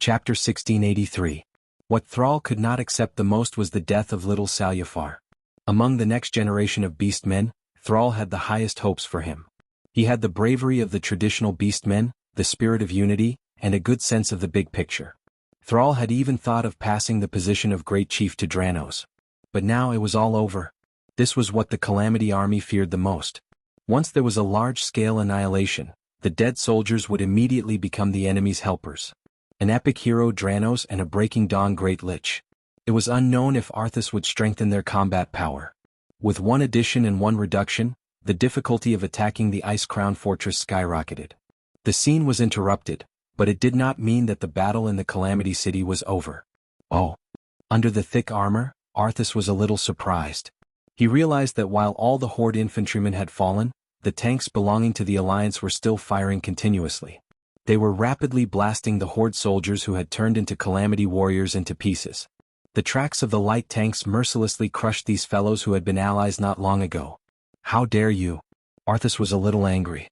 Chapter 1683. What Thrall could not accept the most was the death of little Salyafar. Among the next generation of beastmen, Thrall had the highest hopes for him. He had the bravery of the traditional beastmen, the spirit of unity, and a good sense of the big picture. Thrall had even thought of passing the position of Great Chief to Dranos. But now it was all over. This was what the Calamity Army feared the most. Once there was a large-scale annihilation, the dead soldiers would immediately become the enemy's helpers. An epic hero Dranos and a Breaking Dawn Great Lich. It was unknown if Arthas would strengthen their combat power. With one addition and one reduction, the difficulty of attacking the Ice Crown Fortress skyrocketed. The scene was interrupted, but it did not mean that the battle in the Calamity City was over. Oh! Under the thick armor, Arthas was a little surprised. He realized that while all the Horde infantrymen had fallen, the tanks belonging to the Alliance were still firing continuously. They were rapidly blasting the Horde soldiers who had turned into Calamity warriors into pieces. The tracks of the light tanks mercilessly crushed these fellows who had been allies not long ago. How dare you? Arthas was a little angry.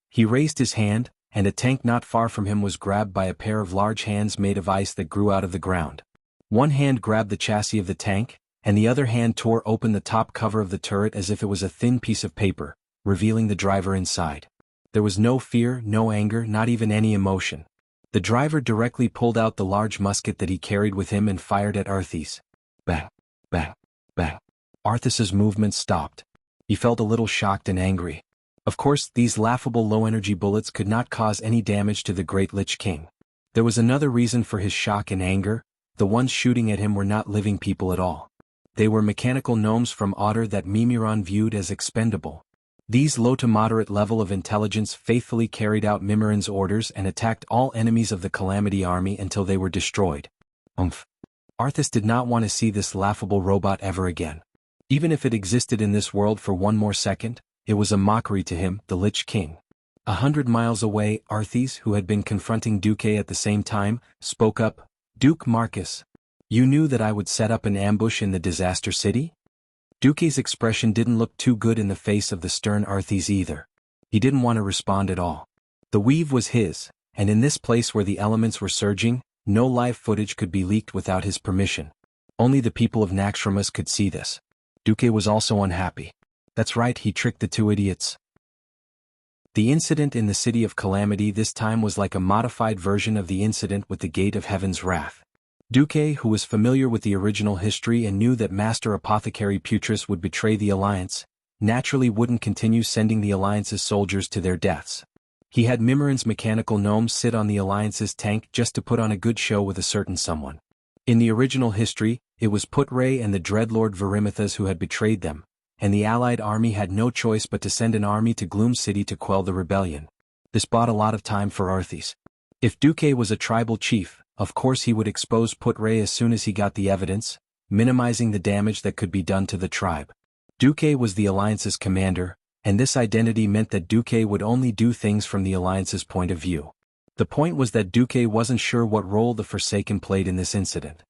He raised his hand, and a tank not far from him was grabbed by a pair of large hands made of ice that grew out of the ground. One hand grabbed the chassis of the tank, and the other hand tore open the top cover of the turret as if it was a thin piece of paper, revealing the driver inside. There was no fear, no anger, not even any emotion. The driver directly pulled out the large musket that he carried with him and fired at Arthas. Bang, bang, bang. Arthas's movements stopped. He felt a little shocked and angry. Of course, these laughable low-energy bullets could not cause any damage to the Great Lich King. There was another reason for his shock and anger. The ones shooting at him were not living people at all. They were mechanical gnomes from Otter that Mimiron viewed as expendable. These low to moderate level of intelligence faithfully carried out Mimiron's orders and attacked all enemies of the Calamity Army until they were destroyed. Arthas did not want to see this laughable robot ever again. Even if it existed in this world for one more second, it was a mockery to him, the Lich King. 100 miles away, Arthas, who had been confronting Duque at the same time, spoke up. Duke Marcus, you knew that I would set up an ambush in the Disaster City? Duque's expression didn't look too good in the face of the stern Arthas either. He didn't want to respond at all. The weave was his, and in this place where the elements were surging, no live footage could be leaked without his permission. Only the people of Naxxramas could see this. Duque was also unhappy. That's right, he tricked the two idiots. The incident in the City of Calamity this time was like a modified version of the incident with the Gate of Heaven's Wrath. Duque, who was familiar with the original history and knew that Master Apothecary Putris would betray the Alliance, naturally wouldn't continue sending the Alliance's soldiers to their deaths. He had Mimiron's mechanical gnomes sit on the Alliance's tank just to put on a good show with a certain someone. In the original history, it was Putray and the Dreadlord Verimithas who had betrayed them, and the Allied army had no choice but to send an army to Gloom City to quell the rebellion. This bought a lot of time for Arthas. If Duque was a tribal chief, of course he would expose Putray as soon as he got the evidence, minimizing the damage that could be done to the tribe. Duque was the Alliance's commander, and this identity meant that Duque would only do things from the Alliance's point of view. The point was that Duque wasn't sure what role the Forsaken played in this incident.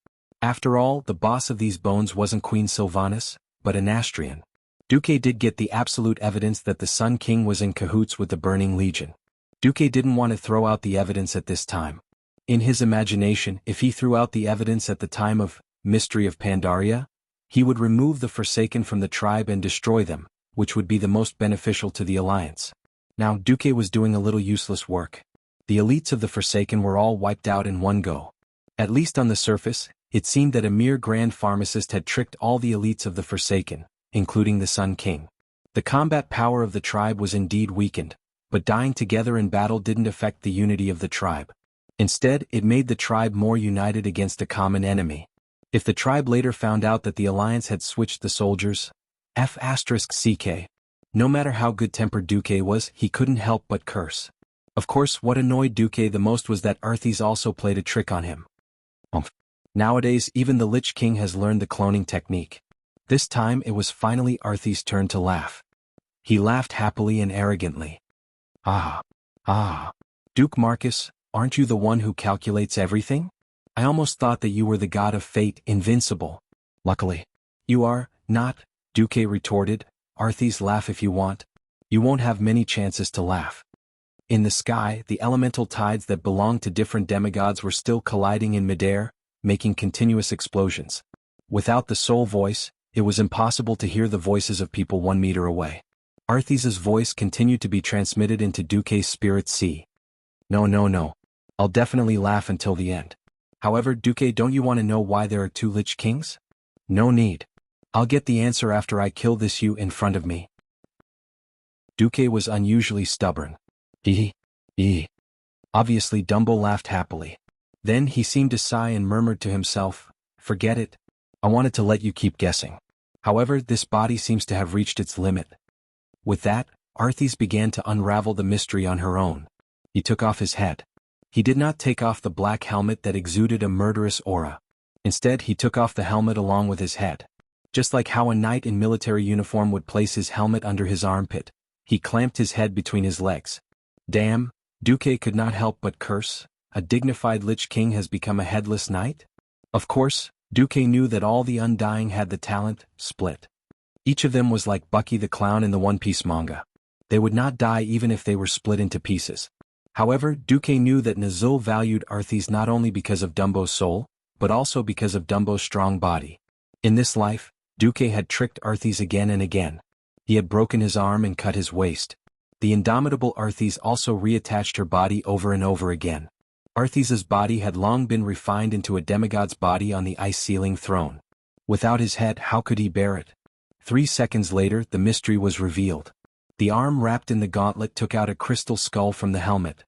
After all, the boss of these bones wasn't Queen Sylvanas, but an Astrian. Duque did get the absolute evidence that the Sun King was in cahoots with the Burning Legion. Duque didn't want to throw out the evidence at this time. In his imagination, if he threw out the evidence at the time of Mystery of Pandaria, he would remove the Forsaken from the tribe and destroy them, which would be the most beneficial to the Alliance. Now Duque was doing a little useless work. The elites of the Forsaken were all wiped out in one go. At least on the surface, it seemed that a mere grand pharmacist had tricked all the elites of the Forsaken, including the Sun King. The combat power of the tribe was indeed weakened, but dying together in battle didn't affect the unity of the tribe. Instead, it made the tribe more united against a common enemy. If the tribe later found out that the Alliance had switched the soldiers, F***CK. No matter how good-tempered Duque was, he couldn't help but curse. Of course, what annoyed Duque the most was that Arthas also played a trick on him. Nowadays, even the Lich King has learned the cloning technique. This time it was finally Arthas' turn to laugh. He laughed happily and arrogantly. Duke Marcus, aren't you the one who calculates everything? I almost thought that you were the god of fate, invincible. Luckily, you are not, Duque retorted. Arthas, laugh if you want. You won't have many chances to laugh. In the sky, the elemental tides that belonged to different demigods were still colliding in midair, making continuous explosions. Without the soul voice, it was impossible to hear the voices of people 1 meter away. Arthes's voice continued to be transmitted into Duque's spirit sea. No, no, no. I'll definitely laugh until the end. However, Duque, don't you want to know why there are 2 Lich Kings? No need. I'll get the answer after I kill this you in front of me. Duque was unusually stubborn. Hee. Obviously Dumbo laughed happily. Then he seemed to sigh and murmured to himself, forget it. I wanted to let you keep guessing. However, this body seems to have reached its limit. With that, Arthes began to unravel the mystery on her own. He took off his head. He did not take off the black helmet that exuded a murderous aura. Instead, he took off the helmet along with his head. Just like how a knight in military uniform would place his helmet under his armpit, he clamped his head between his legs. Damn, Duque could not help but curse. A dignified Lich King has become a headless knight? Of course, Duque knew that all the Undying had the talent, split. Each of them was like Bucky the Clown in the One Piece manga. They would not die even if they were split into pieces. However, Duque knew that Nazul valued Arthes not only because of Dumbo's soul, but also because of Dumbo's strong body. In this life, Duque had tricked Arthes again and again. He had broken his arm and cut his waist. The indomitable Arthes also reattached her body over and over again. Arthes's body had long been refined into a demigod's body on the ice-ceiling throne. Without his head, how could he bear it? 3 seconds later, the mystery was revealed. The arm wrapped in the gauntlet took out a crystal skull from the helmet.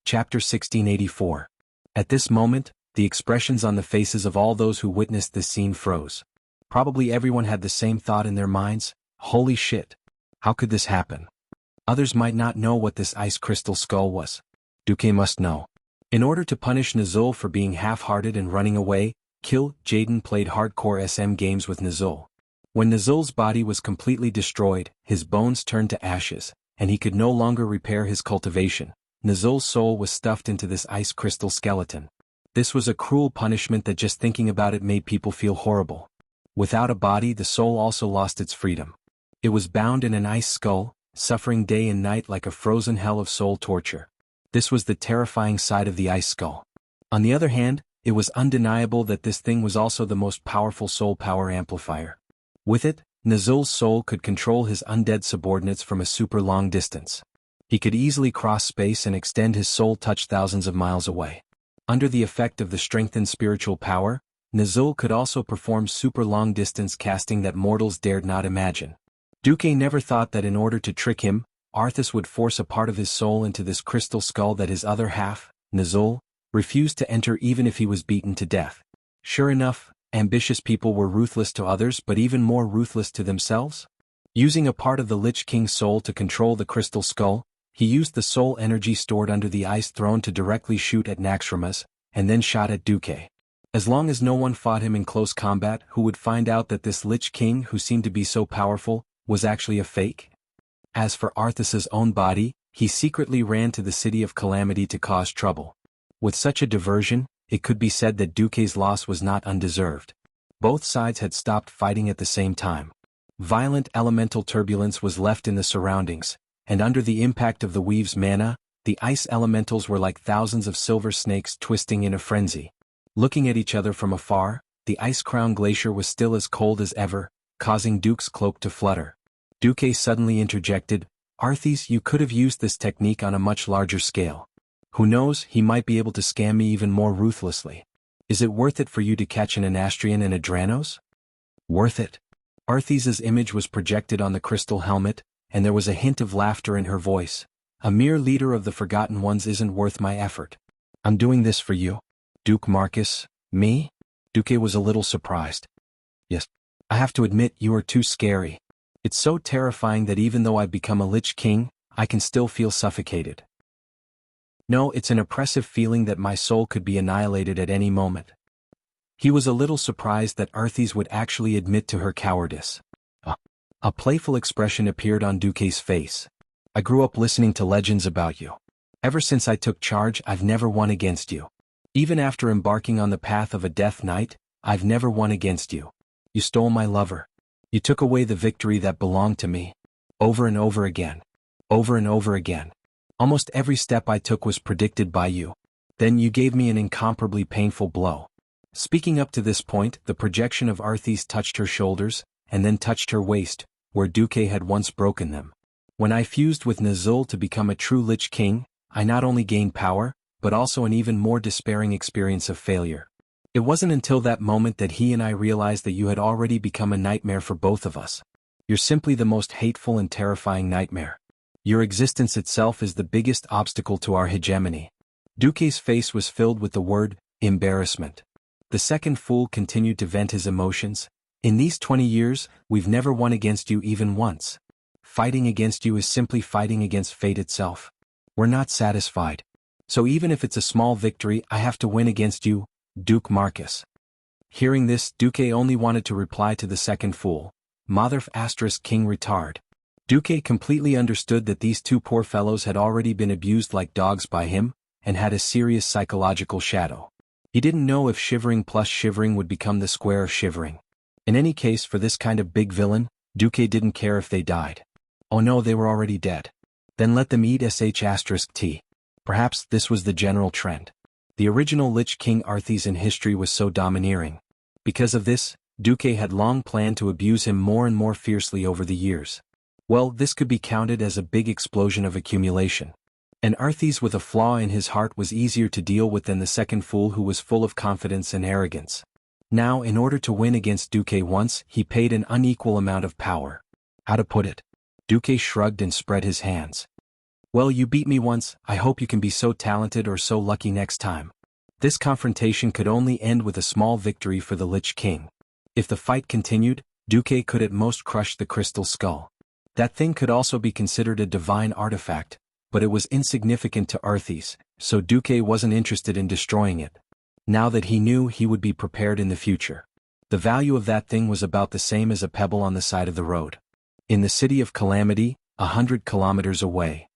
Chapter 1684. At this moment, the expressions on the faces of all those who witnessed this scene froze. Probably everyone had the same thought in their minds, holy shit. How could this happen? Others might not know what this ice crystal skull was. Duque must know. In order to punish Nazul for being half-hearted and running away, Jaden played hardcore SM games with Nazul. When Nazul's body was completely destroyed, his bones turned to ashes, and he could no longer repair his cultivation. Nazul's soul was stuffed into this ice crystal skeleton. This was a cruel punishment that just thinking about it made people feel horrible. Without a body, the soul also lost its freedom. It was bound in an ice skull, suffering day and night like a frozen hell of soul torture. This was the terrifying side of the ice skull. On the other hand, it was undeniable that this thing was also the most powerful soul power amplifier. With it, Nazul's soul could control his undead subordinates from a super long distance. He could easily cross space and extend his soul touch thousands of miles away. Under the effect of the strengthened spiritual power, Nazul could also perform super long distance casting that mortals dared not imagine. Duque never thought that in order to trick him, Arthas would force a part of his soul into this crystal skull that his other half, Nazul, refused to enter even if he was beaten to death. Sure enough, ambitious people were ruthless to others but even more ruthless to themselves. Using a part of the Lich King's soul to control the crystal skull, he used the soul energy stored under the ice throne to directly shoot at Naxxramas, and then shot at Duque. As long as no one fought him in close combat, who would find out that this Lich King who seemed to be so powerful, was actually a fake? As for Arthas's own body, he secretly ran to the City of Calamity to cause trouble. With such a diversion, it could be said that Duque's loss was not undeserved. Both sides had stopped fighting at the same time. Violent elemental turbulence was left in the surroundings, and under the impact of the weave's mana, the ice elementals were like thousands of silver snakes twisting in a frenzy. Looking at each other from afar, the ice-crowned glacier was still as cold as ever, causing Duke's cloak to flutter. Duque suddenly interjected, Arthes, you could have used this technique on a much larger scale. Who knows, he might be able to scam me even more ruthlessly. Is it worth it for you to catch an Anastrian and a Dranos? Worth it. Arthes's image was projected on the crystal helmet, and there was a hint of laughter in her voice. A mere leader of the Forgotten Ones isn't worth my effort. I'm doing this for you. Duke Marcus, me? Duque was a little surprised. Yes. I have to admit you are too scary. It's so terrifying that even though I've become a Lich King, I can still feel suffocated. No, it's an oppressive feeling that my soul could be annihilated at any moment. He was a little surprised that Arthes would actually admit to her cowardice. A playful expression appeared on Duque's face. I grew up listening to legends about you. Ever since I took charge, I've never won against you. Even after embarking on the path of a Death Knight, I've never won against you. You stole my lover. You took away the victory that belonged to me. Over and over again. over and over again. Almost every step I took was predicted by you. Then you gave me an incomparably painful blow. Speaking up to this point, the projection of Arthis touched her shoulders, and then touched her waist, where Duque had once broken them. When I fused with Nazul to become a true Lich King, I not only gained power, but also an even more despairing experience of failure. It wasn't until that moment that he and I realized that you had already become a nightmare for both of us. You're simply the most hateful and terrifying nightmare. Your existence itself is the biggest obstacle to our hegemony. Duque's face was filled with the word, embarrassment. The second fool continued to vent his emotions. In these 20 years, we've never won against you even once. Fighting against you is simply fighting against fate itself. We're not satisfied. So even if it's a small victory, I have to win against you, Duke Marcus. Hearing this, Duque only wanted to reply to the second fool, Motherf * King retard. Duque completely understood that these two poor fellows had already been abused like dogs by him, and had a serious psychological shadow. He didn't know if shivering plus shivering would become the square of shivering. In any case, for this kind of big villain, Duque didn't care if they died. Oh no, they were already dead. Then let them eat *T. Perhaps this was the general trend. The original Lich King Arthis in history was so domineering. Because of this, Duque had long planned to abuse him more and more fiercely over the years. Well, this could be counted as a big explosion of accumulation. An Arthis with a flaw in his heart was easier to deal with than the second fool who was full of confidence and arrogance. Now, in order to win against Duque once, he paid an unequal amount of power. How to put it? Duque shrugged and spread his hands. Well, you beat me once, I hope you can be so talented or so lucky next time. This confrontation could only end with a small victory for the Lich King. If the fight continued, Duque could at most crush the crystal skull. That thing could also be considered a divine artifact, but it was insignificant to Arthis, so Duque wasn't interested in destroying it. Now that he knew, he would be prepared in the future. The value of that thing was about the same as a pebble on the side of the road. In the city of Calamity, 100 kilometers away.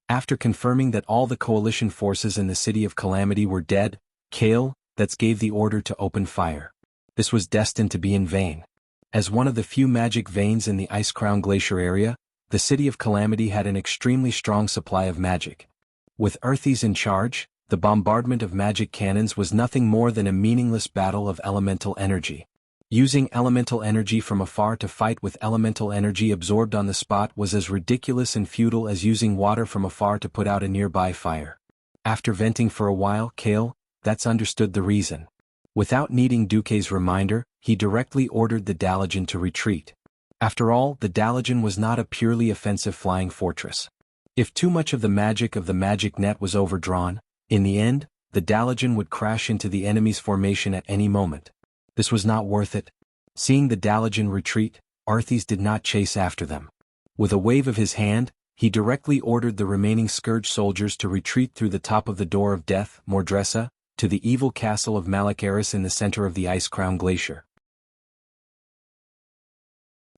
After confirming that all the coalition forces in the city of Calamity were dead, Kale gave the order to open fire. This was destined to be in vain. As one of the few magic veins in the Ice Crown Glacier area, the city of Calamity had an extremely strong supply of magic. With Arthis in charge, the bombardment of magic cannons was nothing more than a meaningless battle of elemental energy. Using elemental energy from afar to fight with elemental energy absorbed on the spot was as ridiculous and futile as using water from afar to put out a nearby fire. After venting for a while, Kale understood the reason. Without needing Duque's reminder, he directly ordered the Dalajan to retreat. After all, the Dalajan was not a purely offensive flying fortress. If too much of the magic net was overdrawn, in the end, the Dalajan would crash into the enemy's formation at any moment. This was not worth it. Seeing the Dalajan retreat, Arthis did not chase after them. With a wave of his hand, he directly ordered the remaining Scourge soldiers to retreat through the top of the Door of Death, Mordressa, to the evil castle of Malakaris in the center of the Ice Crown Glacier.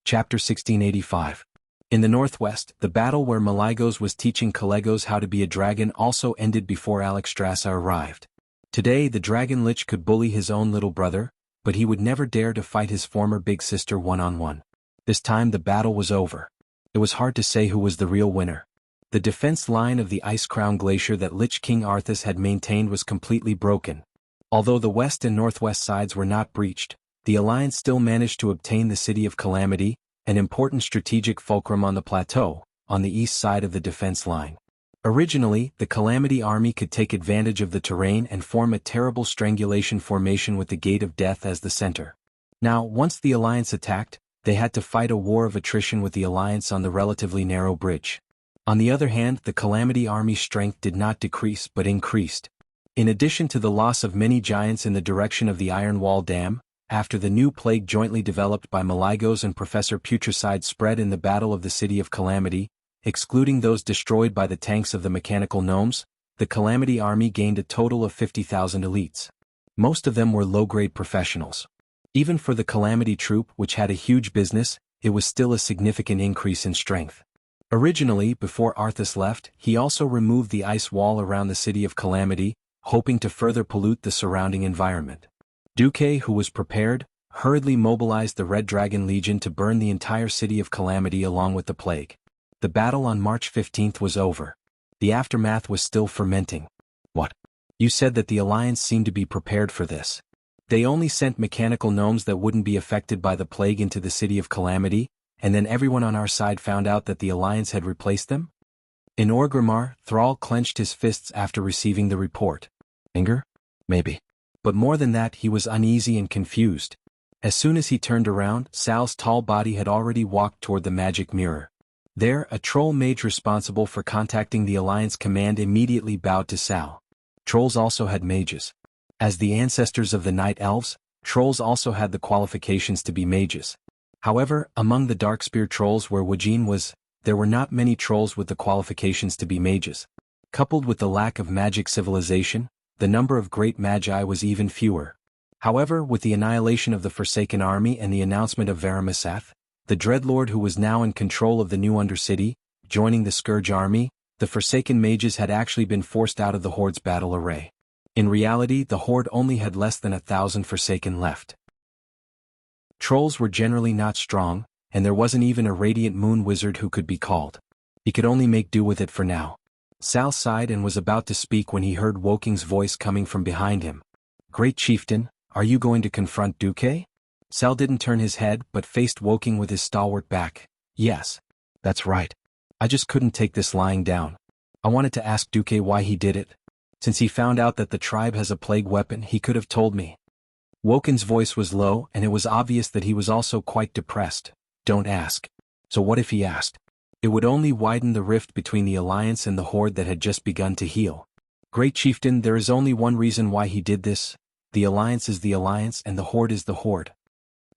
Chapter 1685. In the northwest, the battle where Malygos was teaching Kalegos how to be a dragon also ended before Alexstrasza arrived. Today the Dragon Lich could bully his own little brother, but he would never dare to fight his former big sister one-on-one. This time the battle was over. It was hard to say who was the real winner. The defense line of the Ice Crown Glacier that Lich King Arthas had maintained was completely broken. Although the west and northwest sides were not breached, the Alliance still managed to obtain the city of Calamity, an important strategic fulcrum on the plateau, on the east side of the defense line. Originally, the Calamity army could take advantage of the terrain and form a terrible strangulation formation with the Gate of Death as the center. Now, once the Alliance attacked, they had to fight a war of attrition with the Alliance on the relatively narrow bridge. On the other hand, the Calamity army's strength did not decrease but increased. In addition to the loss of many giants in the direction of the Iron Wall Dam, after the new plague jointly developed by Malygos and Professor Putricide spread in the Battle of the City of Calamity, excluding those destroyed by the tanks of the mechanical gnomes, the Calamity army gained a total of 50,000 elites. Most of them were low-grade professionals. Even for the Calamity troop, which had a huge business, it was still a significant increase in strength. Originally, before Arthas left, he also removed the ice wall around the city of Calamity, hoping to further pollute the surrounding environment. Duque, who was prepared, hurriedly mobilized the Red Dragon Legion to burn the entire city of Calamity along with the plague. The battle on March 15th was over. The aftermath was still fermenting. What? You said that the Alliance seemed to be prepared for this. They only sent mechanical gnomes that wouldn't be affected by the plague into the City of Calamity, and then everyone on our side found out that the Alliance had replaced them? In Orgrimmar, Thrall clenched his fists after receiving the report. Anger? Maybe. But more than that, he was uneasy and confused. As soon as he turned around, Sal's tall body had already walked toward the magic mirror. There, a troll mage responsible for contacting the Alliance command immediately bowed to Sal. Trolls also had mages. As the ancestors of the Night Elves, trolls also had the qualifications to be mages. However, among the Darkspear trolls where Wujin was, there were not many trolls with the qualifications to be mages. Coupled with the lack of magic civilization, the number of great magi was even fewer. However, with the annihilation of the Forsaken Army and the announcement of Varamasath, the Dreadlord who was now in control of the new Undercity, joining the Scourge Army, the Forsaken mages had actually been forced out of the Horde's battle array. In reality, the Horde only had less than 1,000 Forsaken left. Trolls were generally not strong, and there wasn't even a Radiant Moon Wizard who could be called. He could only make do with it for now. Sal sighed and was about to speak when he heard Woking's voice coming from behind him. Great Chieftain, are you going to confront Duque? Sal didn't turn his head but faced Woking with his stalwart back. Yes. That's right. I just couldn't take this lying down. I wanted to ask Duque why he did it. Since he found out that the tribe has a plague weapon, he could have told me. Wokin's voice was low and it was obvious that he was also quite depressed. Don't ask. So what if he asked? It would only widen the rift between the Alliance and the Horde that had just begun to heal. Great Chieftain, there is only one reason why he did this. The Alliance is the Alliance and the Horde is the Horde.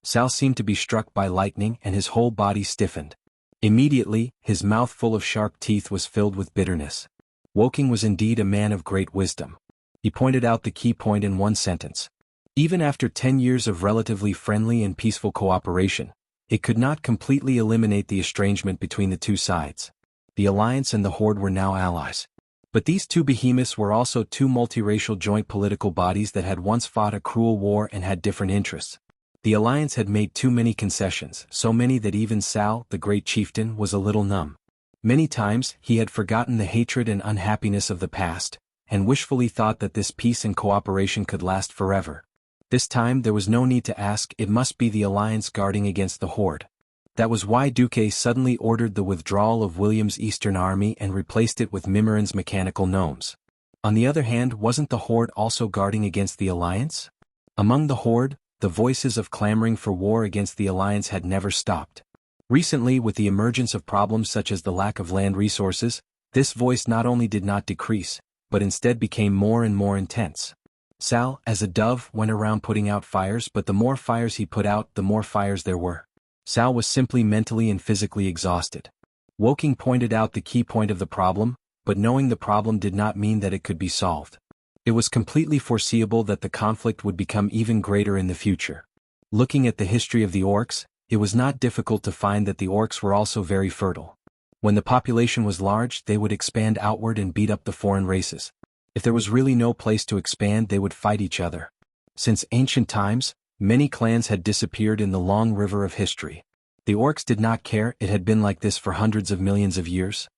Sal seemed to be struck by lightning and his whole body stiffened. Immediately, his mouth full of sharp teeth was filled with bitterness. Woking was indeed a man of great wisdom. He pointed out the key point in one sentence. Even after 10 years of relatively friendly and peaceful cooperation, it could not completely eliminate the estrangement between the two sides. The Alliance and the Horde were now allies. But these two behemoths were also two multiracial joint political bodies that had once fought a cruel war and had different interests. The Alliance had made too many concessions, so many that even Sal, the Great Chieftain, was a little numb. Many times, he had forgotten the hatred and unhappiness of the past, and wishfully thought that this peace and cooperation could last forever. This time there was no need to ask, it must be the Alliance guarding against the Horde. That was why Duque suddenly ordered the withdrawal of William's Eastern Army and replaced it with Mimiran's mechanical gnomes. On the other hand, wasn't the Horde also guarding against the Alliance? Among the Horde, the voices of clamoring for war against the Alliance had never stopped. Recently, with the emergence of problems such as the lack of land resources, this voice not only did not decrease, but instead became more and more intense. Sal, as a dove, went around putting out fires, but the more fires he put out, the more fires there were. Sal was simply mentally and physically exhausted. Woking pointed out the key point of the problem, but knowing the problem did not mean that it could be solved. It was completely foreseeable that the conflict would become even greater in the future. Looking at the history of the orcs, it was not difficult to find that the orcs were also very fertile. When the population was large, they would expand outward and beat up the foreign races. If there was really no place to expand, they would fight each other. Since ancient times, many clans had disappeared in the long river of history. The orcs did not care, it had been like this for hundreds of millions of years.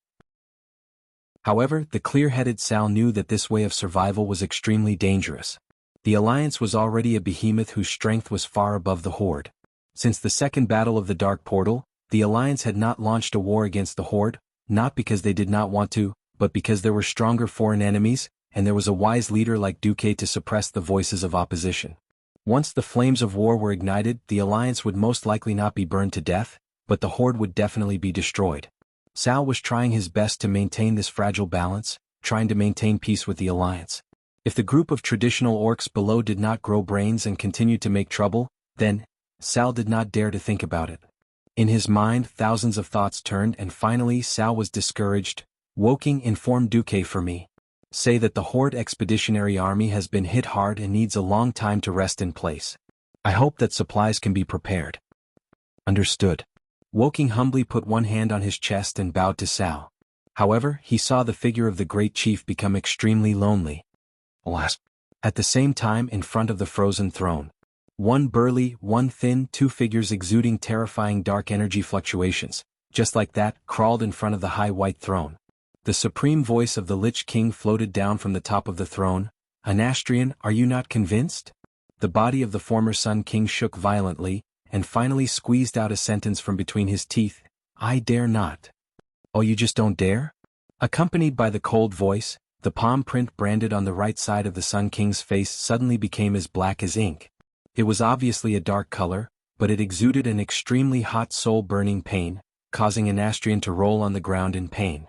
However, the clear-headed Sal knew that this way of survival was extremely dangerous. The Alliance was already a behemoth whose strength was far above the Horde. Since the Second Battle of the Dark Portal, the Alliance had not launched a war against the Horde, not because they did not want to, but because there were stronger foreign enemies, and there was a wise leader like Duque to suppress the voices of opposition. Once the flames of war were ignited, the Alliance would most likely not be burned to death, but the Horde would definitely be destroyed. Sal was trying his best to maintain this fragile balance, trying to maintain peace with the Alliance. If the group of traditional orcs below did not grow brains and continued to make trouble, then Sal did not dare to think about it. In his mind, thousands of thoughts turned and finally Sal was discouraged. Woking informed Duque for me. Say that the Horde Expeditionary Army has been hit hard and needs a long time to rest in place. I hope that supplies can be prepared. Understood. Woking humbly put one hand on his chest and bowed to Sal. However, he saw the figure of the great chief become extremely lonely. Alas. At the same time, in front of the frozen throne, one burly, one thin, two figures exuding terrifying dark energy fluctuations, just like that, crawled in front of the high white throne. The supreme voice of the Lich King floated down from the top of the throne. "Anastrian, are you not convinced?" The body of the former Sun King shook violently, and finally squeezed out a sentence from between his teeth. "I dare not." "Oh, you just don't dare?" Accompanied by the cold voice, the palm print branded on the right side of the Sun King's face suddenly became as black as ink. It was obviously a dark color, but it exuded an extremely hot soul-burning pain, causing Anastrian to roll on the ground in pain.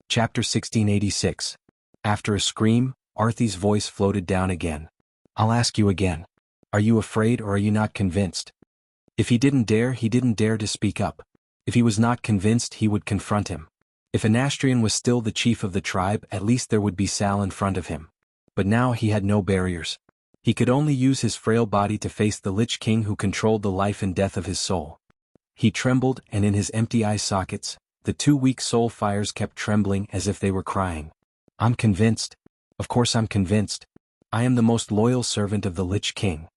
Chapter 1686. After a scream, Arthy's voice floated down again. "I'll ask you again. Are you afraid or are you not convinced?" If he didn't dare to speak up. If he was not convinced, he would confront him. If Anastrian was still the chief of the tribe, at least there would be Sal in front of him. But now he had no barriers. He could only use his frail body to face the Lich King who controlled the life and death of his soul. He trembled, and in his empty eye sockets, the two weak soul fires kept trembling as if they were crying. "I'm convinced. Of course I'm convinced. I am the most loyal servant of the Lich King."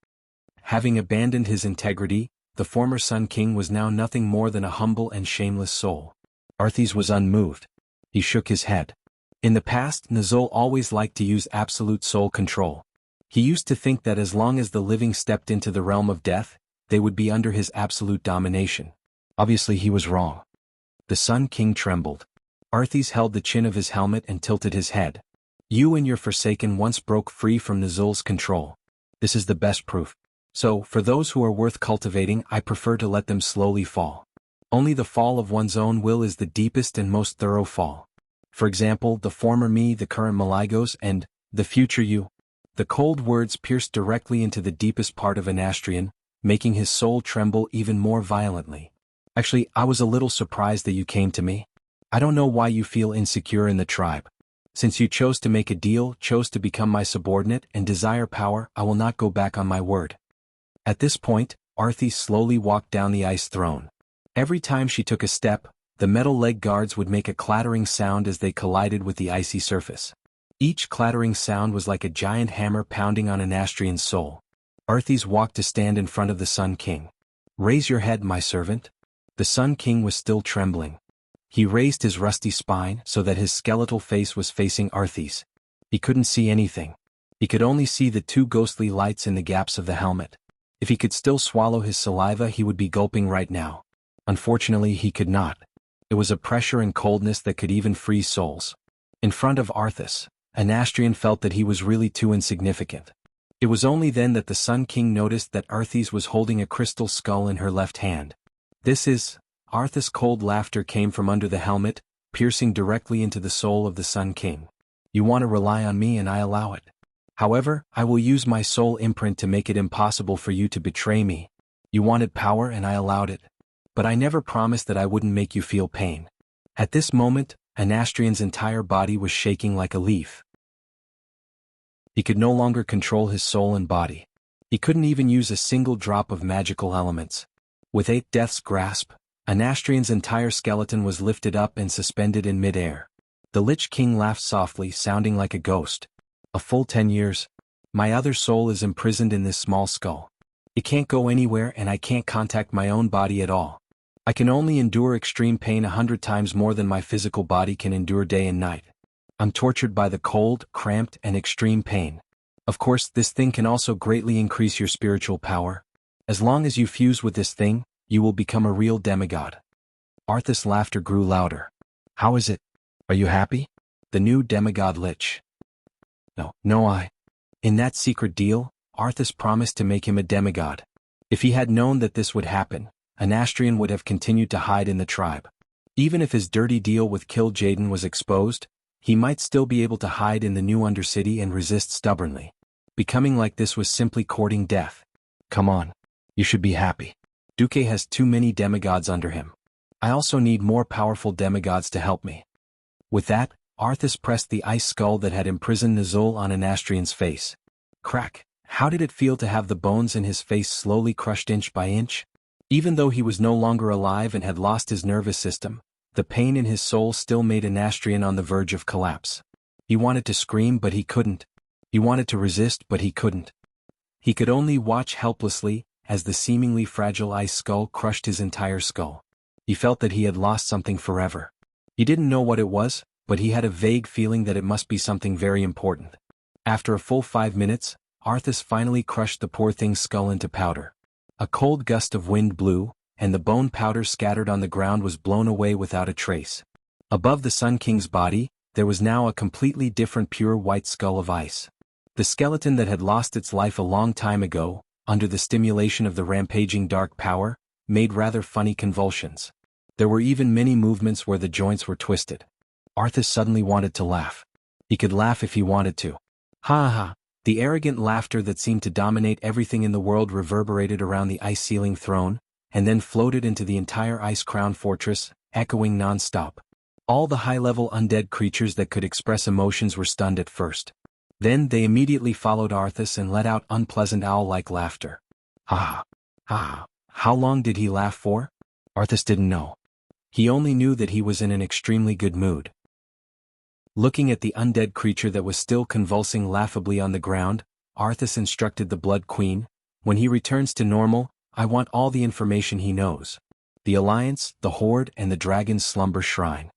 Having abandoned his integrity, the former Sun King was now nothing more than a humble and shameless soul. Arthy's was unmoved. He shook his head. In the past, Nazul always liked to use absolute soul control. He used to think that as long as the living stepped into the realm of death, they would be under his absolute domination. Obviously he was wrong. The Sun King trembled. Arthy's held the chin of his helmet and tilted his head. "You and your Forsaken once broke free from Nazul's control. This is the best proof. So, for those who are worth cultivating, I prefer to let them slowly fall. Only the fall of one's own will is the deepest and most thorough fall. For example, the former me, the current Maligos, and the future you." The cold words pierced directly into the deepest part of Anastrian, making his soul tremble even more violently. "Actually, I was a little surprised that you came to me. I don't know why you feel insecure in the tribe. Since you chose to make a deal, chose to become my subordinate, and desire power, I will not go back on my word." At this point, Arthy slowly walked down the ice throne. Every time she took a step, the metal leg guards would make a clattering sound as they collided with the icy surface. Each clattering sound was like a giant hammer pounding on Anastrian's soul. Arthy's walked to stand in front of the Sun King. "Raise your head, my servant." The Sun King was still trembling. He raised his rusty spine so that his skeletal face was facing Arthy's. He couldn't see anything. He could only see the two ghostly lights in the gaps of the helmet. If he could still swallow his saliva, he would be gulping right now. Unfortunately, he could not. It was a pressure and coldness that could even freeze souls. In front of Arthas, Anastrian felt that he was really too insignificant. It was only then that the Sun King noticed that Arthys was holding a crystal skull in her left hand. "This is..." Arthas' cold laughter came from under the helmet, piercing directly into the soul of the Sun King. "You want to rely on me and I allow it. However, I will use my soul imprint to make it impossible for you to betray me. You wanted power and I allowed it. But I never promised that I wouldn't make you feel pain." At this moment, Anastrian's entire body was shaking like a leaf. He could no longer control his soul and body. He couldn't even use a single drop of magical elements. With Death's grasp, Anastrian's entire skeleton was lifted up and suspended in mid-air. The Lich King laughed softly, sounding like a ghost. "A full 10 years. My other soul is imprisoned in this small skull. It can't go anywhere and I can't contact my own body at all. I can only endure extreme pain 100 times more than my physical body can endure day and night. I'm tortured by the cold, cramped, and extreme pain. Of course, this thing can also greatly increase your spiritual power. As long as you fuse with this thing, you will become a real demigod." Arthas' laughter grew louder. "How is it? Are you happy?" The new demigod Lich. No. In that secret deal, Arthas promised to make him a demigod. If he had known that this would happen, Anastrian would have continued to hide in the tribe. Even if his dirty deal with Kill Jaden was exposed, he might still be able to hide in the new Undercity and resist stubbornly. Becoming like this was simply courting death. "Come on. You should be happy. Duque has too many demigods under him. I also need more powerful demigods to help me." With that, Arthas pressed the ice skull that had imprisoned Nazul on Anastrian's face. Crack! How did it feel to have the bones in his face slowly crushed inch by inch? Even though he was no longer alive and had lost his nervous system, the pain in his soul still made Anastrian on the verge of collapse. He wanted to scream but he couldn't. He wanted to resist but he couldn't. He could only watch helplessly, as the seemingly fragile ice skull crushed his entire skull. He felt that he had lost something forever. He didn't know what it was, but he had a vague feeling that it must be something very important. After a full 5 minutes, Arthas finally crushed the poor thing's skull into powder. A cold gust of wind blew, and the bone powder scattered on the ground was blown away without a trace. Above the Sun King's body, there was now a completely different pure white skull of ice. The skeleton that had lost its life a long time ago, under the stimulation of the rampaging dark power, made rather funny convulsions. There were even many movements where the joints were twisted. Arthas suddenly wanted to laugh. He could laugh if he wanted to. Ha ha! The arrogant laughter that seemed to dominate everything in the world reverberated around the ice-ceiling throne, and then floated into the entire ice-crowned fortress, echoing non-stop. All the high-level undead creatures that could express emotions were stunned at first. Then they immediately followed Arthas and let out unpleasant owl-like laughter. Ha ha! How long did he laugh for? Arthas didn't know. He only knew that he was in an extremely good mood. Looking at the undead creature that was still convulsing laughably on the ground, Arthas instructed the Blood Queen, "When he returns to normal, I want all the information he knows. The Alliance, the Horde, and the Dragon's Slumber Shrine."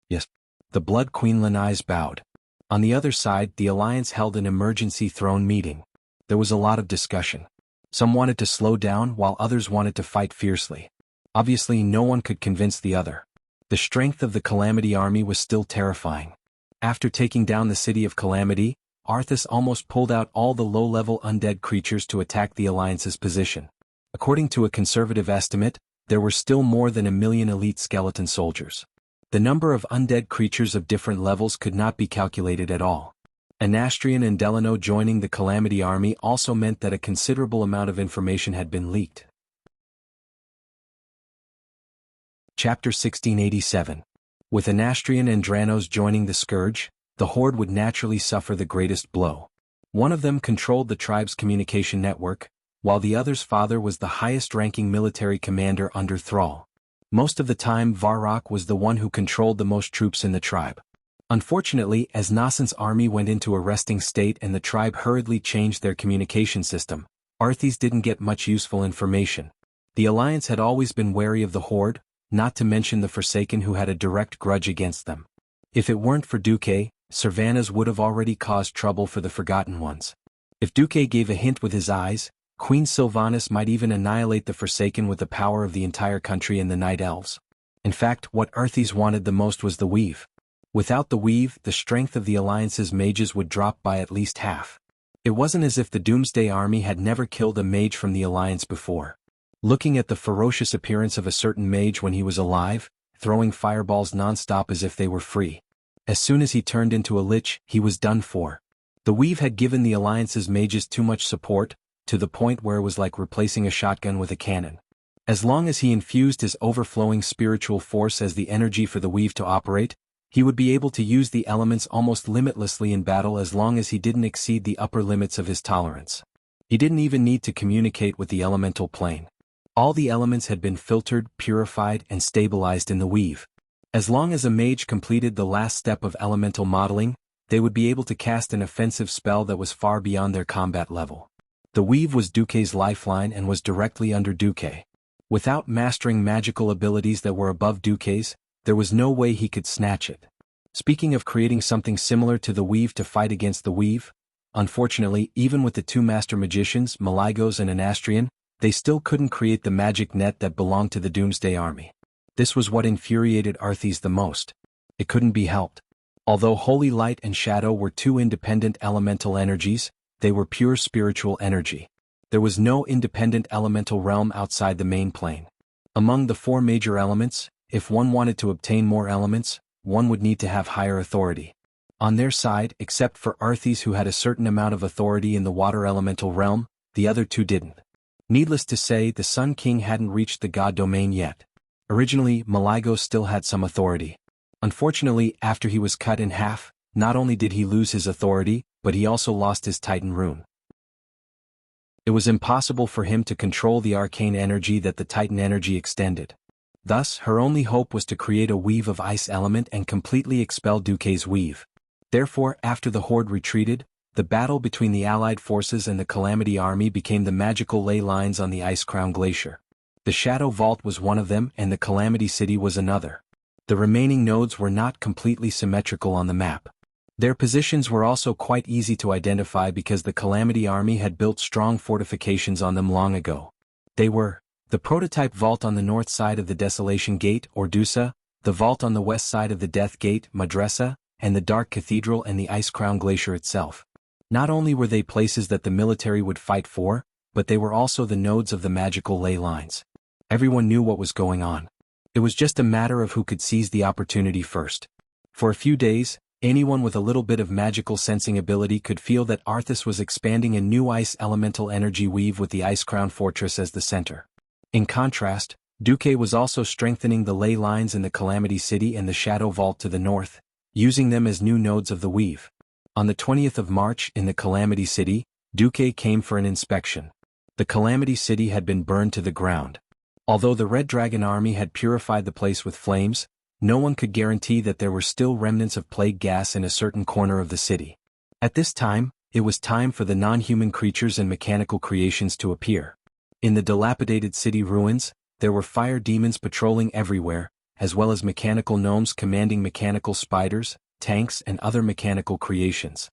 Yes. The Blood Queen Lanai's bowed. On the other side, the Alliance held an emergency throne meeting. There was a lot of discussion. Some wanted to slow down while others wanted to fight fiercely. Obviously, no one could convince the other. The strength of the Calamity army was still terrifying. After taking down the city of Calamity, Arthas almost pulled out all the low-level undead creatures to attack the Alliance's position. According to a conservative estimate, there were still more than 1 million elite skeleton soldiers. The number of undead creatures of different levels could not be calculated at all. Anastrian and Delano joining the Calamity army also meant that a considerable amount of information had been leaked. Chapter 1687. With Anastrian and Dranos joining the Scourge, the Horde would naturally suffer the greatest blow. One of them controlled the tribe's communication network, while the other's father was the highest-ranking military commander under Thrall. Most of the time Varrock was the one who controlled the most troops in the tribe. Unfortunately, as Nassen's army went into a resting state and the tribe hurriedly changed their communication system, Arthas didn't get much useful information. The Alliance had always been wary of the Horde, not to mention the Forsaken who had a direct grudge against them. If it weren't for Duque, Servanas would have already caused trouble for the Forgotten Ones. If Duque gave a hint with his eyes, Queen Sylvanas might even annihilate the Forsaken with the power of the entire country and the Night Elves. In fact, what Arthas wanted the most was the Weave. Without the Weave, the strength of the Alliance's mages would drop by at least half. It wasn't as if the Doomsday Army had never killed a mage from the Alliance before. Looking at the ferocious appearance of a certain mage when he was alive, throwing fireballs non-stop as if they were free. As soon as he turned into a lich, he was done for. The Weave had given the Alliance's mages too much support, to the point where it was like replacing a shotgun with a cannon. As long as he infused his overflowing spiritual force as the energy for the Weave to operate, he would be able to use the elements almost limitlessly in battle as long as he didn't exceed the upper limits of his tolerance. He didn't even need to communicate with the elemental plane. All the elements had been filtered, purified, and stabilized in the Weave. As long as a mage completed the last step of elemental modeling, they would be able to cast an offensive spell that was far beyond their combat level. The Weave was Duque's lifeline and was directly under Duque. Without mastering magical abilities that were above Duque's, there was no way he could snatch it. Speaking of creating something similar to the Weave to fight against the Weave, unfortunately, even with the two master magicians, Maligos and Anastrian, they still couldn't create the magic net that belonged to the Doomsday Army. This was what infuriated Arthas the most. It couldn't be helped. Although Holy Light and Shadow were two independent elemental energies, they were pure spiritual energy. There was no independent elemental realm outside the main plane. Among the 4 major elements, if one wanted to obtain more elements, one would need to have higher authority. On their side, except for Arthas who had a certain amount of authority in the water elemental realm, the other two didn't. Needless to say, the Sun King hadn't reached the God domain yet. Originally, Maligos still had some authority. Unfortunately, after he was cut in half, not only did he lose his authority, but he also lost his Titan rune. It was impossible for him to control the arcane energy that the Titan energy extended. Thus, her only hope was to create a Weave of ice element and completely expel Duque's Weave. Therefore, after the Horde retreated, The battle between the Allied forces and the Calamity Army became the magical ley lines on the Ice-Crown Glacier. The Shadow Vault was one of them and the Calamity City was another. The remaining nodes were not completely symmetrical on the map. Their positions were also quite easy to identify because the Calamity Army had built strong fortifications on them long ago. They were the prototype vault on the north side of the Desolation Gate, or Dusa, the vault on the west side of the Death Gate, Madresa, and the Dark Cathedral and the Ice-Crown Glacier itself. Not only were they places that the military would fight for, but they were also the nodes of the magical ley lines. Everyone knew what was going on. It was just a matter of who could seize the opportunity first. For a few days, anyone with a little bit of magical sensing ability could feel that Arthas was expanding a new ice elemental energy weave with the Ice-Crown Fortress as the center. In contrast, Duque was also strengthening the ley lines in the Calamity City and the Shadow Vault to the north, using them as new nodes of the weave. On the 20th of March in the Calamity City, Duque came for an inspection. The Calamity City had been burned to the ground. Although the Red Dragon Army had purified the place with flames, no one could guarantee that there were still remnants of plague gas in a certain corner of the city. At this time, it was time for the non-human creatures and mechanical creations to appear. In the dilapidated city ruins, there were fire demons patrolling everywhere, as well as mechanical gnomes commanding mechanical spiders, tanks and other mechanical creations.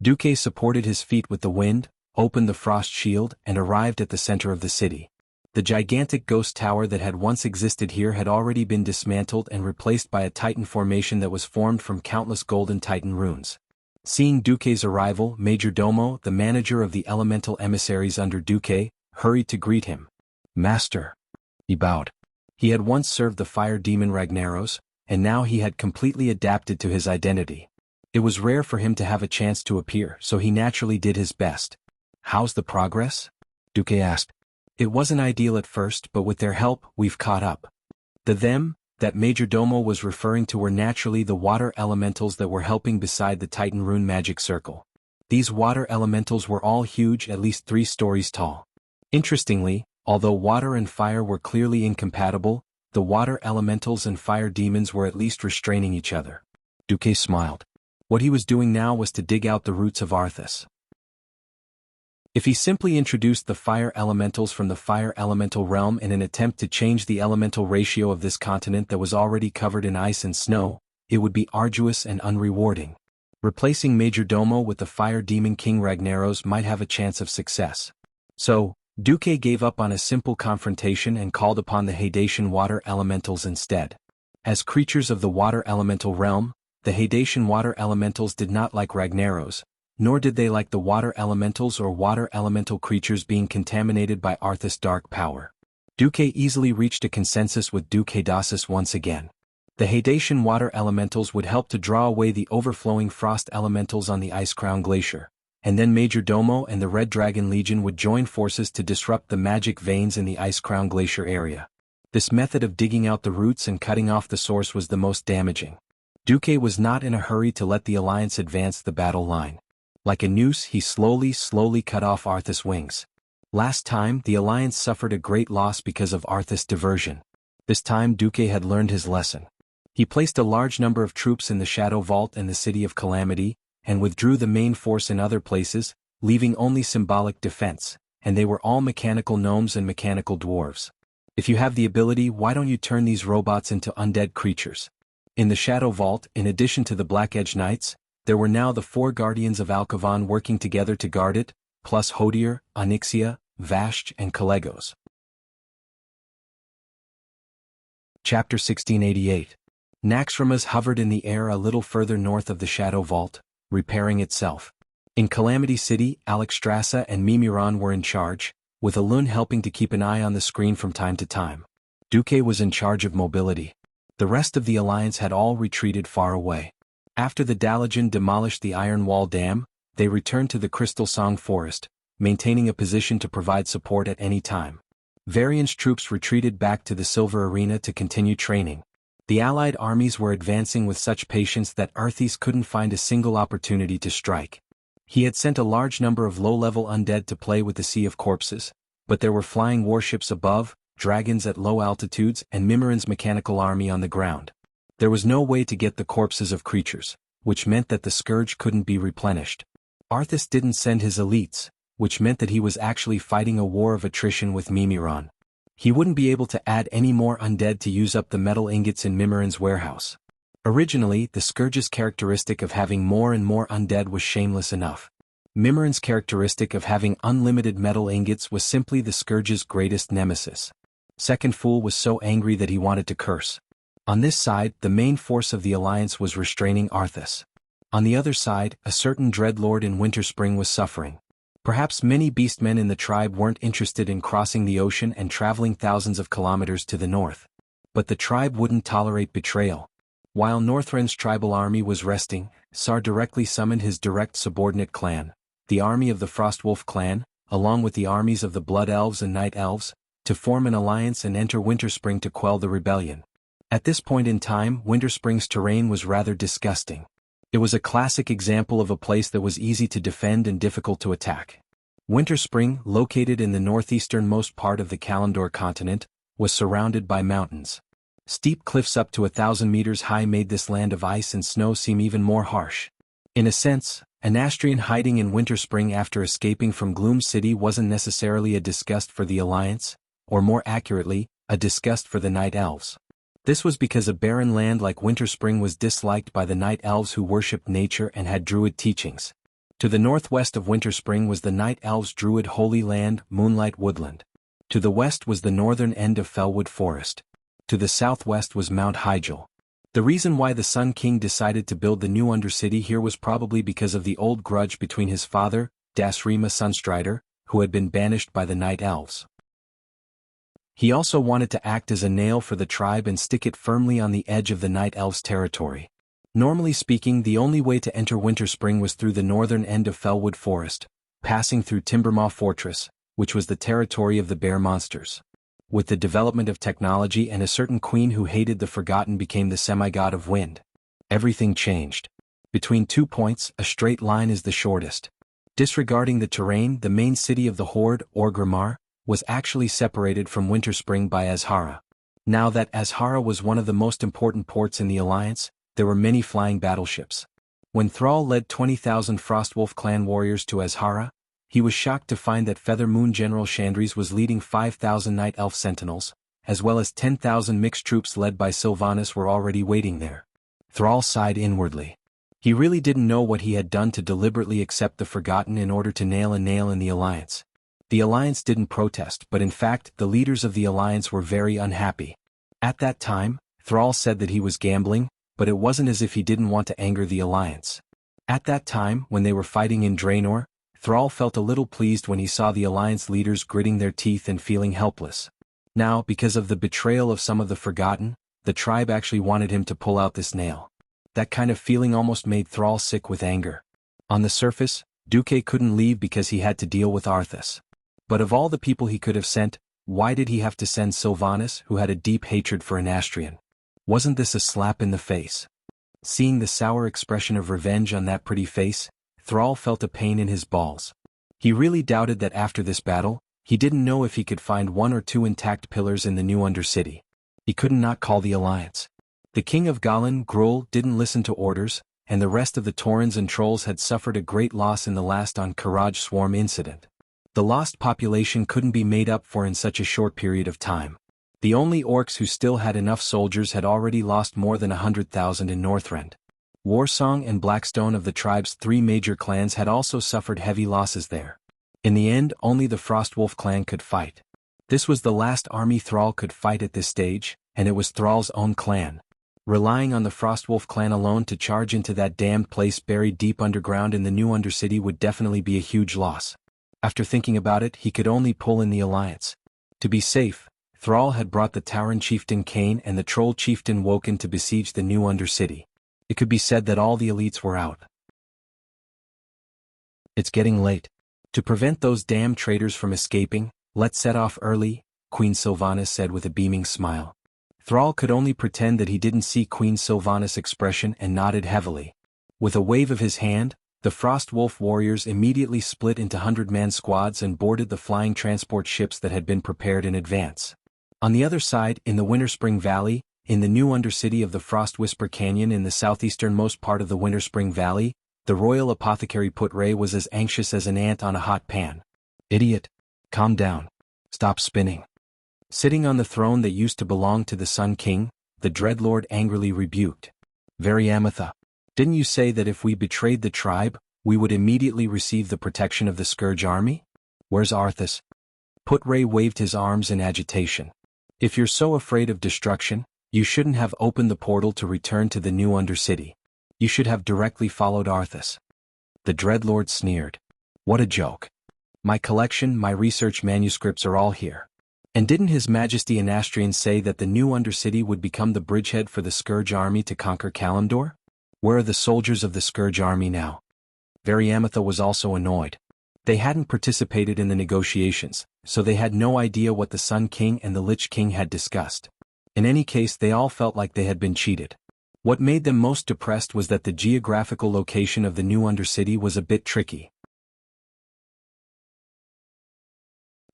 Duque supported his feet with the wind, opened the frost shield and arrived at the center of the city. The gigantic ghost tower that had once existed here had already been dismantled and replaced by a titan formation that was formed from countless golden titan runes. Seeing Duque's arrival, Major Domo, the manager of the elemental emissaries under Duque, hurried to greet him. "Master." He bowed. He had once served the fire demon Ragnaros, and now he had completely adapted to his identity. It was rare for him to have a chance to appear, so he naturally did his best. "How's the progress?" Duque asked. "It wasn't ideal at first, but with their help, we've caught up." The them that Major Domo was referring to were naturally the water elementals that were helping beside the Titan rune magic circle. These water elementals were all huge, at least 3 stories tall. Interestingly, although water and fire were clearly incompatible, the water elementals and fire demons were at least restraining each other. Duque smiled. What he was doing now was to dig out the roots of Arthas. If he simply introduced the fire elementals from the fire elemental realm in an attempt to change the elemental ratio of this continent that was already covered in ice and snow, it would be arduous and unrewarding. Replacing Major Domo with the fire demon King Ragnaros might have a chance of success. So, Duque gave up on a simple confrontation and called upon the Hadatian water elementals instead. As creatures of the water elemental realm, the Hadatian water elementals did not like Ragnaros, nor did they like the water elementals or water elemental creatures being contaminated by Arthas' dark power. Duque easily reached a consensus with Duke Hadasis once again. The Hadatian water elementals would help to draw away the overflowing frost elementals on the Ice-Crown Glacier, and then Major Domo and the Red Dragon Legion would join forces to disrupt the magic veins in the Ice-Crown Glacier area. This method of digging out the roots and cutting off the source was the most damaging. Duque was not in a hurry to let the Alliance advance the battle line. Like a noose, he slowly cut off Arthas' wings. Last time, the Alliance suffered a great loss because of Arthas' diversion. This time Duque had learned his lesson. He placed a large number of troops in the Shadow Vault and the City of Calamity, and withdrew the main force in other places, leaving only symbolic defense, and they were all mechanical gnomes and mechanical dwarves. If you have the ability, why don't you turn these robots into undead creatures? In the Shadow Vault, in addition to the Black Edge Knights, there were now the 4 Guardians of Alkavan working together to guard it, plus Hodier, Onyxia, Vasht and Kalegos. Chapter 1688. Naxxramas hovered in the air a little further north of the Shadow Vault, repairing itself. In Calamity City, Alexstrasza and Mimiron were in charge, with Alun helping to keep an eye on the screen from time to time. Duque was in charge of mobility. The rest of the Alliance had all retreated far away. After the Dalajan demolished the Iron Wall Dam, they returned to the Crystal Song Forest, maintaining a position to provide support at any time. Varian's troops retreated back to the Silver Arena to continue training. The Allied armies were advancing with such patience that Arthas couldn't find a single opportunity to strike. He had sent a large number of low-level undead to play with the Sea of Corpses, but there were flying warships above, dragons at low altitudes and Mimiron's mechanical army on the ground. There was no way to get the corpses of creatures, which meant that the scourge couldn't be replenished. Arthas didn't send his elites, which meant that he was actually fighting a war of attrition with Mimiron. He wouldn't be able to add any more undead to use up the metal ingots in Mimiron's warehouse. Originally, the Scourge's characteristic of having more and more undead was shameless enough. Mimiron's characteristic of having unlimited metal ingots was simply the Scourge's greatest nemesis. Second Fool was so angry that he wanted to curse. On this side, the main force of the Alliance was restraining Arthas. On the other side, a certain Dreadlord in Winterspring was suffering. Perhaps many beastmen in the tribe weren't interested in crossing the ocean and traveling thousands of kilometers to the north. But the tribe wouldn't tolerate betrayal. While Northrend's tribal army was resting, Sar directly summoned his direct subordinate clan, the army of the Frostwolf clan, along with the armies of the Blood Elves and Night Elves, to form an alliance and enter Winterspring to quell the rebellion. At this point in time, Winterspring's terrain was rather disgusting. It was a classic example of a place that was easy to defend and difficult to attack. Winterspring, located in the northeasternmost part of the Kalimdor continent, was surrounded by mountains. Steep cliffs up to 1,000 meters high made this land of ice and snow seem even more harsh. In a sense, an Astrian hiding in Winterspring after escaping from Gloom City wasn't necessarily a disgust for the Alliance, or more accurately, a disgust for the Night Elves. This was because a barren land like Winterspring was disliked by the Night Elves who worshipped nature and had druid teachings. To the northwest of Winterspring was the Night Elves' druid holy land, Moonlight Woodland. To the west was the northern end of Fellwood Forest. To the southwest was Mount Hyjal. The reason why the Sun King decided to build the new Undercity here was probably because of the old grudge between his father, Dasrima Sunstrider, who had been banished by the Night Elves. He also wanted to act as a nail for the tribe and stick it firmly on the edge of the Night Elves' territory. Normally speaking, the only way to enter Winterspring was through the northern end of Fellwood Forest, passing through Timbermaw Fortress, which was the territory of the bear monsters. With the development of technology and a certain queen who hated the Forgotten became the semi-god of wind, everything changed. Between 2 points, a straight line is the shortest. Disregarding the terrain, the main city of the Horde, Orgrimmar, was actually separated from Winterspring by Azhara. Now that Azhara was one of the most important ports in the Alliance, there were many flying battleships. When Thrall led 20,000 Frostwolf clan warriors to Azhara, he was shocked to find that Feather Moon General Chandris was leading 5,000 Night Elf sentinels, as well as 10,000 mixed troops led by Sylvanas were already waiting there. Thrall sighed inwardly. He really didn't know what he had done to deliberately accept the Forgotten in order to nail a nail in the Alliance. The Alliance didn't protest, but in fact the leaders of the Alliance were very unhappy. At that time, Thrall said that he was gambling, but it wasn't as if he didn't want to anger the Alliance. At that time, when they were fighting in Draenor, Thrall felt a little pleased when he saw the Alliance leaders gritting their teeth and feeling helpless. Now, because of the betrayal of some of the Forgotten, the tribe actually wanted him to pull out this nail. That kind of feeling almost made Thrall sick with anger. On the surface, Duque couldn't leave because he had to deal with Arthas. But of all the people he could have sent, why did he have to send Sylvanas, who had a deep hatred for an Astrian? Wasn't this a slap in the face? Seeing the sour expression of revenge on that pretty face, Thrall felt a pain in his balls. He really doubted that after this battle, he didn't know if he could find 1 or 2 intact pillars in the new Undercity. He couldn't not call the Alliance. The King of Galan, Gruul, didn't listen to orders, and the rest of the Taurens and Trolls had suffered a great loss in the last Ahn'Qiraj swarm incident. The lost population couldn't be made up for in such a short period of time. The only orcs who still had enough soldiers had already lost more than 100,000 in Northrend. Warsong and Blackstone of the tribe's 3 major clans had also suffered heavy losses there. In the end, only the Frostwolf clan could fight. This was the last army Thrall could fight at this stage, and it was Thrall's own clan. Relying on the Frostwolf clan alone to charge into that damned place buried deep underground in the new Undercity would definitely be a huge loss. After thinking about it, he could only pull in the Alliance. To be safe, Thrall had brought the Tauren chieftain Kain and the Troll chieftain Woken to besiege the new Undercity. It could be said that all the elites were out. It's getting late. To prevent those damn traitors from escaping, let's set off early, Queen Sylvanas said with a beaming smile. Thrall could only pretend that he didn't see Queen Sylvanas' expression and nodded heavily. With a wave of his hand, the Frostwolf warriors immediately split into 100-man squads and boarded the flying transport ships that had been prepared in advance. On the other side, in the Winterspring Valley, in the new Undercity of the Frostwhisper Canyon in the southeasternmost part of the Winterspring Valley, The royal apothecary Put-Ray was as anxious as an ant on a hot pan. Idiot! Calm down. Stop spinning. Sitting on the throne that used to belong to the Sun King, the Dreadlord angrily rebuked. Variamatha, didn't you say that if we betrayed the tribe, we would immediately receive the protection of the Scourge army? Where's Arthas? Put-Ray waved his arms in agitation. If you're so afraid of destruction, you shouldn't have opened the portal to return to the new Undercity. You should have directly followed Arthas. The Dreadlord sneered. What a joke. My collection, my research manuscripts are all here. And didn't His Majesty Anastrian say that the new Undercity would become the bridgehead for the Scourge army to conquer Kalimdor? Where are the soldiers of the Scourge army now? Variamatha was also annoyed. They hadn't participated in the negotiations, so they had no idea what the Sun King and the Lich King had discussed. In any case, they all felt like they had been cheated. What made them most depressed was that the geographical location of the new Undercity was a bit tricky.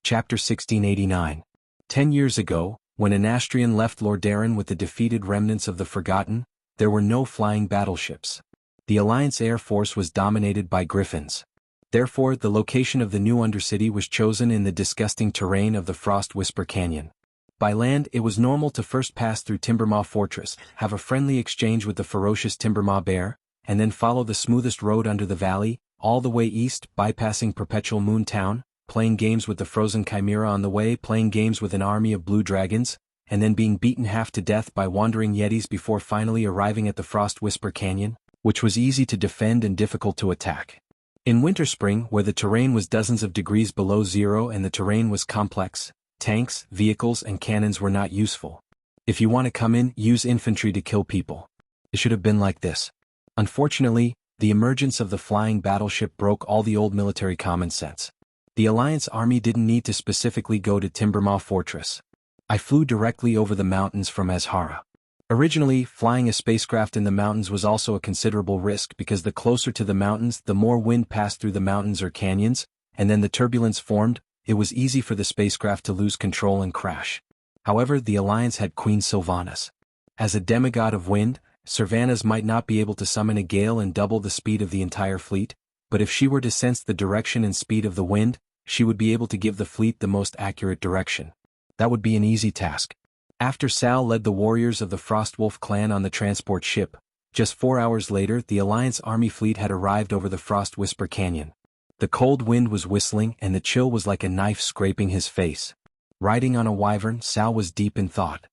Chapter 1689. 10 years ago, when Anastrian left Lordaeron with the defeated remnants of the Forgotten, there were no flying battleships. The Alliance Air Force was dominated by griffins. Therefore, the location of the new Undercity was chosen in the disgusting terrain of the Frost Whisper Canyon. By land, it was normal to first pass through Timbermaw Fortress, have a friendly exchange with the ferocious Timbermaw Bear, and then follow the smoothest road under the valley, all the way east, bypassing Perpetual Moon Town, playing games with the Frozen Chimera on the way, playing games with an army of blue dragons, and then being beaten half to death by wandering yetis before finally arriving at the Frost Whisper Canyon, which was easy to defend and difficult to attack. In Winterspring, where the terrain was dozens of degrees below zero and the terrain was complex, tanks, vehicles and cannons were not useful. If you want to come in, use infantry to kill people. It should have been like this. Unfortunately, the emergence of the flying battleship broke all the old military common sense. The Alliance army didn't need to specifically go to Timbermaw Fortress. I flew directly over the mountains from Azhara. Originally, flying a spacecraft in the mountains was also a considerable risk because the closer to the mountains, the more wind passed through the mountains or canyons, and then the turbulence formed. It was easy for the spacecraft to lose control and crash. However, the Alliance had Queen Sylvanas. As a demigod of wind, Sylvanas might not be able to summon a gale and double the speed of the entire fleet, but if she were to sense the direction and speed of the wind, she would be able to give the fleet the most accurate direction. That would be an easy task. After Sal led the warriors of the Frostwolf clan on the transport ship, just 4 hours later the Alliance army fleet had arrived over the Frost Whisper Canyon. The cold wind was whistling and the chill was like a knife scraping his face. Riding on a wyvern, Sal was deep in thought.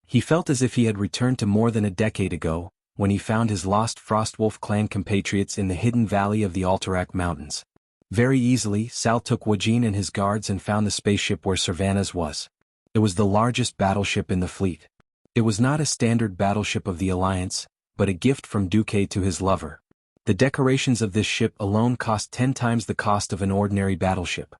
He felt as if he had returned to more than a decade ago, when he found his lost Frostwolf clan compatriots in the hidden valley of the Alterac Mountains. Very easily, Sal took Wajin and his guards and found the spaceship where Sylvanas was. It was the largest battleship in the fleet. It was not a standard battleship of the Alliance, but a gift from Duque to his lover. The decorations of this ship alone cost 10 times the cost of an ordinary battleship.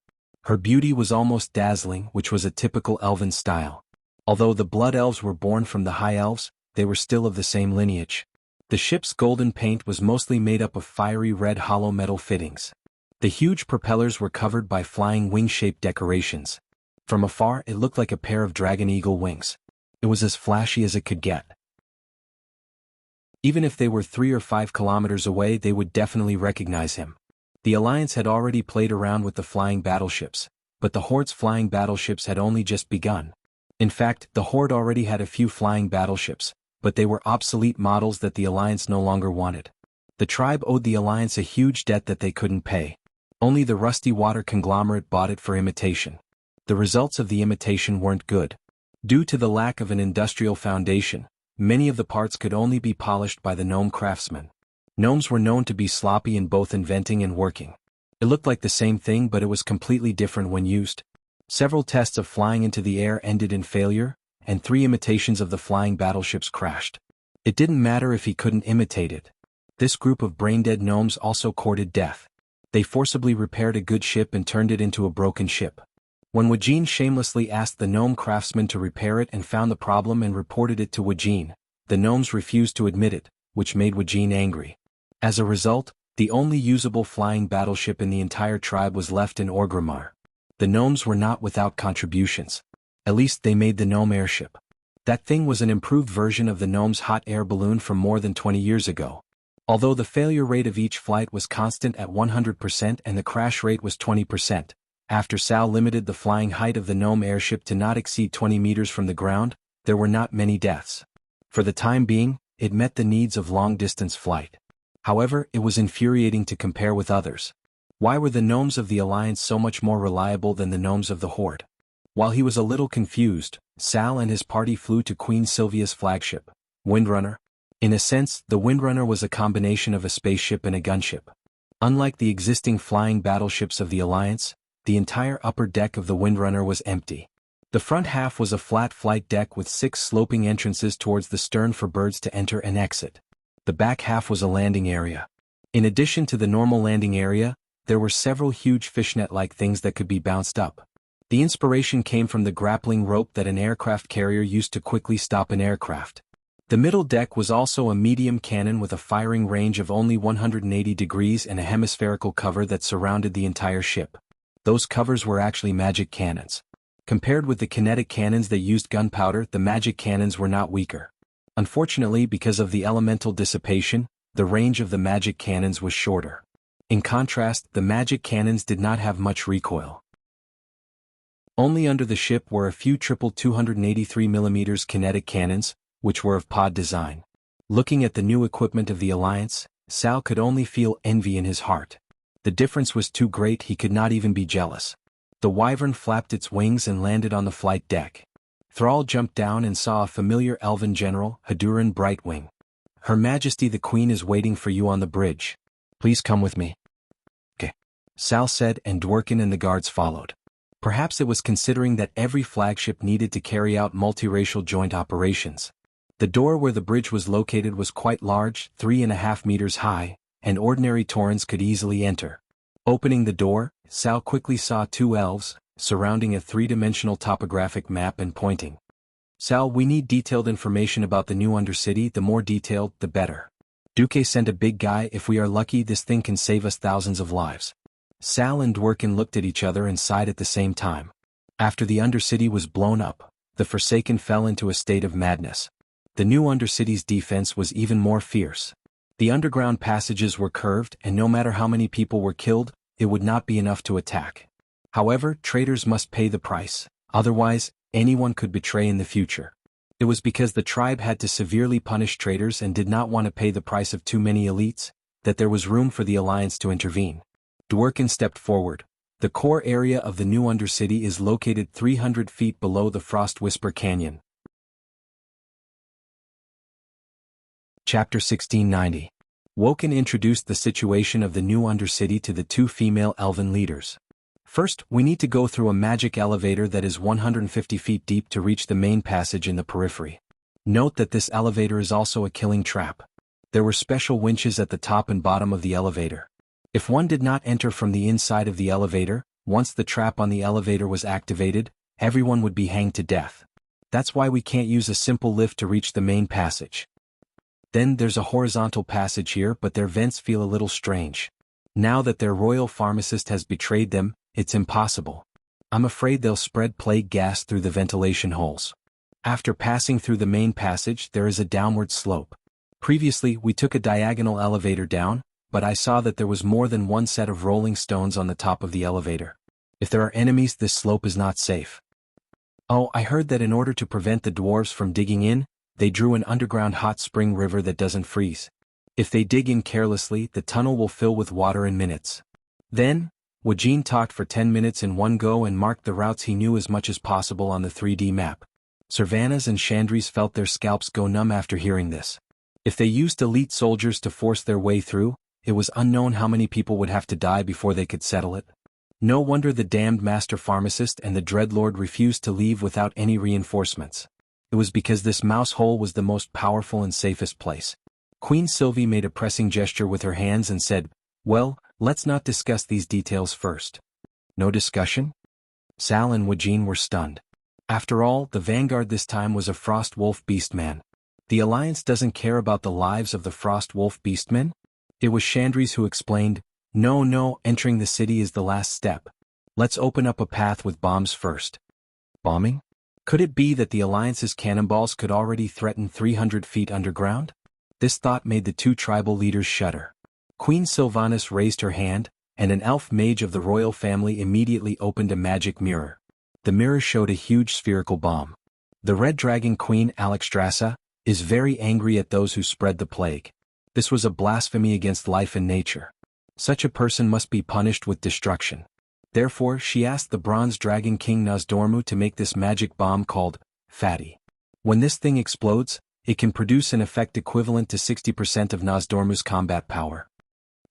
Her beauty was almost dazzling, which was a typical elven style. Although the Blood Elves were born from the High Elves, they were still of the same lineage. The ship's golden paint was mostly made up of fiery red hollow metal fittings. The huge propellers were covered by flying wing-shaped decorations. From afar, it looked like a pair of dragon eagle wings. It was as flashy as it could get. Even if they were 3 or 5 kilometers away, they would definitely recognize him. The Alliance had already played around with the flying battleships, but the Horde's flying battleships had only just begun. In fact, the Horde already had a few flying battleships, but they were obsolete models that the Alliance no longer wanted. The tribe owed the Alliance a huge debt that they couldn't pay. Only the Rusty Water conglomerate bought it for imitation. The results of the imitation weren't good. Due to the lack of an industrial foundation, many of the parts could only be polished by the gnome craftsmen. Gnomes were known to be sloppy in both inventing and working. It looked like the same thing, but it was completely different when used. Several tests of flying into the air ended in failure, and 3 imitations of the flying battleships crashed. It didn't matter if he couldn't imitate it. This group of brain-dead gnomes also courted death. They forcibly repaired a good ship and turned it into a broken ship. When Wajin shamelessly asked the gnome craftsman to repair it and found the problem and reported it to Wajin, the gnomes refused to admit it, which made Wajin angry. As a result, the only usable flying battleship in the entire tribe was left in Orgrimmar. The gnomes were not without contributions. At least they made the gnome airship. That thing was an improved version of the gnome's hot air balloon from more than 20 years ago. Although the failure rate of each flight was constant at 100% and the crash rate was 20%, after Sal limited the flying height of the Gnome airship to not exceed 20 meters from the ground, there were not many deaths. For the time being, it met the needs of long-distance flight. However, it was infuriating to compare with others. Why were the Gnomes of the Alliance so much more reliable than the Gnomes of the Horde? While he was a little confused, Sal and his party flew to Queen Sylvia's flagship, Windrunner. In a sense, the Windrunner was a combination of a spaceship and a gunship. Unlike the existing flying battleships of the Alliance, the entire upper deck of the Windrunner was empty. The front half was a flat flight deck with 6 sloping entrances towards the stern for birds to enter and exit. The back half was a landing area. In addition to the normal landing area, there were several huge fishnet-like things that could be bounced up. The inspiration came from the grappling rope that an aircraft carrier used to quickly stop an aircraft. The middle deck was also a medium cannon with a firing range of only 180 degrees and a hemispherical cover that surrounded the entire ship. Those covers were actually magic cannons. Compared with the kinetic cannons that used gunpowder, the magic cannons were not weaker. Unfortunately, because of the elemental dissipation, the range of the magic cannons was shorter. In contrast, the magic cannons did not have much recoil. Only under the ship were a few triple 283mm kinetic cannons, which were of pod design. Looking at the new equipment of the Alliance, Sal could only feel envy in his heart. The difference was too great, he could not even be jealous. The Wyvern flapped its wings and landed on the flight deck. Thrall jumped down and saw a familiar elven general, Haduran Brightwing. "Her Majesty the Queen is waiting for you on the bridge. Please come with me." "Okay," Sal said, and Dworkin and the guards followed. Perhaps it was considering that every flagship needed to carry out multiracial joint operations. The door where the bridge was located was quite large, 3.5 meters high, and ordinary Taurens could easily enter. Opening the door, Sal quickly saw 2 elves, surrounding a 3-dimensional topographic map and pointing. "Sal, we need detailed information about the new Undercity, the more detailed, the better. Duque sent a big guy, if we are lucky this thing can save us thousands of lives." Sal and Dworkin looked at each other and sighed at the same time. After the Undercity was blown up, the Forsaken fell into a state of madness. The new Undercity's defense was even more fierce. The underground passages were curved, and no matter how many people were killed, it would not be enough to attack. However, traitors must pay the price, otherwise, anyone could betray in the future. It was because the tribe had to severely punish traitors and did not want to pay the price of too many elites, that there was room for the Alliance to intervene. Dworkin stepped forward. The core area of the new Undercity is located 300 feet below the Frost Whisper Canyon. Chapter 1690. Woken introduced the situation of the new Undercity to the 2 female elven leaders. "First, we need to go through a magic elevator that is 150 feet deep to reach the main passage in the periphery. Note that this elevator is also a killing trap. There were special winches at the top and bottom of the elevator. If one did not enter from the inside of the elevator, once the trap on the elevator was activated, everyone would be hanged to death. That's why we can't use a simple lift to reach the main passage. Then there's a horizontal passage here, but their vents feel a little strange. Now that their royal pharmacist has betrayed them, it's impossible. I'm afraid they'll spread plague gas through the ventilation holes. After passing through the main passage, there is a downward slope. Previously, we took a diagonal elevator down, but I saw that there was more than one set of rolling stones on the top of the elevator. If there are enemies, this slope is not safe. Oh, I heard that in order to prevent the dwarves from digging in, they drew an underground hot spring river that doesn't freeze. If they dig in carelessly, the tunnel will fill with water in minutes." Then, Wajin talked for 10 minutes in one go and marked the routes he knew as much as possible on the 3D map. Servanas and Chandris felt their scalps go numb after hearing this. If they used elite soldiers to force their way through, it was unknown how many people would have to die before they could settle it. No wonder the damned master pharmacist and the Dreadlord refused to leave without any reinforcements. It was because this mouse hole was the most powerful and safest place. Queen Sylvie made a pressing gesture with her hands and said, "Well, let's not discuss these details first." "No discussion?" Sal and Wajin were stunned. After all, the vanguard this time was a Frost Wolf Beastman. The Alliance doesn't care about the lives of the Frost Wolf Beastmen? It was Chandris who explained, No, entering the city is the last step. Let's open up a path with bombs first." Bombing? Could it be that the Alliance's cannonballs could already threaten 300 feet underground? This thought made the two tribal leaders shudder. Queen Sylvanas raised her hand, and an elf mage of the royal family immediately opened a magic mirror. The mirror showed a huge spherical bomb. The Red Dragon Queen Alexstrasza is very angry at those who spread the plague. This was a blasphemy against life and nature. Such a person must be punished with destruction. Therefore, she asked the Bronze Dragon King Nozdormu to make this magic bomb called Fatty. When this thing explodes, it can produce an effect equivalent to 60% of Nozdormu's combat power.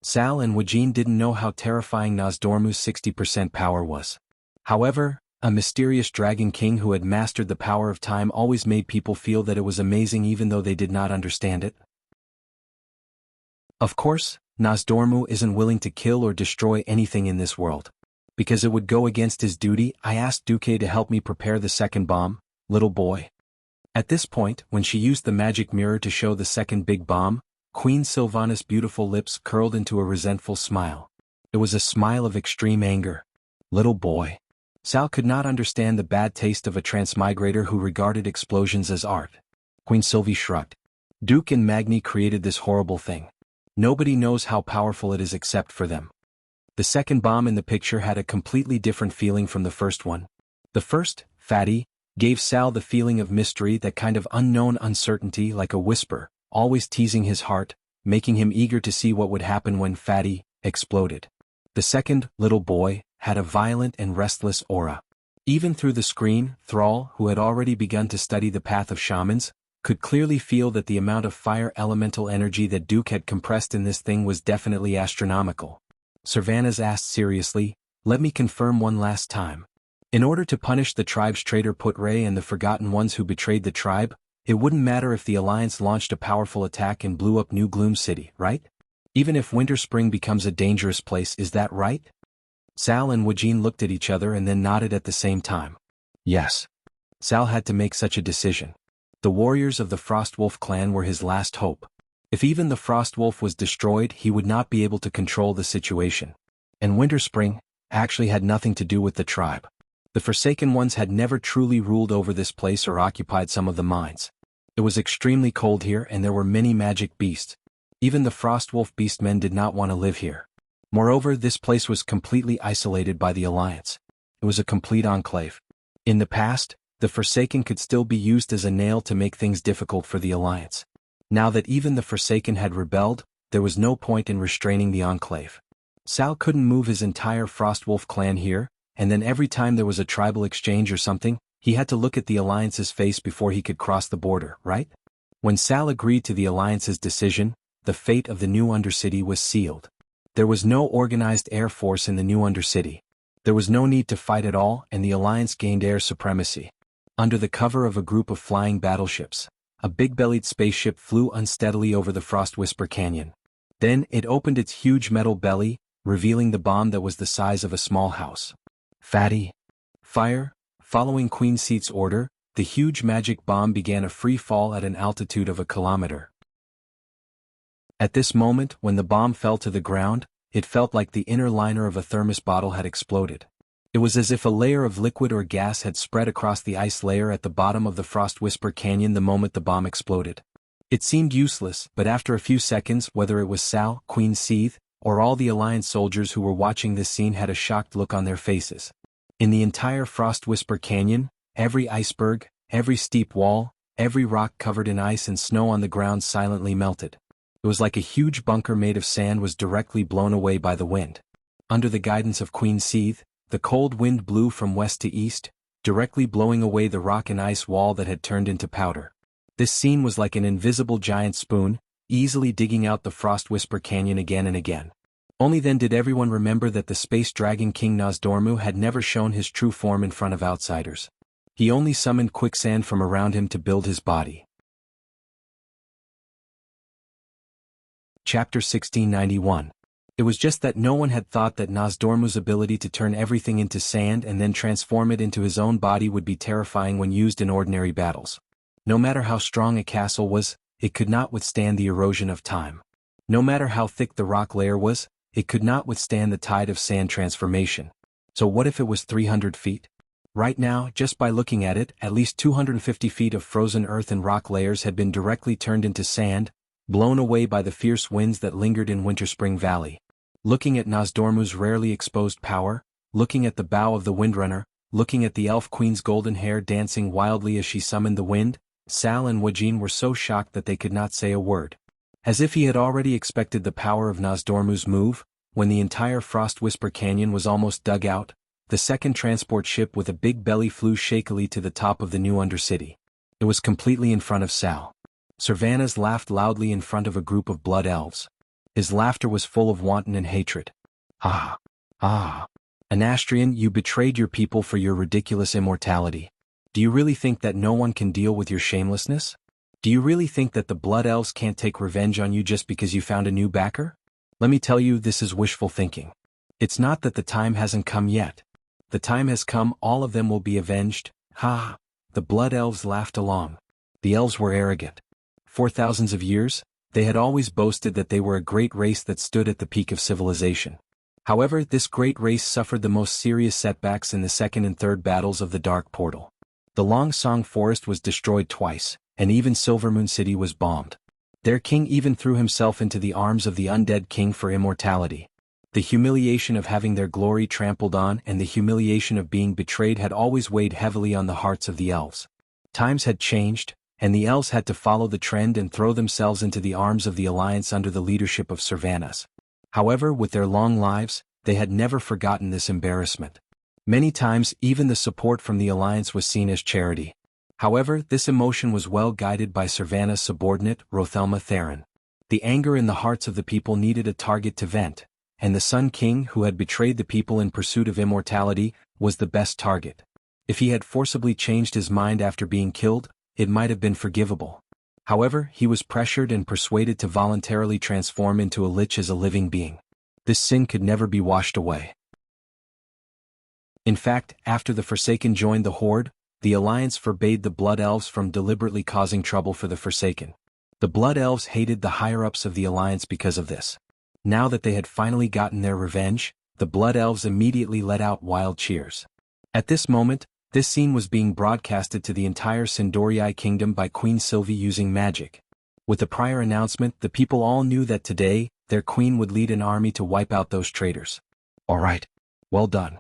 Sal and Wajin didn't know how terrifying Nozdormu's 60% power was. However, a mysterious dragon king who had mastered the power of time always made people feel that it was amazing even though they did not understand it. Of course, Nozdormu isn't willing to kill or destroy anything in this world. Because it would go against his duty, I asked Duque to help me prepare the second bomb, little boy. At this point, when she used the magic mirror to show the second big bomb, Queen Sylvanas' beautiful lips curled into a resentful smile. It was a smile of extreme anger. Little boy. Sal could not understand the bad taste of a transmigrator who regarded explosions as art. Queen Sylvie shrugged. Duque and Magni created this horrible thing. Nobody knows how powerful it is except for them. The second bomb in the picture had a completely different feeling from the first one. The first, Fatty, gave Sal the feeling of mystery, that kind of unknown uncertainty, like a whisper, always teasing his heart, making him eager to see what would happen when Fatty exploded. The second, little boy, had a violent and restless aura. Even through the screen, Thrall, who had already begun to study the path of shamans, could clearly feel that the amount of fire elemental energy that Duque had compressed in this thing was definitely astronomical. Sylvanas asked seriously, "Let me confirm one last time. In order to punish the tribe's traitor Putre and the Forgotten Ones who betrayed the tribe, it wouldn't matter if the Alliance launched a powerful attack and blew up New Gloom City, right? Even if Winter Spring becomes a dangerous place, is that right?" Sal and Wajin looked at each other and then nodded at the same time. Yes. Sal had to make such a decision. The warriors of the Frostwolf clan were his last hope. If even the Frostwolf was destroyed, he would not be able to control the situation. And Winter Spring actually had nothing to do with the tribe. The Forsaken Ones had never truly ruled over this place or occupied some of the mines. It was extremely cold here and there were many magic beasts. Even the Frostwolf beastmen did not want to live here. Moreover, this place was completely isolated by the Alliance. It was a complete enclave. In the past, the Forsaken could still be used as a nail to make things difficult for the Alliance. Now that even the Forsaken had rebelled, there was no point in restraining the enclave. Sal couldn't move his entire Frostwolf clan here, and then every time there was a tribal exchange or something, he had to look at the Alliance's face before he could cross the border, right? When Sal agreed to the Alliance's decision, the fate of the new Undercity was sealed. There was no organized air force in the new Undercity. There was no need to fight at all, and the Alliance gained air supremacy. Under the cover of a group of flying battleships, a big-bellied spaceship flew unsteadily over the Frostwhisper Canyon. Then it opened its huge metal belly, revealing the bomb that was the size of a small house. Fatty. Fire. Following Queen Seat's order, the huge magic bomb began a free fall at an altitude of 1 kilometer. At this moment, when the bomb fell to the ground, it felt like the inner liner of a thermos bottle had exploded. It was as if a layer of liquid or gas had spread across the ice layer at the bottom of the Frostwhisper Canyon the moment the bomb exploded. It seemed useless, but after a few seconds, whether it was Sal, Queen Seath, or all the Alliance soldiers who were watching this scene had a shocked look on their faces. In the entire Frostwhisper Canyon, every iceberg, every steep wall, every rock covered in ice and snow on the ground silently melted. It was like a huge bunker made of sand was directly blown away by the wind. Under the guidance of Queen Seath, the cold wind blew from west to east, directly blowing away the rock and ice wall that had turned into powder. This scene was like an invisible giant spoon, easily digging out the Frostwhisper Canyon again and again. Only then did everyone remember that the Space Dragon King Nozdormu had never shown his true form in front of outsiders. He only summoned quicksand from around him to build his body. Chapter 1691. It was just that no one had thought that Nozdormu's ability to turn everything into sand and then transform it into his own body would be terrifying when used in ordinary battles. No matter how strong a castle was, it could not withstand the erosion of time. No matter how thick the rock layer was, it could not withstand the tide of sand transformation. So what if it was 300 feet? Right now, just by looking at it, at least 250 feet of frozen earth and rock layers had been directly turned into sand, blown away by the fierce winds that lingered in Winterspring Valley. Looking at Nozdormu's rarely exposed power, looking at the bow of the Windrunner, looking at the Elf Queen's golden hair dancing wildly as she summoned the wind, Sal and Wajin were so shocked that they could not say a word. As if he had already expected the power of Nozdormu's move, when the entire Frost Whisper Canyon was almost dug out, the second transport ship with a big belly flew shakily to the top of the new Undercity. It was completely in front of Sal. Servanas laughed loudly in front of a group of blood elves. His laughter was full of wanton and hatred. Ah! Ah! Anastrian, you betrayed your people for your ridiculous immortality. Do you really think that no one can deal with your shamelessness? Do you really think that the blood elves can't take revenge on you just because you found a new backer? Let me tell you, this is wishful thinking. It's not that the time hasn't come yet. The time has come, all of them will be avenged. Ha! The blood elves laughed along. The elves were arrogant. For thousands of years, they had always boasted that they were a great race that stood at the peak of civilization. However, this great race suffered the most serious setbacks in the second and third battles of the Dark Portal. The Long Song Forest was destroyed twice, and even Silvermoon City was bombed. Their king even threw himself into the arms of the undead king for immortality. The humiliation of having their glory trampled on and the humiliation of being betrayed had always weighed heavily on the hearts of the elves. Times had changed, and the elves had to follow the trend and throw themselves into the arms of the Alliance under the leadership of Servanas. However, with their long lives, they had never forgotten this embarrassment. Many times, even the support from the Alliance was seen as charity. However, this emotion was well guided by Servanas' subordinate, Rothelma Theron. The anger in the hearts of the people needed a target to vent, and the Sun King, who had betrayed the people in pursuit of immortality, was the best target. If he had forcibly changed his mind after being killed, it might have been forgivable. However, he was pressured and persuaded to voluntarily transform into a lich as a living being. This sin could never be washed away. In fact, after the Forsaken joined the Horde, the Alliance forbade the Blood Elves from deliberately causing trouble for the Forsaken. The Blood Elves hated the higher-ups of the Alliance because of this. Now that they had finally gotten their revenge, the Blood Elves immediately let out wild cheers. At this moment, this scene was being broadcasted to the entire Sindorii kingdom by Queen Sylvie using magic. With the prior announcement, the people all knew that today, their queen would lead an army to wipe out those traitors. Alright. Well done.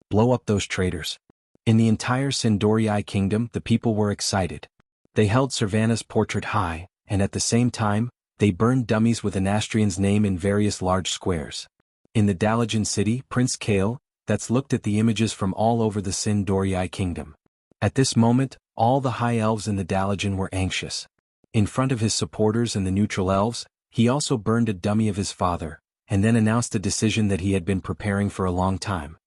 Blow up those traitors. In the entire Sindorii kingdom, the people were excited. They held Servanas' portrait high, and at the same time, they burned dummies with Anastrian's name in various large squares. In the Dalajan city, Prince Kale, that's looked at the images from all over the Sindorii kingdom. At this moment, all the high elves in the Dalajan were anxious. In front of his supporters and the neutral elves, he also burned a dummy of his father, and then announced a decision that he had been preparing for a long time.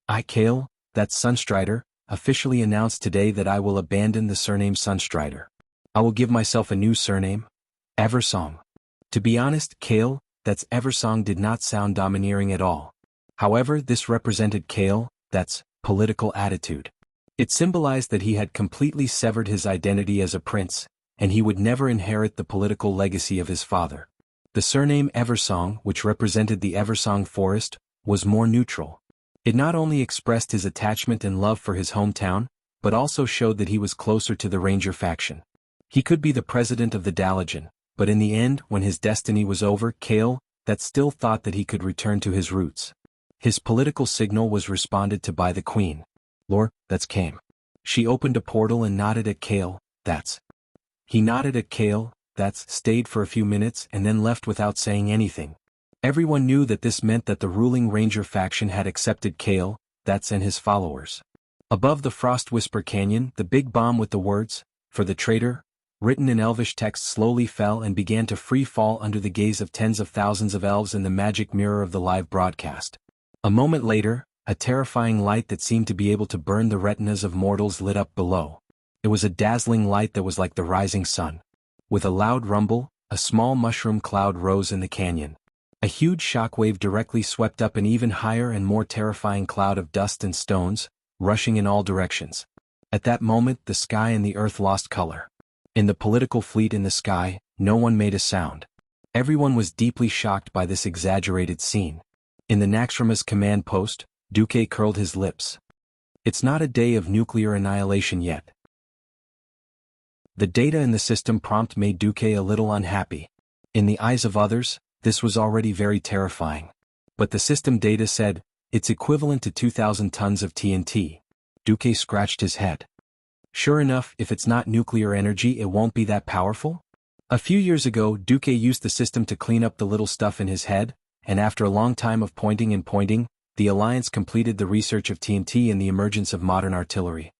I, Kale, that's Sunstrider, officially announced today that I will abandon the surname Sunstrider. I will give myself a new surname, Eversong. To be honest, Kale, that's Eversong did not sound domineering at all. However, this represented Kale, that's political attitude. It symbolized that he had completely severed his identity as a prince, and he would never inherit the political legacy of his father. The surname Eversong, which represented the Eversong Forest, was more neutral. It not only expressed his attachment and love for his hometown, but also showed that he was closer to the Ranger faction. He could be the president of the Dalajan, but in the end, when his destiny was over, Kale, that still thought that he could return to his roots. His political signal was responded to by the queen. Lord, that's came. She opened a portal and nodded at Kale, that's. He nodded at Kale, that's stayed for a few minutes and then left without saying anything. Everyone knew that this meant that the ruling Ranger faction had accepted Kale, that's and his followers. Above the Frost Whisper Canyon, the big bomb with the words, "For the traitor," written in Elvish text slowly fell and began to free fall under the gaze of tens of thousands of elves in the magic mirror of the live broadcast. A moment later, a terrifying light that seemed to be able to burn the retinas of mortals lit up below. It was a dazzling light that was like the rising sun. With a loud rumble, a small mushroom cloud rose in the canyon. A huge shockwave directly swept up an even higher and more terrifying cloud of dust and stones, rushing in all directions. At that moment, the sky and the earth lost color. In the political fleet in the sky, no one made a sound. Everyone was deeply shocked by this exaggerated scene. In the Naxxrama's command post, Duque curled his lips. It's not a day of nuclear annihilation yet. The data in the system prompt made Duque a little unhappy. In the eyes of others, this was already very terrifying. But the system data said, it's equivalent to 2,000 tons of TNT. Duque scratched his head. Sure enough, if it's not nuclear energy, it won't be that powerful? A few years ago, Duque used the system to clean up the little stuff in his head, and after a long time of pointing and pointing, the Alliance completed the research of TNT and the emergence of modern artillery.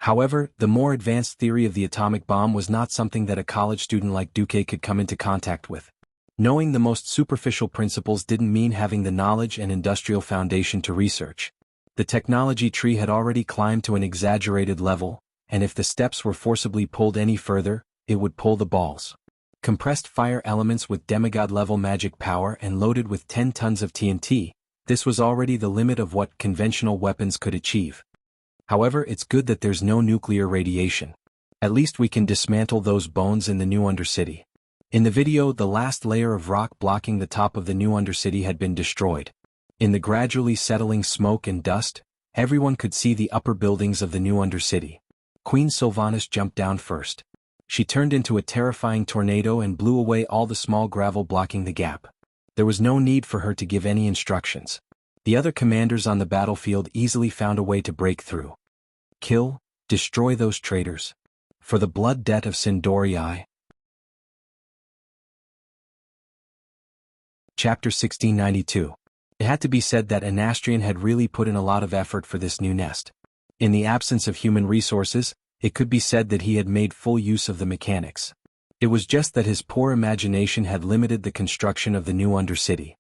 However, the more advanced theory of the atomic bomb was not something that a college student like Duque could come into contact with. Knowing the most superficial principles didn't mean having the knowledge and industrial foundation to research. The technology tree had already climbed to an exaggerated level, and if the steps were forcibly pulled any further, it would pull the balls. Compressed fire elements with demigod-level magic power and loaded with 10 tons of TNT, this was already the limit of what conventional weapons could achieve. However, it's good that there's no nuclear radiation. At least we can dismantle those bones in the new Undercity. In the video, the last layer of rock blocking the top of the new Undercity had been destroyed. In the gradually settling smoke and dust, everyone could see the upper buildings of the new Undercity. Queen Sylvanas jumped down first. She turned into a terrifying tornado and blew away all the small gravel blocking the gap. There was no need for her to give any instructions. The other commanders on the battlefield easily found a way to break through. Kill, destroy those traitors. For the blood debt of Sindorii. Chapter 1692. It had to be said that Anastrian had really put in a lot of effort for this new nest. In the absence of human resources, it could be said that he had made full use of the mechanics. It was just that his poor imagination had limited the construction of the new Undercity.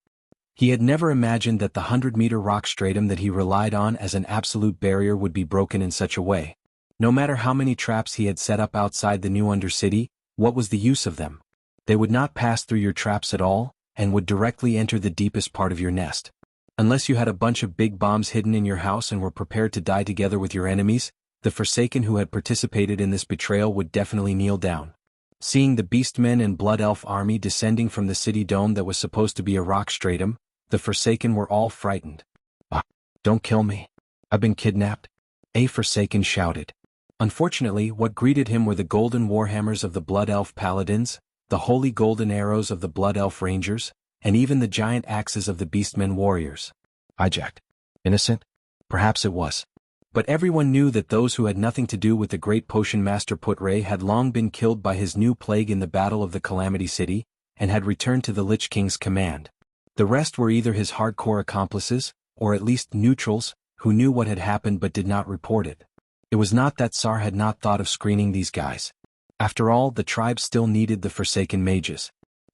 He had never imagined that the 100-meter rock stratum that he relied on as an absolute barrier would be broken in such a way. No matter how many traps he had set up outside the new Undercity, what was the use of them? They would not pass through your traps at all, and would directly enter the deepest part of your nest. Unless you had a bunch of big bombs hidden in your house and were prepared to die together with your enemies, the Forsaken who had participated in this betrayal would definitely kneel down. Seeing the Beastmen and Blood Elf army descending from the city dome that was supposed to be a rock stratum, the Forsaken were all frightened. "Ah, don't kill me. I've been kidnapped," a Forsaken shouted. Unfortunately, what greeted him were the golden warhammers of the Blood Elf paladins, the holy golden arrows of the Blood Elf rangers, and even the giant axes of the Beastmen warriors. Hijacked. Innocent? Perhaps it was. But everyone knew that those who had nothing to do with the great potion master Putray had long been killed by his new plague in the Battle of the Calamity City, and had returned to the Lich King's command. The rest were either his hardcore accomplices, or at least neutrals, who knew what had happened but did not report it. It was not that Tsar had not thought of screening these guys. After all, the tribe still needed the Forsaken mages.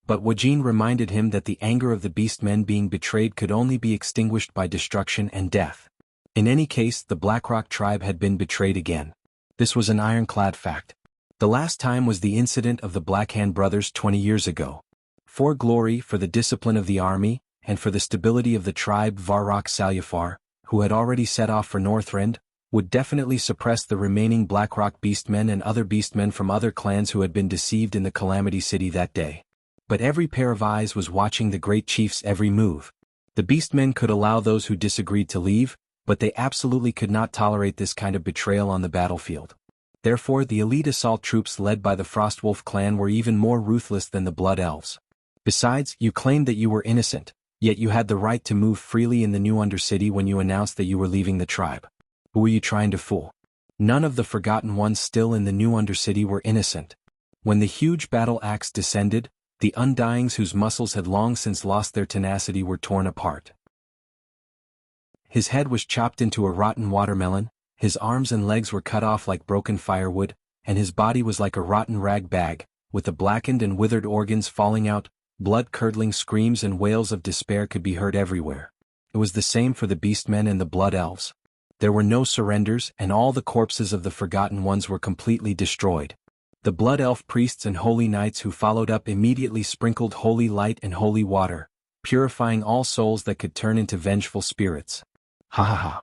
But Wajin reminded him that the anger of the Beastmen being betrayed could only be extinguished by destruction and death. In any case, the Blackrock tribe had been betrayed again. This was an ironclad fact. The last time was the incident of the Blackhand brothers 20 years ago. For glory, for the discipline of the army, and for the stability of the tribe, Varrock Salyafar, who had already set off for Northrend, would definitely suppress the remaining Blackrock Beastmen and other Beastmen from other clans who had been deceived in the Calamity City that day. But every pair of eyes was watching the great chief's every move. The Beastmen could allow those who disagreed to leave, but they absolutely could not tolerate this kind of betrayal on the battlefield. Therefore, the elite assault troops led by the Frostwolf clan were even more ruthless than the Blood Elves. Besides, you claimed that you were innocent, yet you had the right to move freely in the new Undercity when you announced that you were leaving the tribe. Who were you trying to fool? None of the Forgotten Ones still in the new Undercity were innocent. When the huge battle axe descended, the Undyings whose muscles had long since lost their tenacity were torn apart. His head was chopped into a rotten watermelon, his arms and legs were cut off like broken firewood, and his body was like a rotten rag bag, with the blackened and withered organs falling out. Blood-curdling screams and wails of despair could be heard everywhere. It was the same for the Beastmen and the Blood Elves. There were no surrenders, and all the corpses of the Forgotten Ones were completely destroyed. The Blood Elf priests and holy knights who followed up immediately sprinkled holy light and holy water, purifying all souls that could turn into vengeful spirits. Ha ha ha.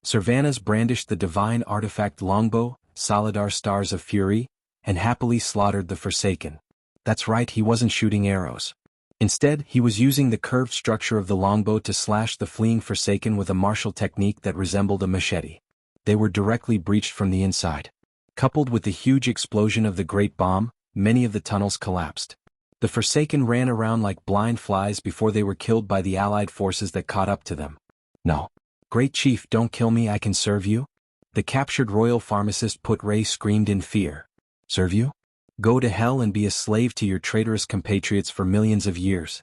Sylvanas brandished the divine artifact longbow, Solidar Stars of Fury, and happily slaughtered the Forsaken. That's right, he wasn't shooting arrows. Instead, he was using the curved structure of the longbow to slash the fleeing Forsaken with a martial technique that resembled a machete. They were directly breached from the inside. Coupled with the huge explosion of the Great Bomb, many of the tunnels collapsed. The Forsaken ran around like blind flies before they were killed by the Allied forces that caught up to them. No. Great Chief, don't kill me, I can serve you? The captured royal pharmacist Put-Ray screamed in fear. Serve you? Go to hell and be a slave to your traitorous compatriots for millions of years.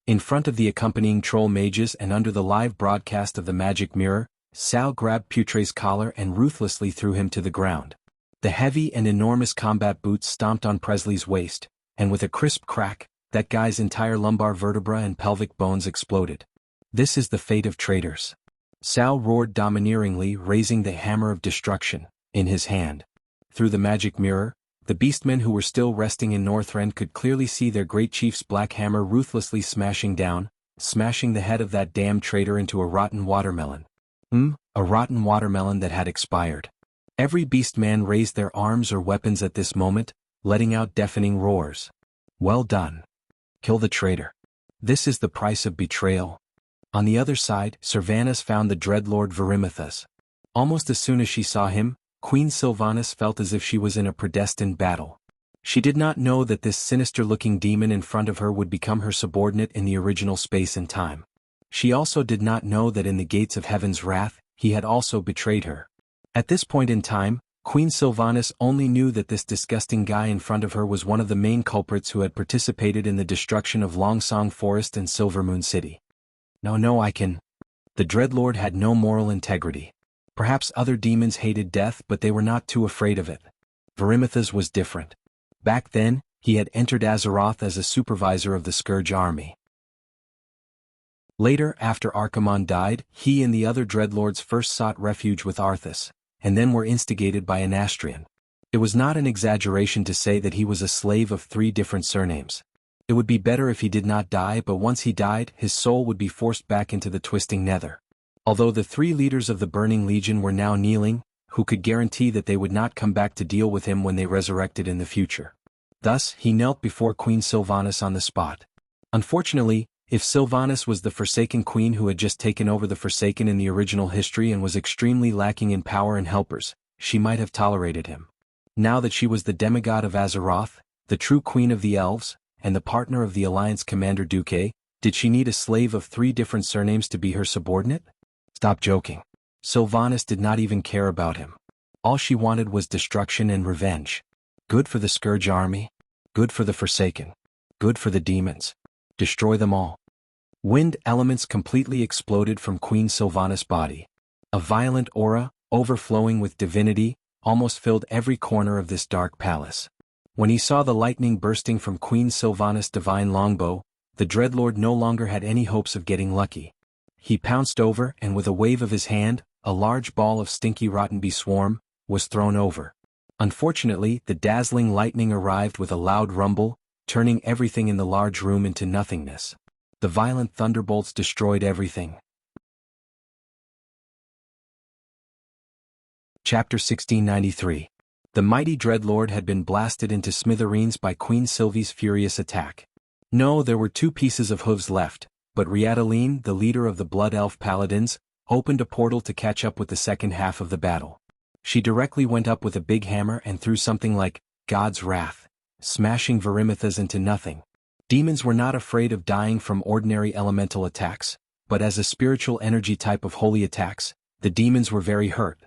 In front of the accompanying troll mages and under the live broadcast of the magic mirror, Sal grabbed Putray's collar and ruthlessly threw him to the ground. The heavy and enormous combat boots stomped on Presley's waist, and with a crisp crack, that guy's entire lumbar vertebra and pelvic bones exploded. This is the fate of traitors. Sal roared domineeringly, raising the hammer of destruction in his hand. Through the magic mirror, the beastmen who were still resting in Northrend could clearly see their great chief's black hammer ruthlessly smashing the head of that damned traitor into a rotten watermelon. A rotten watermelon that had expired. Every beastman raised their arms or weapons at this moment, letting out deafening roars. Well done. Kill the traitor. This is the price of betrayal. On the other side, Sylvanas found the Dreadlord Verimithus. Almost as soon as she saw him, Queen Sylvanas felt as if she was in a predestined battle. She did not know that this sinister-looking demon in front of her would become her subordinate in the original space and time. She also did not know that in the gates of heaven's wrath, he had also betrayed her. At this point in time, Queen Sylvanas only knew that this disgusting guy in front of her was one of the main culprits who had participated in the destruction of Longsong Forest and Silvermoon City. No, I can. The Dreadlord had no moral integrity. Perhaps other demons hated death, but they were not too afraid of it. Verimithus was different. Back then, he had entered Azeroth as a supervisor of the Scourge army. Later, after Archimonde died, he and the other Dreadlords first sought refuge with Arthas, and then were instigated by Anastrian. It was not an exaggeration to say that he was a slave of 3 different surnames. It would be better if he did not die, but once he died, his soul would be forced back into the twisting nether. Although the 3 leaders of the Burning Legion were now kneeling, who could guarantee that they would not come back to deal with him when they resurrected in the future? Thus, he knelt before Queen Sylvanas on the spot. Unfortunately, if Sylvanas was the Forsaken Queen who had just taken over the Forsaken in the original history and was extremely lacking in power and helpers, she might have tolerated him. Now that she was the demigod of Azeroth, the true Queen of the Elves, and the partner of the Alliance Commander Duque, did she need a slave of 3 different surnames to be her subordinate? Stop joking. Sylvanas did not even care about him. All she wanted was destruction and revenge. Good for the Scourge army. Good for the Forsaken. Good for the demons. Destroy them all. Wind elements completely exploded from Queen Sylvanas' body. A violent aura, overflowing with divinity, almost filled every corner of this dark palace. When he saw the lightning bursting from Queen Sylvanas' divine longbow, the Dreadlord no longer had any hopes of getting lucky. He pounced over and with a wave of his hand, a large ball of stinky rotten bee swarm was thrown over. Unfortunately, the dazzling lightning arrived with a loud rumble, turning everything in the large room into nothingness. The violent thunderbolts destroyed everything. Chapter 1693. The mighty Dreadlord had been blasted into smithereens by Queen Sylvie's furious attack. No, there were 2 pieces of hooves left, but Riataline, the leader of the Blood Elf Paladins, opened a portal to catch up with the second half of the battle. She directly went up with a big hammer and threw something like God's Wrath, smashing Verimithus into nothing. Demons were not afraid of dying from ordinary elemental attacks, but as a spiritual energy type of holy attacks, the demons were very hurt.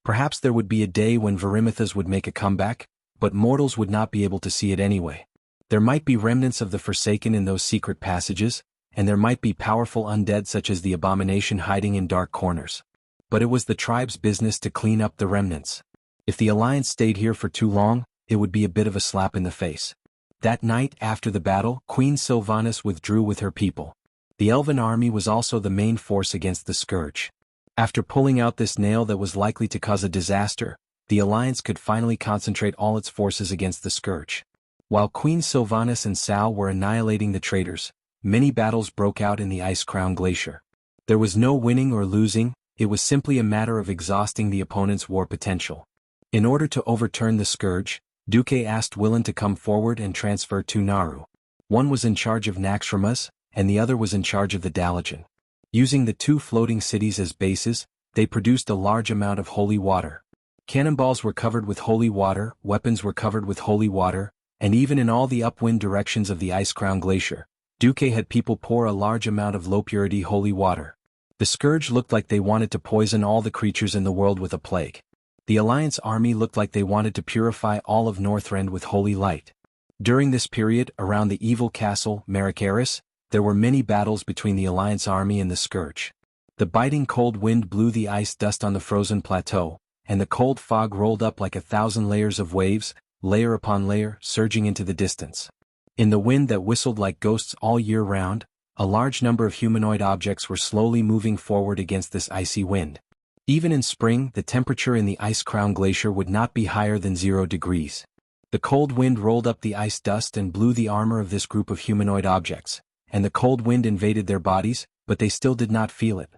Perhaps there would be a day when Verimithus would make a comeback, but mortals would not be able to see it anyway. There might be remnants of the Forsaken in those secret passages, and there might be powerful undead such as the Abomination hiding in dark corners. But it was the tribe's business to clean up the remnants. If the Alliance stayed here for too long, it would be a bit of a slap in the face. That night after the battle, Queen Sylvanas withdrew with her people. The Elven army was also the main force against the Scourge. After pulling out this nail that was likely to cause a disaster, the Alliance could finally concentrate all its forces against the Scourge. While Queen Sylvanas and Sal were annihilating the traitors, many battles broke out in the Ice-Crown Glacier. There was no winning or losing, it was simply a matter of exhausting the opponent's war potential. In order to overturn the Scourge, Duque asked Willan to come forward and transfer 2 Naru. One was in charge of Naxxramas, and the other was in charge of the Dalajan. Using the 2 floating cities as bases, they produced a large amount of holy water. Cannonballs were covered with holy water, weapons were covered with holy water, and even in all the upwind directions of the ice-crowned glacier, Duque had people pour a large amount of low-purity holy water. The Scourge looked like they wanted to poison all the creatures in the world with a plague. The Alliance army looked like they wanted to purify all of Northrend with holy light. During this period, around the evil castle, Maricaris, there were many battles between the Alliance army and the Scourge. The biting cold wind blew the ice dust on the frozen plateau, and the cold fog rolled up like 1,000 layers of waves, layer upon layer, surging into the distance. In the wind that whistled like ghosts all year round, a large number of humanoid objects were slowly moving forward against this icy wind. Even in spring, the temperature in the ice-crowned glacier would not be higher than 0 degrees. The cold wind rolled up the ice dust and blew the armor of this group of humanoid objects, and the cold wind invaded their bodies, but they still did not feel it.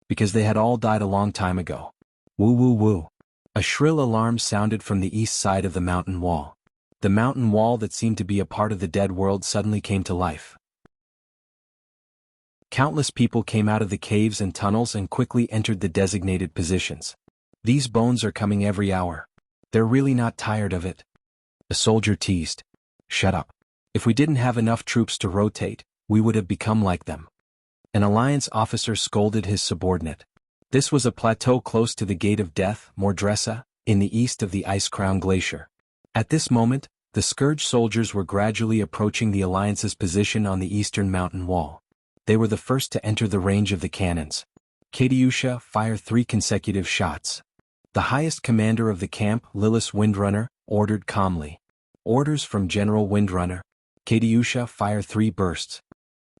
Because they had all died a long time ago. Woo woo woo. A shrill alarm sounded from the east side of the mountain wall. The mountain wall that seemed to be a part of the dead world suddenly came to life. Countless people came out of the caves and tunnels and quickly entered the designated positions. These bones are coming every hour. They're really not tired of it. A soldier teased. Shut up. If we didn't have enough troops to rotate, we would have become like them. An Alliance officer scolded his subordinate. This was a plateau close to the Gate of Death, Mordressa, in the east of the ice-crowned glacier. At this moment, the Scourge soldiers were gradually approaching the Alliance's position on the eastern mountain wall. They were the first to enter the range of the cannons. Katyusha, fire 3 consecutive shots. The highest commander of the camp, Lilith Windrunner, ordered calmly. Orders from General Windrunner. Katyusha, fire 3 bursts.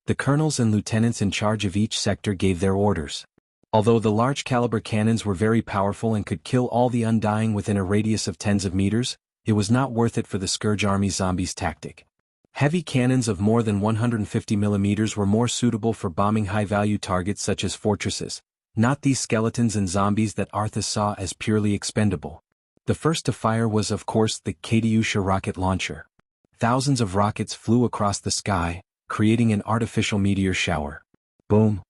The colonels and lieutenants in charge of each sector gave their orders. Although the large-caliber cannons were very powerful and could kill all the Undying within a radius of tens of meters, it was not worth it for the Scourge Army zombies' tactic. Heavy cannons of more than 150 mm were more suitable for bombing high-value targets such as fortresses, not these skeletons and zombies that Arthas saw as purely expendable. The first to fire was of course the Katyusha rocket launcher. Thousands of rockets flew across the sky, creating an artificial meteor shower. Boom!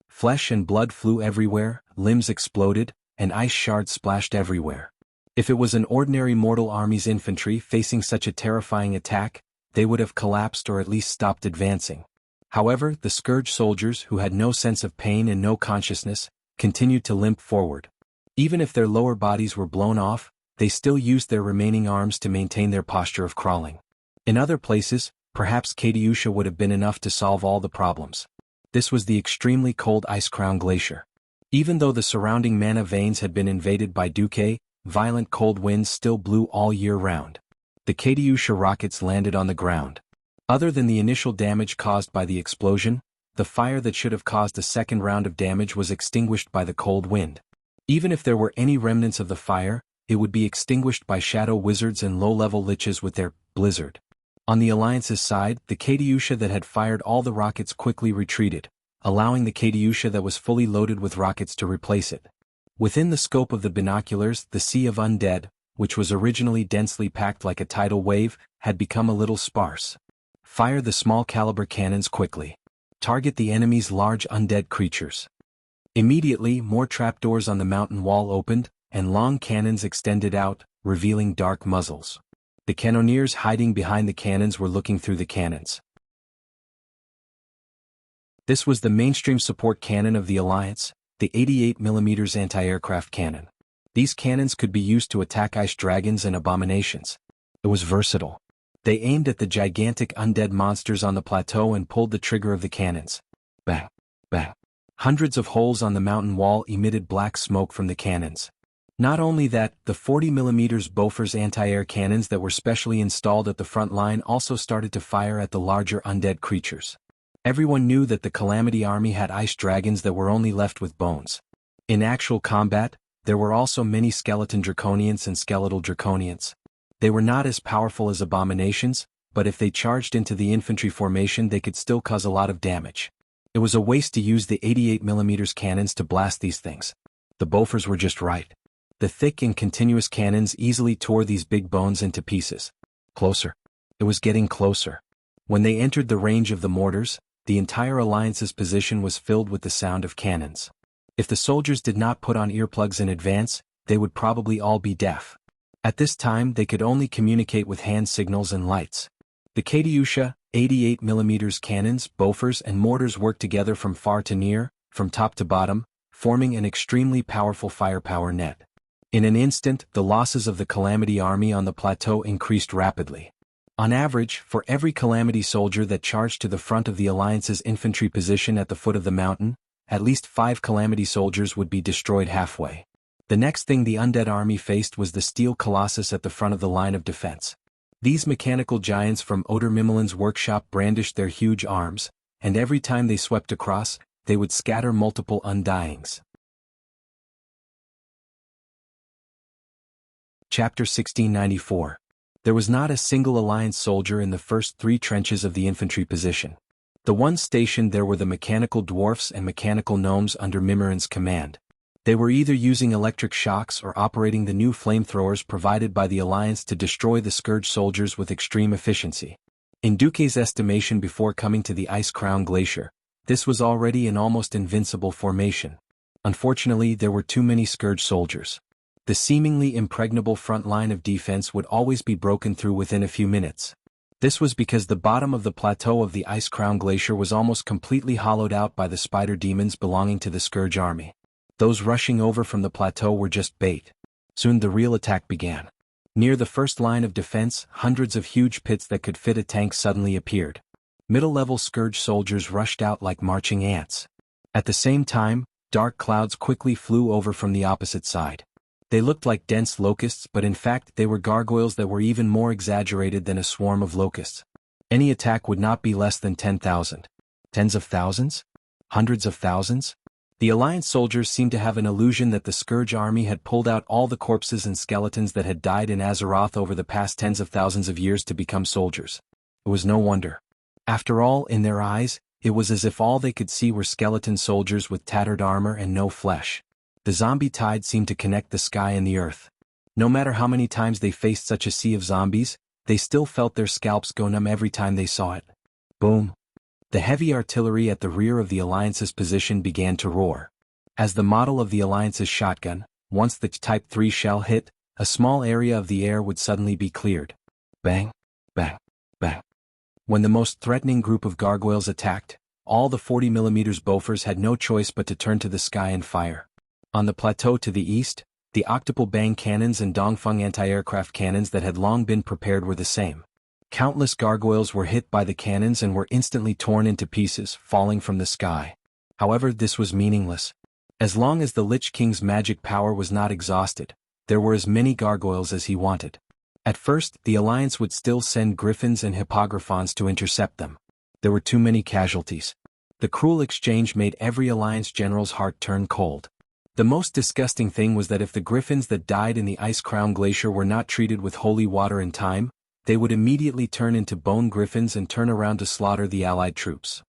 Flesh and blood flew everywhere, limbs exploded, and ice shards splashed everywhere. If it was an ordinary mortal army's infantry facing such a terrifying attack, they would have collapsed or at least stopped advancing. However, the Scourge soldiers, who had no sense of pain and no consciousness, continued to limp forward. Even if their lower bodies were blown off, they still used their remaining arms to maintain their posture of crawling. In other places, perhaps Katyusha would have been enough to solve all the problems. This was the extremely cold ice-crowned glacier. Even though the surrounding mana veins had been invaded by Duque, violent cold winds still blew all year round. The Katyusha rockets landed on the ground. Other than the initial damage caused by the explosion, the fire that should have caused a second round of damage was extinguished by the cold wind. Even if there were any remnants of the fire, it would be extinguished by shadow wizards and low-level liches with their blizzard. On the Alliance's side, the Katyusha that had fired all the rockets quickly retreated, allowing the Katyusha that was fully loaded with rockets to replace it. Within the scope of the binoculars, the Sea of Undead, which was originally densely packed like a tidal wave, had become a little sparse. Fire the small-caliber cannons quickly. Target the enemy's large undead creatures. Immediately, more trapdoors on the mountain wall opened, and long cannons extended out, revealing dark muzzles. The cannoneers hiding behind the cannons were looking through the cannons. This was the mainstream support cannon of the Alliance, the 88mm anti-aircraft cannon. These cannons could be used to attack ice dragons and abominations. It was versatile. They aimed at the gigantic undead monsters on the plateau and pulled the trigger of the cannons. Bang! Bang! Hundreds of holes on the mountain wall emitted black smoke from the cannons. Not only that, the 40mm Bofors anti-air cannons that were specially installed at the front line also started to fire at the larger undead creatures. Everyone knew that the Calamity Army had ice dragons that were only left with bones. In actual combat, there were also many skeleton draconians and skeletal draconians. They were not as powerful as abominations, but if they charged into the infantry formation they could still cause a lot of damage. It was a waste to use the 88mm cannons to blast these things. The Bofors were just right. The thick and continuous cannons easily tore these big bones into pieces. Closer. It was getting closer. When they entered the range of the mortars, the entire Alliance's position was filled with the sound of cannons. If the soldiers did not put on earplugs in advance, they would probably all be deaf. At this time they could only communicate with hand signals and lights. The Katyusha, 88mm cannons, bofors and mortars worked together from far to near, from top to bottom, forming an extremely powerful firepower net. In an instant, the losses of the Calamity army on the plateau increased rapidly. On average, for every Calamity soldier that charged to the front of the Alliance's infantry position at the foot of the mountain, at least 5 Calamity soldiers would be destroyed halfway. The next thing the undead army faced was the Steel Colossus at the front of the line of defense. These mechanical giants from Oder Mimmelin's workshop brandished their huge arms, and every time they swept across, they would scatter multiple undyings. Chapter 1694. There was not a single Alliance soldier in the first 3 trenches of the infantry position. The ones stationed there were the mechanical dwarfs and mechanical gnomes under Mimmelin's command. They were either using electric shocks or operating the new flamethrowers provided by the Alliance to destroy the Scourge soldiers with extreme efficiency. In Duque's estimation before coming to the Ice Crown Glacier, this was already an almost invincible formation. Unfortunately, there were too many Scourge soldiers. The seemingly impregnable front line of defense would always be broken through within a few minutes. This was because the bottom of the plateau of the Ice Crown Glacier was almost completely hollowed out by the spider demons belonging to the Scourge army. Those rushing over from the plateau were just bait. Soon the real attack began. Near the first line of defense, hundreds of huge pits that could fit a tank suddenly appeared. Middle-level Scourge soldiers rushed out like marching ants. At the same time, dark clouds quickly flew over from the opposite side. They looked like dense locusts, but in fact they were gargoyles that were even more exaggerated than a swarm of locusts. Any attack would not be less than 10,000. Tens of thousands? Hundreds of thousands? The Alliance soldiers seemed to have an illusion that the Scourge army had pulled out all the corpses and skeletons that had died in Azeroth over the past tens of thousands of years to become soldiers. It was no wonder. After all, in their eyes, it was as if all they could see were skeleton soldiers with tattered armor and no flesh. The zombie tide seemed to connect the sky and the earth. No matter how many times they faced such a sea of zombies, they still felt their scalps go numb every time they saw it. Boom. The heavy artillery at the rear of the Alliance's position began to roar. As the model of the Alliance's shotgun, once the Type 3 shell hit, a small area of the air would suddenly be cleared. Bang, bang, bang. When the most threatening group of gargoyles attacked, all the 40mm bofors had no choice but to turn to the sky and fire. On the plateau to the east, the octuple bang cannons and Dongfeng anti-aircraft cannons that had long been prepared were the same. Countless gargoyles were hit by the cannons and were instantly torn into pieces, falling from the sky. However, this was meaningless. As long as the Lich King's magic power was not exhausted, there were as many gargoyles as he wanted. At first, the Alliance would still send griffins and hippogriffons to intercept them. There were too many casualties. The cruel exchange made every Alliance general's heart turn cold. The most disgusting thing was that if the griffins that died in the Ice Crown Glacier were not treated with holy water in time, they would immediately turn into bone griffins and turn around to slaughter the Allied troops.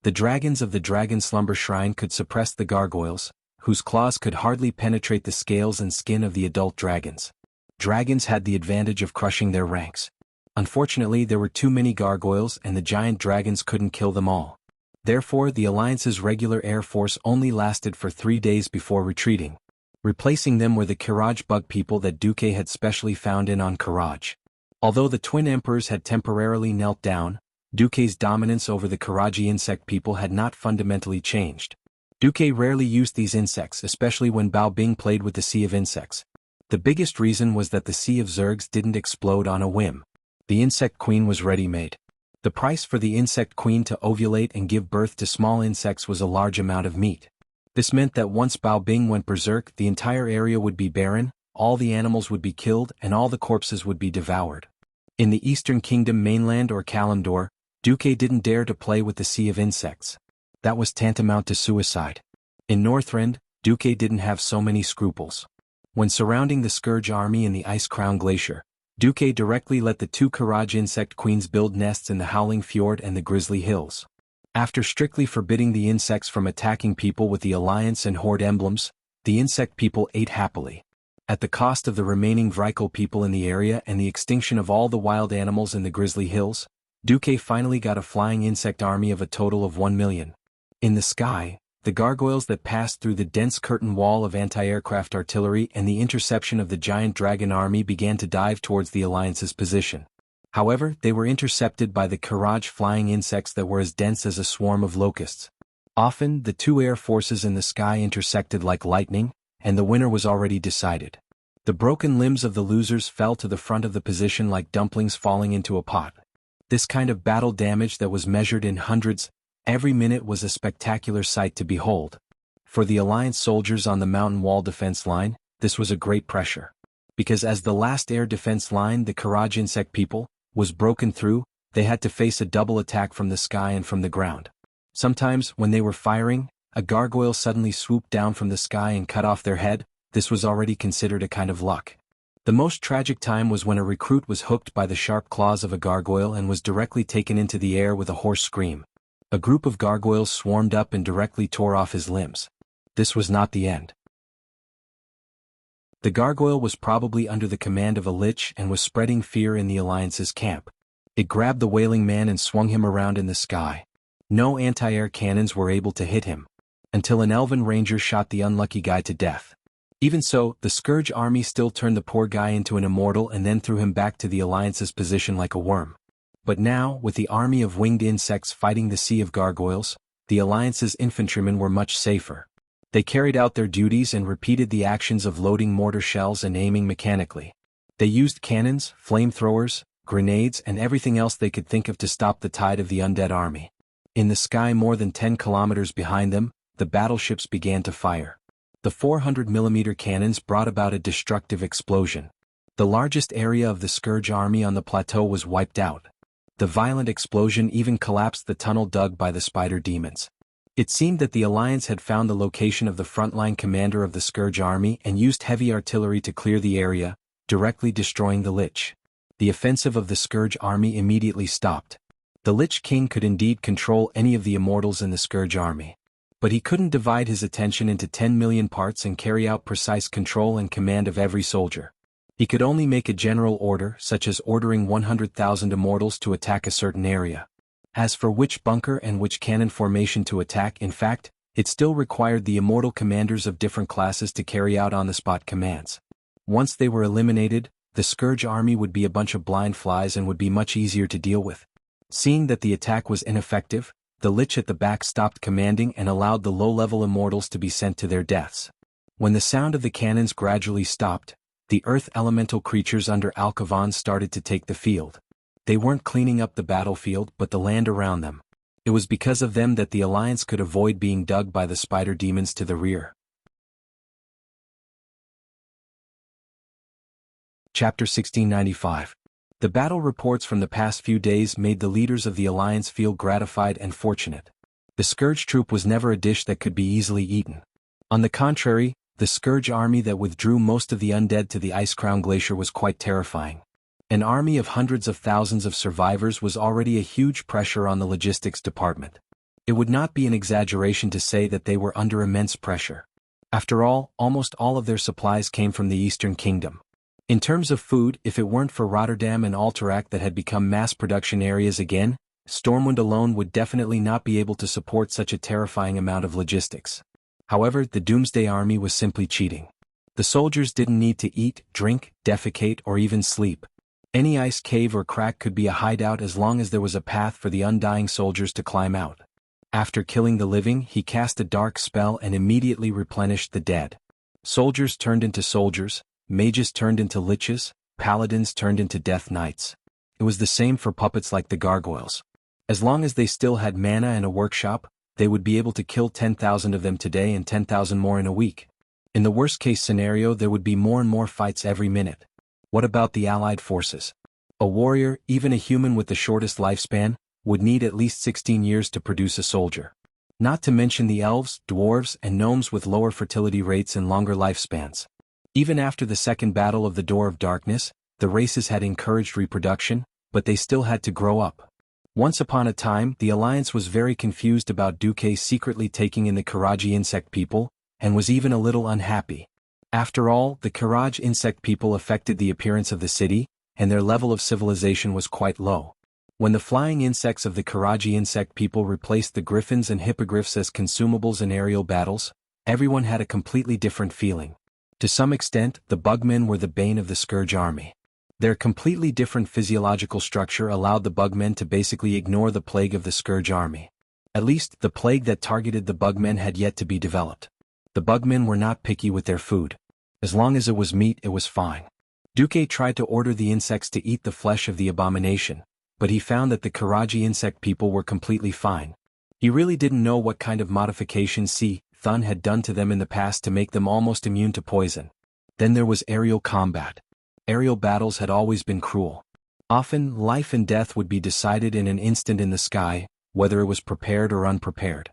The dragons of the Dragon Slumber Shrine could suppress the gargoyles, whose claws could hardly penetrate the scales and skin of the adult dragons. Dragons had the advantage of crushing their ranks. Unfortunately, there were too many gargoyles and the giant dragons couldn't kill them all. Therefore, the Alliance's regular air force only lasted for 3 days before retreating. Replacing them were the Kiraj bug people that Duque had specially found in on Kiraj. Although the twin emperors had temporarily knelt down, Duque's dominance over the Kiraji insect people had not fundamentally changed. Duque rarely used these insects, especially when Bao Bing played with the Sea of Insects. The biggest reason was that the Sea of Zergs didn't explode on a whim. The Insect Queen was ready-made. The price for the insect queen to ovulate and give birth to small insects was a large amount of meat. This meant that once Bao Bing went berserk, the entire area would be barren, all the animals would be killed, and all the corpses would be devoured. In the Eastern Kingdom mainland or Kalimdor, Duque didn't dare to play with the Sea of Insects. That was tantamount to suicide. In Northrend, Duque didn't have so many scruples. When surrounding the Scourge army in the Ice Crown Glacier, Duque directly let the 2 Kiraj insect queens build nests in the Howling Fjord and the Grizzly Hills. After strictly forbidding the insects from attacking people with the Alliance and Horde emblems, the insect people ate happily. At the cost of the remaining Vrykul people in the area and the extinction of all the wild animals in the Grizzly Hills, Duque finally got a flying insect army of a total of 1 million. In the sky, the gargoyles that passed through the dense curtain wall of anti-aircraft artillery and the interception of the giant dragon army began to dive towards the Alliance's position. However, they were intercepted by the Courage flying insects that were as dense as a swarm of locusts. Often, the two air forces in the sky intersected like lightning, and the winner was already decided. The broken limbs of the losers fell to the front of the position like dumplings falling into a pot. This kind of battle damage that was measured in hundreds every minute was a spectacular sight to behold. For the Alliance soldiers on the mountain wall defense line, this was a great pressure. Because as the last air defense line, the Courage insect people, was broken through, they had to face a double attack from the sky and from the ground. Sometimes, when they were firing, a gargoyle suddenly swooped down from the sky and cut off their head. This was already considered a kind of luck. The most tragic time was when a recruit was hooked by the sharp claws of a gargoyle and was directly taken into the air with a hoarse scream. A group of gargoyles swarmed up and directly tore off his limbs. This was not the end. The gargoyle was probably under the command of a lich and was spreading fear in the Alliance's camp. It grabbed the wailing man and swung him around in the sky. No anti-air cannons were able to hit him, until an elven ranger shot the unlucky guy to death. Even so, the Scourge army still turned the poor guy into an immortal and then threw him back to the Alliance's position like a worm. But now, with the army of winged insects fighting the sea of gargoyles, the Alliance's infantrymen were much safer. They carried out their duties and repeated the actions of loading mortar shells and aiming mechanically. They used cannons, flamethrowers, grenades and everything else they could think of to stop the tide of the undead army. In the sky more than 10 kilometers behind them, the battleships began to fire. The 400mm cannons brought about a destructive explosion. The largest area of the Scourge army on the plateau was wiped out. The violent explosion even collapsed the tunnel dug by the spider demons. It seemed that the Alliance had found the location of the frontline commander of the Scourge army and used heavy artillery to clear the area, directly destroying the Lich. The offensive of the Scourge army immediately stopped. The Lich King could indeed control any of the immortals in the Scourge army. But he couldn't divide his attention into 10 million parts and carry out precise control and command of every soldier. He could only make a general order, such as ordering 100,000 immortals to attack a certain area. As for which bunker and which cannon formation to attack, in fact, it still required the immortal commanders of different classes to carry out on-the-spot commands. Once they were eliminated, the Scourge army would be a bunch of blind flies and would be much easier to deal with. Seeing that the attack was ineffective, the Lich at the back stopped commanding and allowed the low-level immortals to be sent to their deaths. When the sound of the cannons gradually stopped, the earth elemental creatures under Alcavan started to take the field. They weren't cleaning up the battlefield but the land around them. It was because of them that the Alliance could avoid being dug by the spider demons to the rear. Chapter 1695. The battle reports from the past few days made the leaders of the Alliance feel gratified and fortunate. The Scourge troop was never a dish that could be easily eaten. On the contrary, the Scourge army that withdrew most of the undead to the Ice-Crown Glacier was quite terrifying. An army of hundreds of thousands of survivors was already a huge pressure on the logistics department. It would not be an exaggeration to say that they were under immense pressure. After all, almost all of their supplies came from the Eastern Kingdom. In terms of food, if it weren't for Rotterdam and Alterac that had become mass production areas again, Stormwind alone would definitely not be able to support such a terrifying amount of logistics. However, the Doomsday Army was simply cheating. The soldiers didn't need to eat, drink, defecate, or even sleep. Any ice cave or crack could be a hideout as long as there was a path for the undying soldiers to climb out. After killing the living, he cast a dark spell and immediately replenished the dead. Soldiers turned into soldiers, mages turned into liches, paladins turned into death knights. It was the same for puppets like the gargoyles. As long as they still had mana and a workshop, they would be able to kill 10,000 of them today and 10,000 more in a week. In the worst-case scenario, there would be more and more fights every minute. What about the allied forces? A warrior, even a human with the shortest lifespan, would need at least 16 years to produce a soldier. Not to mention the elves, dwarves, and gnomes with lower fertility rates and longer lifespans. Even after the Second Battle of the Door of Darkness, the races had encouraged reproduction, but they still had to grow up. Once upon a time, the Alliance was very confused about Duque secretly taking in the Karaji insect people, and was even a little unhappy. After all, the Karaj insect people affected the appearance of the city, and their level of civilization was quite low. When the flying insects of the Karaji insect people replaced the griffins and hippogriffs as consumables in aerial battles, everyone had a completely different feeling. To some extent, the bugmen were the bane of the Scourge army. Their completely different physiological structure allowed the bugmen to basically ignore the plague of the Scourge army. At least, the plague that targeted the bugmen had yet to be developed. The bugmen were not picky with their food. As long as it was meat, it was fine. Duque tried to order the insects to eat the flesh of the abomination, but he found that the Karaji insect people were completely fine. He really didn't know what kind of modifications Thun had done to them in the past to make them almost immune to poison. Then there was aerial combat. Aerial battles had always been cruel. Often, life and death would be decided in an instant in the sky, whether it was prepared or unprepared.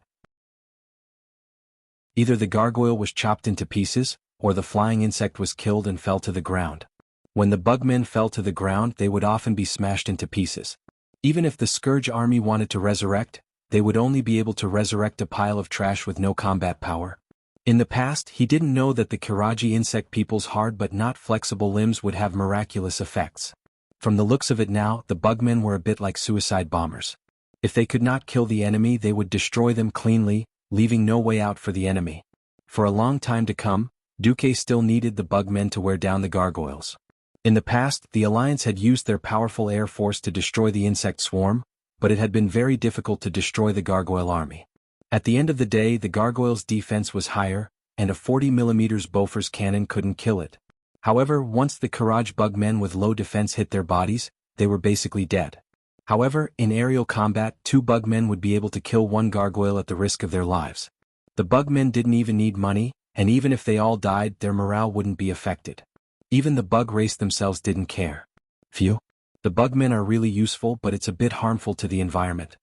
Either the gargoyle was chopped into pieces, or the flying insect was killed and fell to the ground. When the bugmen fell to the ground, they would often be smashed into pieces. Even if the Scourge army wanted to resurrect, they would only be able to resurrect a pile of trash with no combat power. In the past, he didn't know that the Karaji insect people's hard but not flexible limbs would have miraculous effects. From the looks of it now, the bugmen were a bit like suicide bombers. If they could not kill the enemy, they would destroy them cleanly, leaving no way out for the enemy. For a long time to come, Duque still needed the bugmen to wear down the gargoyles. In the past, the Alliance had used their powerful air force to destroy the insect swarm, but it had been very difficult to destroy the gargoyle army. At the end of the day, the gargoyle's defense was higher, and a 40mm Bofors cannon couldn't kill it. However, once the Karaj bugmen with low defense hit their bodies, they were basically dead. However, in aerial combat, 2 bugmen would be able to kill 1 gargoyle at the risk of their lives. The bugmen didn't even need money, and even if they all died, their morale wouldn't be affected. Even the bug race themselves didn't care. Phew. The bugmen are really useful, but it's a bit harmful to the environment.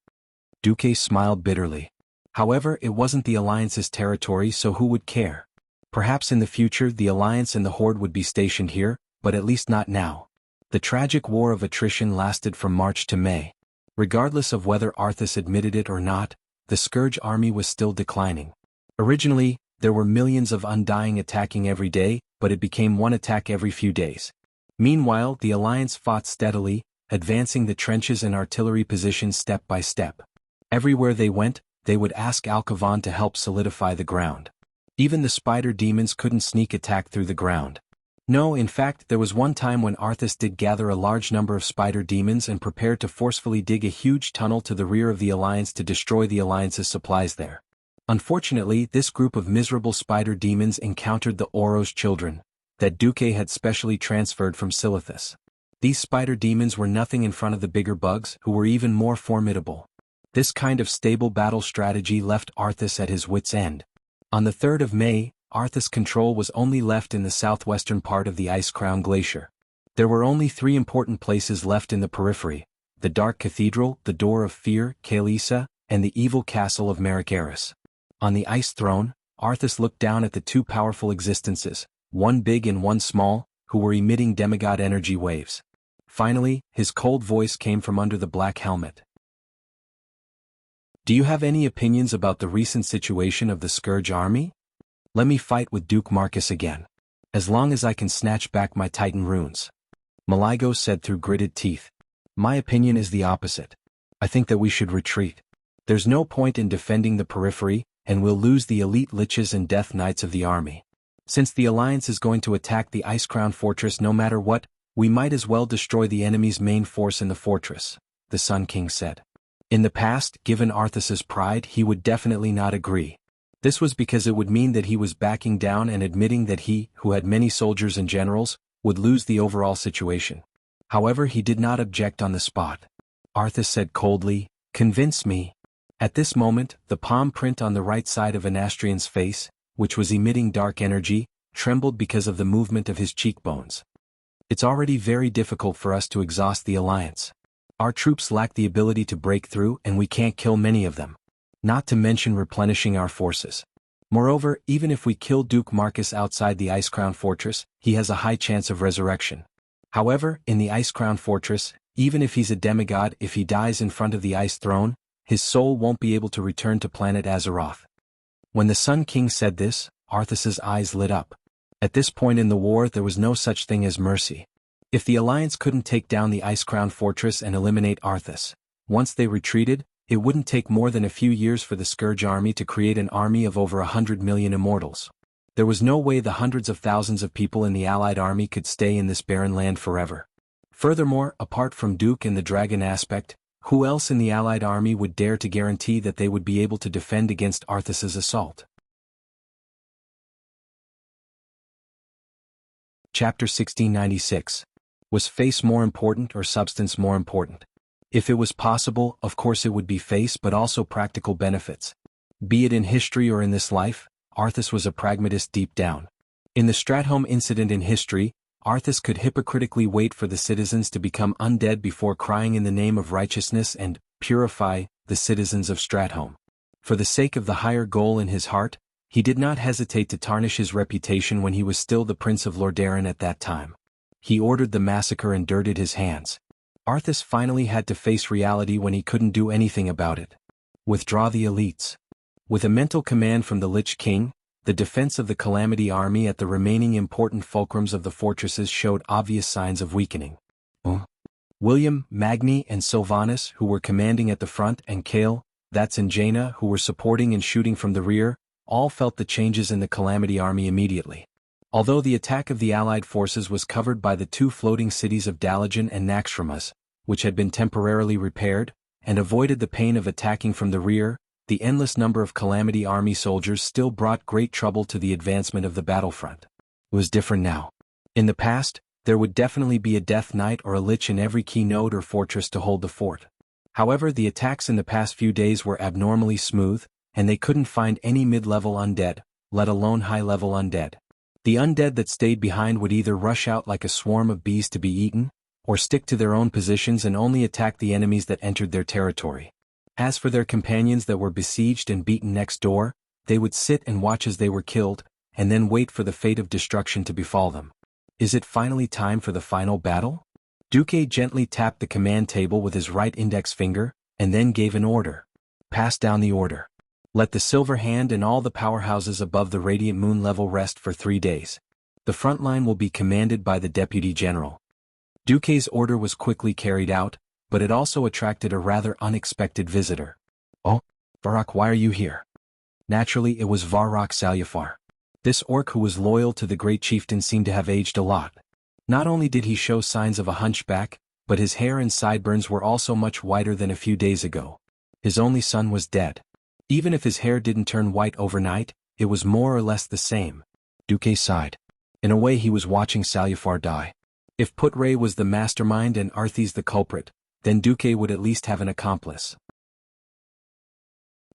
Duque smiled bitterly. However, it wasn't the Alliance's territory, so who would care? Perhaps in the future the Alliance and the Horde would be stationed here, but at least not now. The tragic war of attrition lasted from March to May. Regardless of whether Arthas admitted it or not, the Scourge army was still declining. Originally, there were millions of Undying attacking every day, but it became 1 attack every few days. Meanwhile, the Alliance fought steadily, advancing the trenches and artillery positions step by step. Everywhere they went, they would ask Alcavan to help solidify the ground. Even the spider demons couldn't sneak attack through the ground. No, in fact, there was one time when Arthas did gather a large number of spider demons and prepared to forcefully dig a huge tunnel to the rear of the Alliance to destroy the Alliance's supplies there. Unfortunately, this group of miserable spider demons encountered the Oros children, that Duque had specially transferred from Silithus. These spider demons were nothing in front of the bigger bugs, who were even more formidable. This kind of stable battle strategy left Arthas at his wit's end. On the 3rd of May, Arthas' control was only left in the southwestern part of the Ice Crown Glacier. There were only 3 important places left in the periphery: the Dark Cathedral, the Door of Fear, Kalisa, and the evil castle of Maricaris. On the Ice Throne, Arthas looked down at the 2 powerful existences, one big and one small, who were emitting demigod energy waves. Finally, his cold voice came from under the black helmet. Do you have any opinions about the recent situation of the Scourge army? Let me fight with Duke Marcus again. As long as I can snatch back my Titan runes. Maligo said through gritted teeth. My opinion is the opposite. I think that we should retreat. There's no point in defending the periphery, and we'll lose the elite liches and death knights of the army. Since the Alliance is going to attack the Ice Crown Fortress no matter what, we might as well destroy the enemy's main force in the fortress, the Sun King said. In the past, given Arthas's pride, he would definitely not agree. This was because it would mean that he was backing down and admitting that he, who had many soldiers and generals, would lose the overall situation. However, he did not object on the spot. Arthas said coldly, "Convince me." At this moment, the palm print on the right side of Anastrian's face, which was emitting dark energy, trembled because of the movement of his cheekbones. It's already very difficult for us to exhaust the Alliance. Our troops lack the ability to break through and we can't kill many of them. Not to mention replenishing our forces. Moreover, even if we kill Duke Marcus outside the Ice Crown Fortress, he has a high chance of resurrection. However, in the Ice Crown Fortress, even if he's a demigod, if he dies in front of the Ice Throne, his soul won't be able to return to planet Azeroth. When the Sun King said this, Arthas's eyes lit up. At this point in the war there was no such thing as mercy. If the Alliance couldn't take down the Ice-Crown Fortress and eliminate Arthas, once they retreated, it wouldn't take more than a few years for the Scourge army to create an army of over 100 million immortals. There was no way the hundreds of thousands of people in the Allied army could stay in this barren land forever. Furthermore, apart from Duke and the dragon aspect, who else in the Allied army would dare to guarantee that they would be able to defend against Arthas's assault? Chapter 1696. Was face more important or substance more important? If it was possible, of course it would be face, but also practical benefits. Be it in history or in this life, Arthas was a pragmatist deep down. In the Stratholme incident in history, Arthas could hypocritically wait for the citizens to become undead before crying in the name of righteousness and purify the citizens of Stratholme. For the sake of the higher goal in his heart, he did not hesitate to tarnish his reputation when he was still the Prince of Lordaeron at that time. He ordered the massacre and dirtied his hands. Arthas finally had to face reality when he couldn't do anything about it. Withdraw the elites. With a mental command from the Lich King, the defense of the Calamity army at the remaining important fulcrums of the fortresses showed obvious signs of weakening. William, Magni and Sylvanas, who were commanding at the front, and Cale, that's and Jaina, who were supporting and shooting from the rear, all felt the changes in the Calamity army immediately. Although the attack of the Allied forces was covered by the two floating cities of Dalajan and Naxxramas, which had been temporarily repaired, and avoided the pain of attacking from the rear, the endless number of Calamity army soldiers still brought great trouble to the advancement of the battlefront. It was different now. In the past, there would definitely be a Death Knight or a Lich in every key node or fortress to hold the fort. However, the attacks in the past few days were abnormally smooth, and they couldn't find any mid-level undead, let alone high-level undead. The undead that stayed behind would either rush out like a swarm of bees to be eaten, or stick to their own positions and only attack the enemies that entered their territory. As for their companions that were besieged and beaten next door, they would sit and watch as they were killed, and then wait for the fate of destruction to befall them. Is it finally time for the final battle? Duque gently tapped the command table with his right index finger, and then gave an order. Pass down the order. Let the Silver Hand and all the powerhouses above the Radiant Moon level rest for 3 days. The front line will be commanded by the Deputy General. Duque's order was quickly carried out, but it also attracted a rather unexpected visitor. Oh, Varrock, why are you here? Naturally, it was Varrock Salyafar. This orc who was loyal to the great chieftain seemed to have aged a lot. Not only did he show signs of a hunchback, but his hair and sideburns were also much whiter than a few days ago. His only son was dead. Even if his hair didn't turn white overnight, it was more or less the same. Duque sighed. In a way, he was watching Salyafar die. If Putray was the mastermind and Arthas the culprit, then Duque would at least have an accomplice.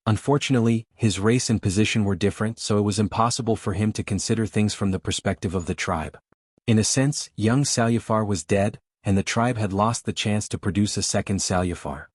Unfortunately, his race and position were different, so it was impossible for him to consider things from the perspective of the tribe. In a sense, young Salyafar was dead, and the tribe had lost the chance to produce a second Salyafar.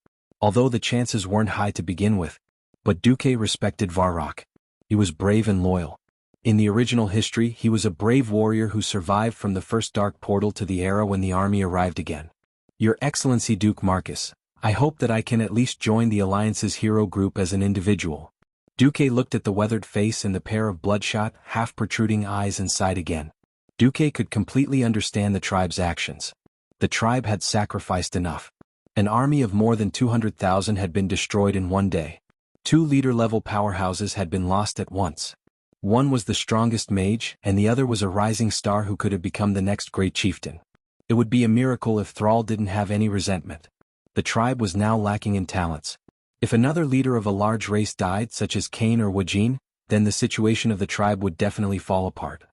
Although the chances weren't high to begin with. But Duque respected Varrock. He was brave and loyal. In the original history, he was a brave warrior who survived from the first dark portal to the era when the army arrived again. Your Excellency Duke Marcus, I hope that I can at least join the Alliance's hero group as an individual. Duque looked at the weathered face and the pair of bloodshot, half-protruding eyes and sighed again. Duque could completely understand the tribe's actions. The tribe had sacrificed enough. An army of more than 200,000 had been destroyed in one day. 2 leader-level powerhouses had been lost at once. One was the strongest mage, and the other was a rising star who could have become the next great chieftain. It would be a miracle if Thrall didn't have any resentment. The tribe was now lacking in talents. If another leader of a large race died, such as Cain or Wajin, then the situation of the tribe would definitely fall apart.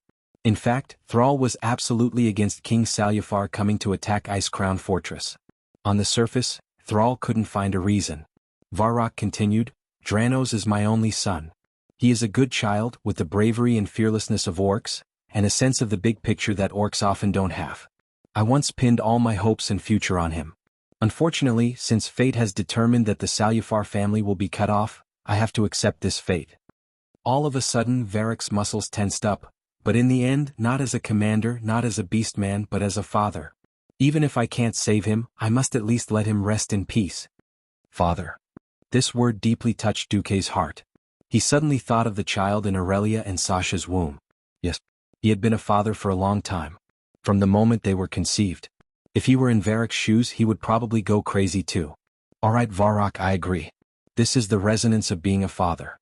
In fact, Thrall was absolutely against King Salyafar coming to attack Ice-Crown Fortress. On the surface, Thrall couldn't find a reason. Varrock continued, Dranos is my only son. He is a good child, with the bravery and fearlessness of orcs, and a sense of the big picture that orcs often don't have. I once pinned all my hopes and future on him. Unfortunately, since fate has determined that the Salyafar family will be cut off, I have to accept this fate. All of a sudden, Varrock's muscles tensed up, but in the end, not as a commander, not as a beastman, but as a father. Even if I can't save him, I must at least let him rest in peace. Father. This word deeply touched Duque's heart. He suddenly thought of the child in Aurelia and Sasha's womb. Yes, he had been a father for a long time. From the moment they were conceived. If he were in Varroc's shoes he would probably go crazy too. Alright Varrock, I agree. This is the resonance of being a father.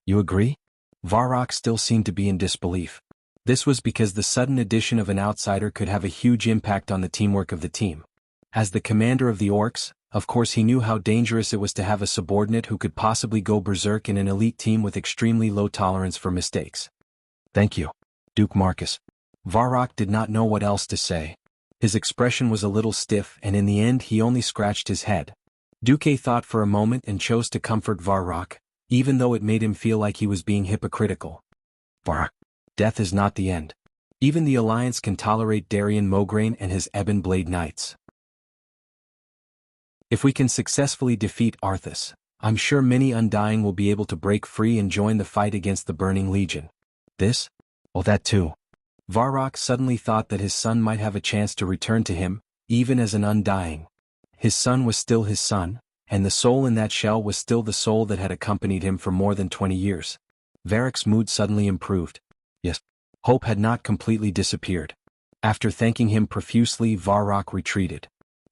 You agree? Varrock still seemed to be in disbelief. This was because the sudden addition of an outsider could have a huge impact on the teamwork of the team. As the commander of the orcs, of course he knew how dangerous it was to have a subordinate who could possibly go berserk in an elite team with extremely low tolerance for mistakes. Thank you, Duke Marcus. Varrock did not know what else to say. His expression was a little stiff and in the end he only scratched his head. Duque thought for a moment and chose to comfort Varrock, even though it made him feel like he was being hypocritical. Varrock, death is not the end. Even the Alliance can tolerate Darian Mograine and his Ebon Blade Knights. If we can successfully defeat Arthas, I'm sure many Undying will be able to break free and join the fight against the Burning Legion. This? Oh, that too. Varrock suddenly thought that his son might have a chance to return to him, even as an Undying. His son was still his son, and the soul in that shell was still the soul that had accompanied him for more than 20 years. Varroc's mood suddenly improved. Yes, hope had not completely disappeared. After thanking him profusely, Varrock retreated.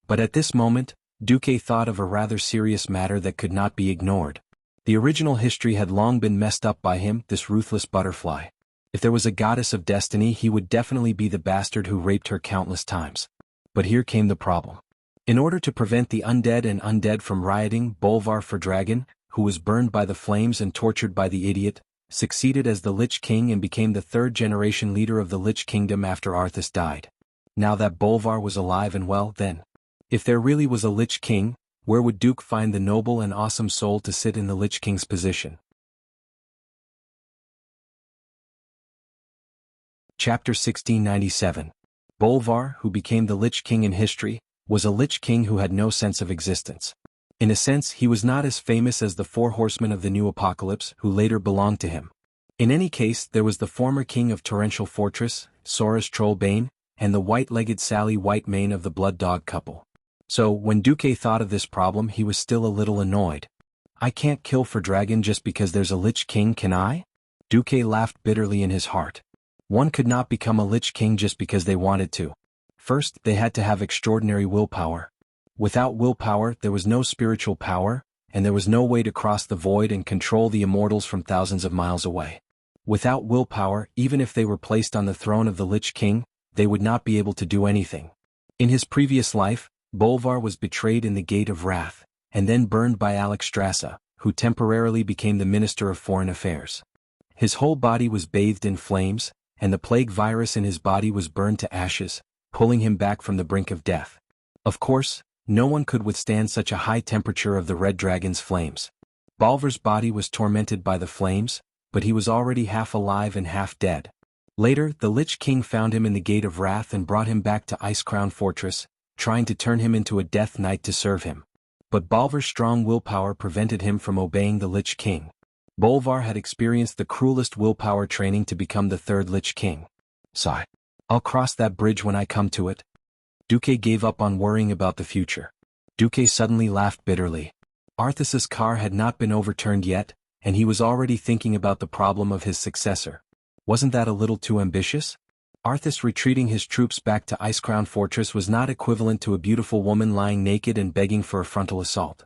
But at this moment, Duque thought of a rather serious matter that could not be ignored. The original history had long been messed up by him, this ruthless butterfly. If there was a goddess of destiny he would definitely be the bastard who raped her countless times. But here came the problem. In order to prevent the undead from rioting, Bolvar Fordragon, who was burned by the flames and tortured by the idiot, succeeded as the Lich King and became the third-generation leader of the Lich Kingdom after Arthas died. Now that Bolvar was alive and well, then, if there really was a Lich King, where would Duke find the noble and awesome soul to sit in the Lich King's position? Chapter 1697. Bolvar, who became the Lich King in history, was a Lich King who had no sense of existence. In a sense he was not as famous as the four horsemen of the new apocalypse who later belonged to him. In any case there was the former king of Torrential Fortress, Sora's Trollbane, and the white-legged Sally Whitemane of the Blood Dog couple. So, when Duque thought of this problem he was still a little annoyed. I can't kill Fordragon just because there's a Lich King, can I? Duque laughed bitterly in his heart. One could not become a Lich King just because they wanted to. First, they had to have extraordinary willpower. Without willpower there was no spiritual power, and there was no way to cross the void and control the immortals from thousands of miles away. Without willpower, even if they were placed on the throne of the Lich King, they would not be able to do anything. In his previous life, Bolvar was betrayed in the Gate of Wrath, and then burned by Alexstrasza, who temporarily became the Minister of Foreign Affairs. His whole body was bathed in flames, and the plague virus in his body was burned to ashes, pulling him back from the brink of death. Of course, no one could withstand such a high temperature of the Red Dragon's flames. Bolvar's body was tormented by the flames, but he was already half alive and half dead. Later, the Lich King found him in the Gate of Wrath and brought him back to Icecrown Fortress, trying to turn him into a Death Knight to serve him. But Bolvar's strong willpower prevented him from obeying the Lich King. Bolvar had experienced the cruelest willpower training to become the third Lich King. Sigh. I'll cross that bridge when I come to it. Duque gave up on worrying about the future. Duque suddenly laughed bitterly. Arthas's car had not been overturned yet, and he was already thinking about the problem of his successor. Wasn't that a little too ambitious? Arthas retreating his troops back to Icecrown Fortress was not equivalent to a beautiful woman lying naked and begging for a frontal assault.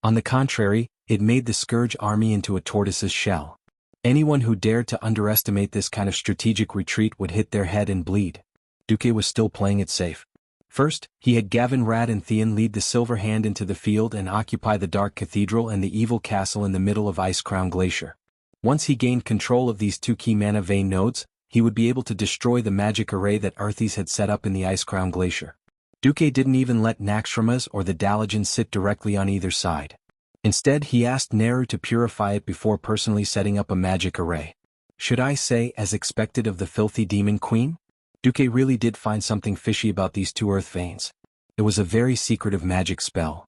On the contrary, it made the Scourge army into a tortoise's shell. Anyone who dared to underestimate this kind of strategic retreat would hit their head and bleed. Duque was still playing it safe. First, he had Gavin, Rad and Theon lead the Silver Hand into the field and occupy the Dark Cathedral and the Evil Castle in the middle of Icecrown Glacier. Once he gained control of these two key mana vein nodes, he would be able to destroy the magic array that Arthas had set up in the Icecrown Glacier. Duque didn't even let Naxxramas or the Dalajan sit directly on either side. Instead he asked Neru to purify it before personally setting up a magic array. Should I say, as expected of the filthy demon queen? Duque really did find something fishy about these two earth veins. It was a very secretive magic spell.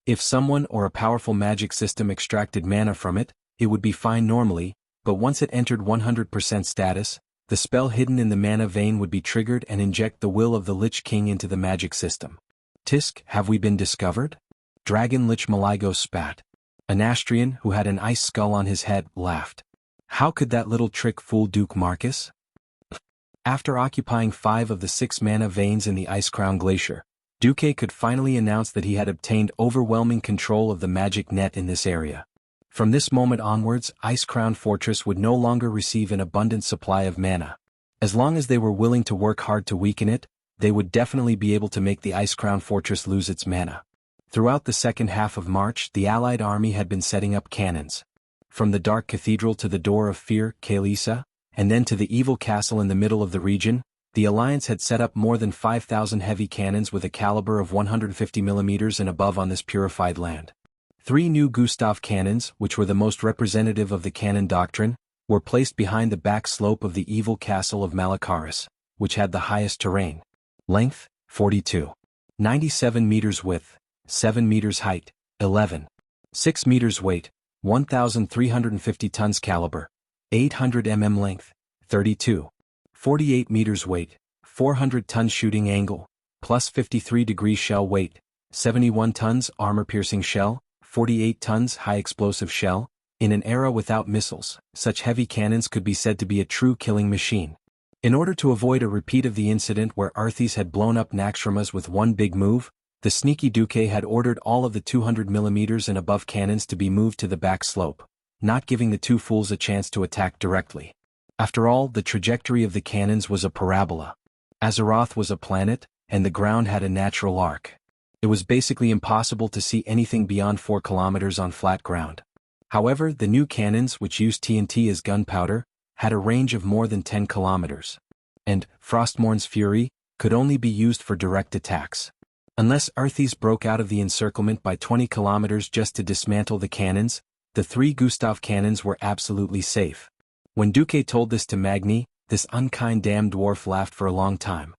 If someone or a powerful magic system extracted mana from it, it would be fine normally, but once it entered 100% status, the spell hidden in the mana vein would be triggered and inject the will of the Lich King into the magic system. Tisk, have we been discovered? Dragon Lich Maligo spat. Anastrian, who had an ice skull on his head, laughed. How could that little trick fool Duke Marcus? After occupying 5 of the 6 mana veins in the Ice Crown Glacier, Duque could finally announce that he had obtained overwhelming control of the magic net in this area. From this moment onwards, Ice Crown Fortress would no longer receive an abundant supply of mana. As long as they were willing to work hard to weaken it, they would definitely be able to make the Ice Crown Fortress lose its mana. Throughout the second half of March, the Allied army had been setting up cannons. From the Dark Cathedral to the Door of Fear, Kalisa, and then to the Evil Castle in the middle of the region, the Alliance had set up more than 5,000 heavy cannons with a caliber of 150 mm and above on this purified land. 3 new Gustav cannons, which were the most representative of the cannon doctrine, were placed behind the back slope of the Evil Castle of Malakaris, which had the highest terrain. Length, 42. 97 meters width, 7 meters height, 11. 6 meters weight, 1,350 tons caliber, 800 mm length, 32. 48 meters weight, 400 tons shooting angle, plus 53 degrees shell weight, 71 tons armor-piercing shell, 48 tons high-explosive shell. In an era without missiles, such heavy cannons could be said to be a true killing machine. In order to avoid a repeat of the incident where Arthas had blown up Naxxramas with one big move, the sneaky Duque had ordered all of the 200 mm and above cannons to be moved to the back slope, not giving the two fools a chance to attack directly. After all, the trajectory of the cannons was a parabola. Azeroth was a planet, and the ground had a natural arc. It was basically impossible to see anything beyond 4 kilometers on flat ground. However, the new cannons, which used TNT as gunpowder, had a range of more than 10 kilometers. And Frostmourn's Fury could only be used for direct attacks. Unless Arthas broke out of the encirclement by 20 kilometers just to dismantle the cannons, the 3 Gustav cannons were absolutely safe. When Duque told this to Magni, this unkind damn dwarf laughed for a long time.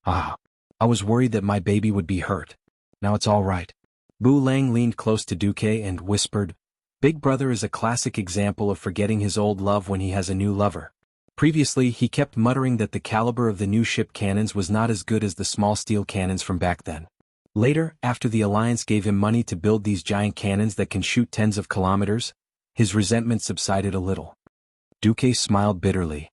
"Ah, I was worried that my baby would be hurt. Now it's all right." Bu Lang leaned close to Duque and whispered, "Big Brother is a classic example of forgetting his old love when he has a new lover." Previously, he kept muttering that the caliber of the new ship cannons was not as good as the small steel cannons from back then. Later, after the Alliance gave him money to build these giant cannons that can shoot tens of kilometers, his resentment subsided a little. Duque smiled bitterly.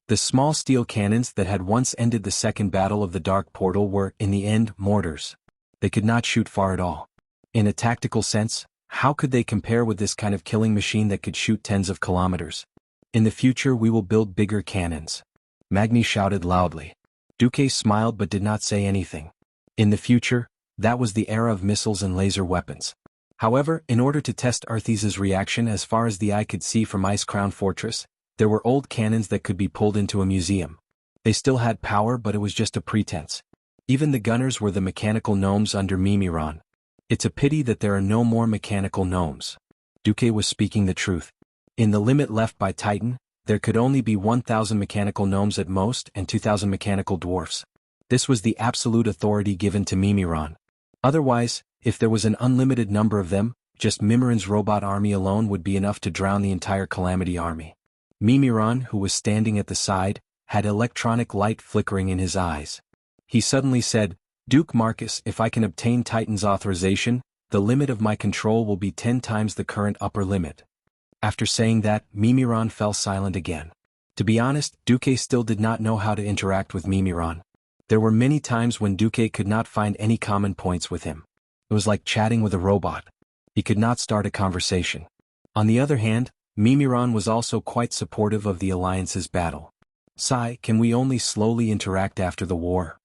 The small steel cannons that had once ended the second battle of the Dark Portal were, in the end, mortars. They could not shoot far at all. In a tactical sense, how could they compare with this kind of killing machine that could shoot tens of kilometers? "In the future we will build bigger cannons," Magni shouted loudly. Duque smiled but did not say anything. In the future, that was the era of missiles and laser weapons. However, in order to test Arthas' reaction as far as the eye could see from Ice Crown Fortress, there were old cannons that could be pulled into a museum. They still had power, but it was just a pretense. Even the gunners were the mechanical gnomes under Mimiron. It's a pity that there are no more mechanical gnomes. Duque was speaking the truth. In the limit left by Titan, there could only be 1,000 mechanical gnomes at most and 2,000 mechanical dwarfs. This was the absolute authority given to Mimiron. Otherwise, if there was an unlimited number of them, just Mimiron's robot army alone would be enough to drown the entire Calamity army. Mimiron, who was standing at the side, had electronic light flickering in his eyes. He suddenly said, "Duke Marcus, if I can obtain Titan's authorization, the limit of my control will be 10 times the current upper limit." After saying that, Mimiron fell silent again. To be honest, Duque still did not know how to interact with Mimiron. There were many times when Duque could not find any common points with him. It was like chatting with a robot. He could not start a conversation. On the other hand, Mimiron was also quite supportive of the Alliance's battle. "Sai, can we only slowly interact after the war?"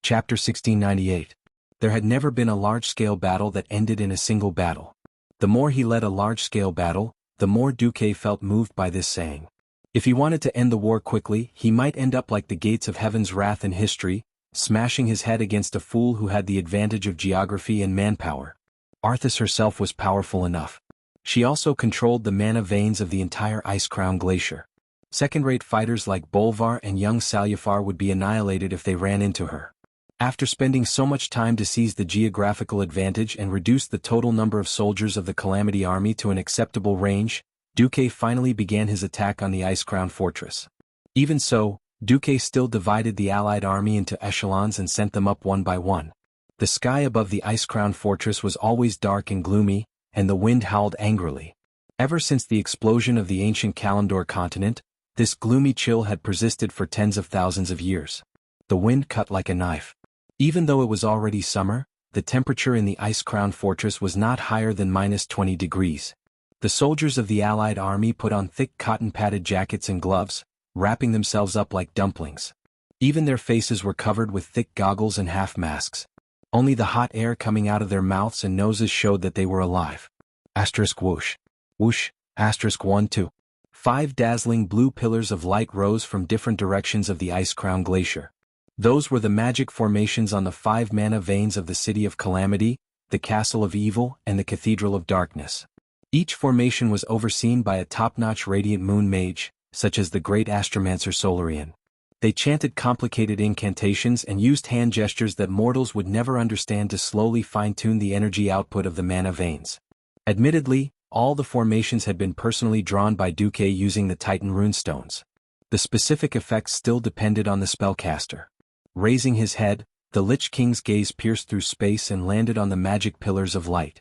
Chapter 1698. There had never been a large-scale battle that ended in a single battle. The more he led a large-scale battle, the more Duque felt moved by this saying. If he wanted to end the war quickly, he might end up like the gates of heaven's wrath in history, smashing his head against a fool who had the advantage of geography and manpower. Arthas herself was powerful enough. She also controlled the mana veins of the entire Ice Crown Glacier. Second-rate fighters like Bolvar and young Salyafar would be annihilated if they ran into her. After spending so much time to seize the geographical advantage and reduce the total number of soldiers of the Calamity army to an acceptable range, Duque finally began his attack on the Ice Crown Fortress. Even so, Duque still divided the allied army into echelons and sent them up one by one. The sky above the ice-crowned fortress was always dark and gloomy, and the wind howled angrily. Ever since the explosion of the ancient Kalimdor continent, this gloomy chill had persisted for tens of thousands of years. The wind cut like a knife. Even though it was already summer, the temperature in the ice-crowned fortress was not higher than -20 degrees. The soldiers of the Allied army put on thick cotton-padded jackets and gloves, wrapping themselves up like dumplings. Even their faces were covered with thick goggles and half-masks. Only the hot air coming out of their mouths and noses showed that they were alive. Asterisk whoosh. Whoosh, asterisk 1, 2. 5 dazzling blue pillars of light rose from different directions of the ice-crowned glacier. Those were the magic formations on the 5 mana veins of the City of Calamity, the Castle of Evil, and the Cathedral of Darkness. Each formation was overseen by a top-notch radiant moon mage, such as the great astromancer Solarian. They chanted complicated incantations and used hand gestures that mortals would never understand to slowly fine-tune the energy output of the mana veins. Admittedly, all the formations had been personally drawn by Duque using the Titan runestones. The specific effects still depended on the spellcaster. Raising his head, the Lich King's gaze pierced through space and landed on the magic pillars of light.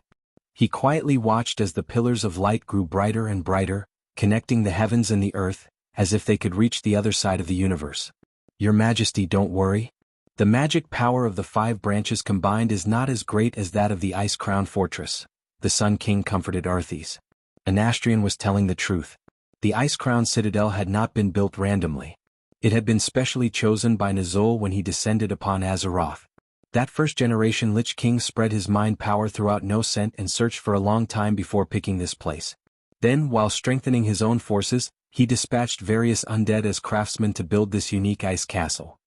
He quietly watched as the pillars of light grew brighter and brighter, connecting the heavens and the earth, as if they could reach the other side of the universe. Your Majesty, don't worry. The magic power of the 5 branches combined is not as great as that of the ice-crowned fortress, the Sun King comforted Arthas. Anastrian was telling the truth. The ice-crowned citadel had not been built randomly. It had been specially chosen by Nazul when he descended upon Azeroth. That first-generation Lich King spread his mind power throughout No Scent and searched for a long time before picking this place. Then, while strengthening his own forces, he dispatched various undead as craftsmen to build this unique ice castle.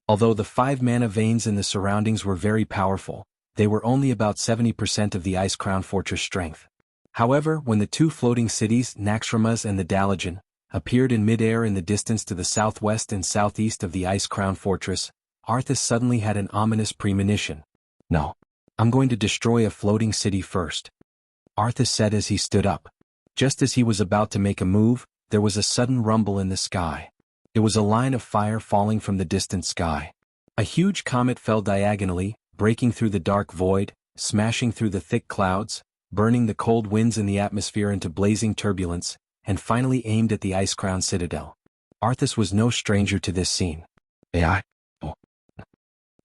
Although the 5 mana veins in the surroundings were very powerful, they were only about 70% of the ice-crowned fortress strength. However, when the 2 floating cities, Naxxramas and the Dalajan, appeared in mid-air in the distance to the southwest and southeast of the ice-crowned fortress, Arthas suddenly had an ominous premonition. No. I'm going to destroy a floating city first, Arthas said as he stood up. Just as he was about to make a move, there was a sudden rumble in the sky. It was a line of fire falling from the distant sky. A huge comet fell diagonally, breaking through the dark void, smashing through the thick clouds, burning the cold winds in the atmosphere into blazing turbulence, and finally aimed at the ice-crowned citadel. Arthas was no stranger to this scene. AI.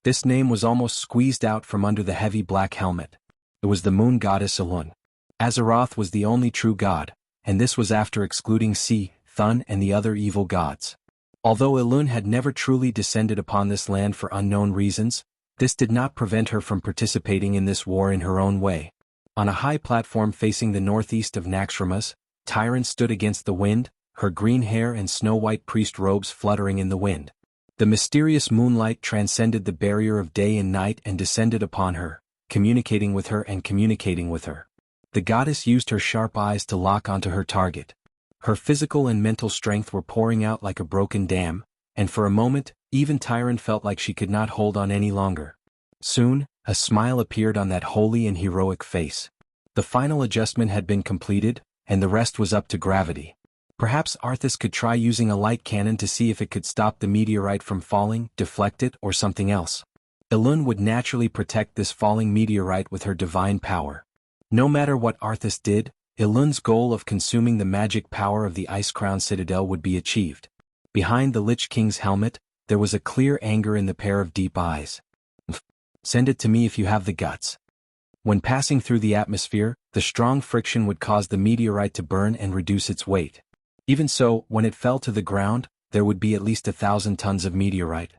This name was almost squeezed out from under the heavy black helmet. It was the moon goddess Elun. Azeroth was the only true god, and this was after excluding Si, Thun and the other evil gods. Although Elun had never truly descended upon this land for unknown reasons, this did not prevent her from participating in this war in her own way. On a high platform facing the northeast of Naxxramas, Tyrant stood against the wind, her green hair and snow-white priest robes fluttering in the wind. The mysterious moonlight transcended the barrier of day and night and descended upon her, communicating with her and communicating with her. The goddess used her sharp eyes to lock onto her target. Her physical and mental strength were pouring out like a broken dam, and for a moment, even Tyrant felt like she could not hold on any longer. Soon, a smile appeared on that holy and heroic face. The final adjustment had been completed, and the rest was up to gravity. Perhaps Arthas could try using a light cannon to see if it could stop the meteorite from falling, deflect it, or something else. Elun would naturally protect this falling meteorite with her divine power. No matter what Arthas did, Elun's goal of consuming the magic power of the ice-crowned citadel would be achieved. Behind the Lich King's helmet, there was a clear anger in the pair of deep eyes. Send it to me if you have the guts. When passing through the atmosphere, the strong friction would cause the meteorite to burn and reduce its weight. Even so, when it fell to the ground, there would be at least 1,000 tons of meteorite.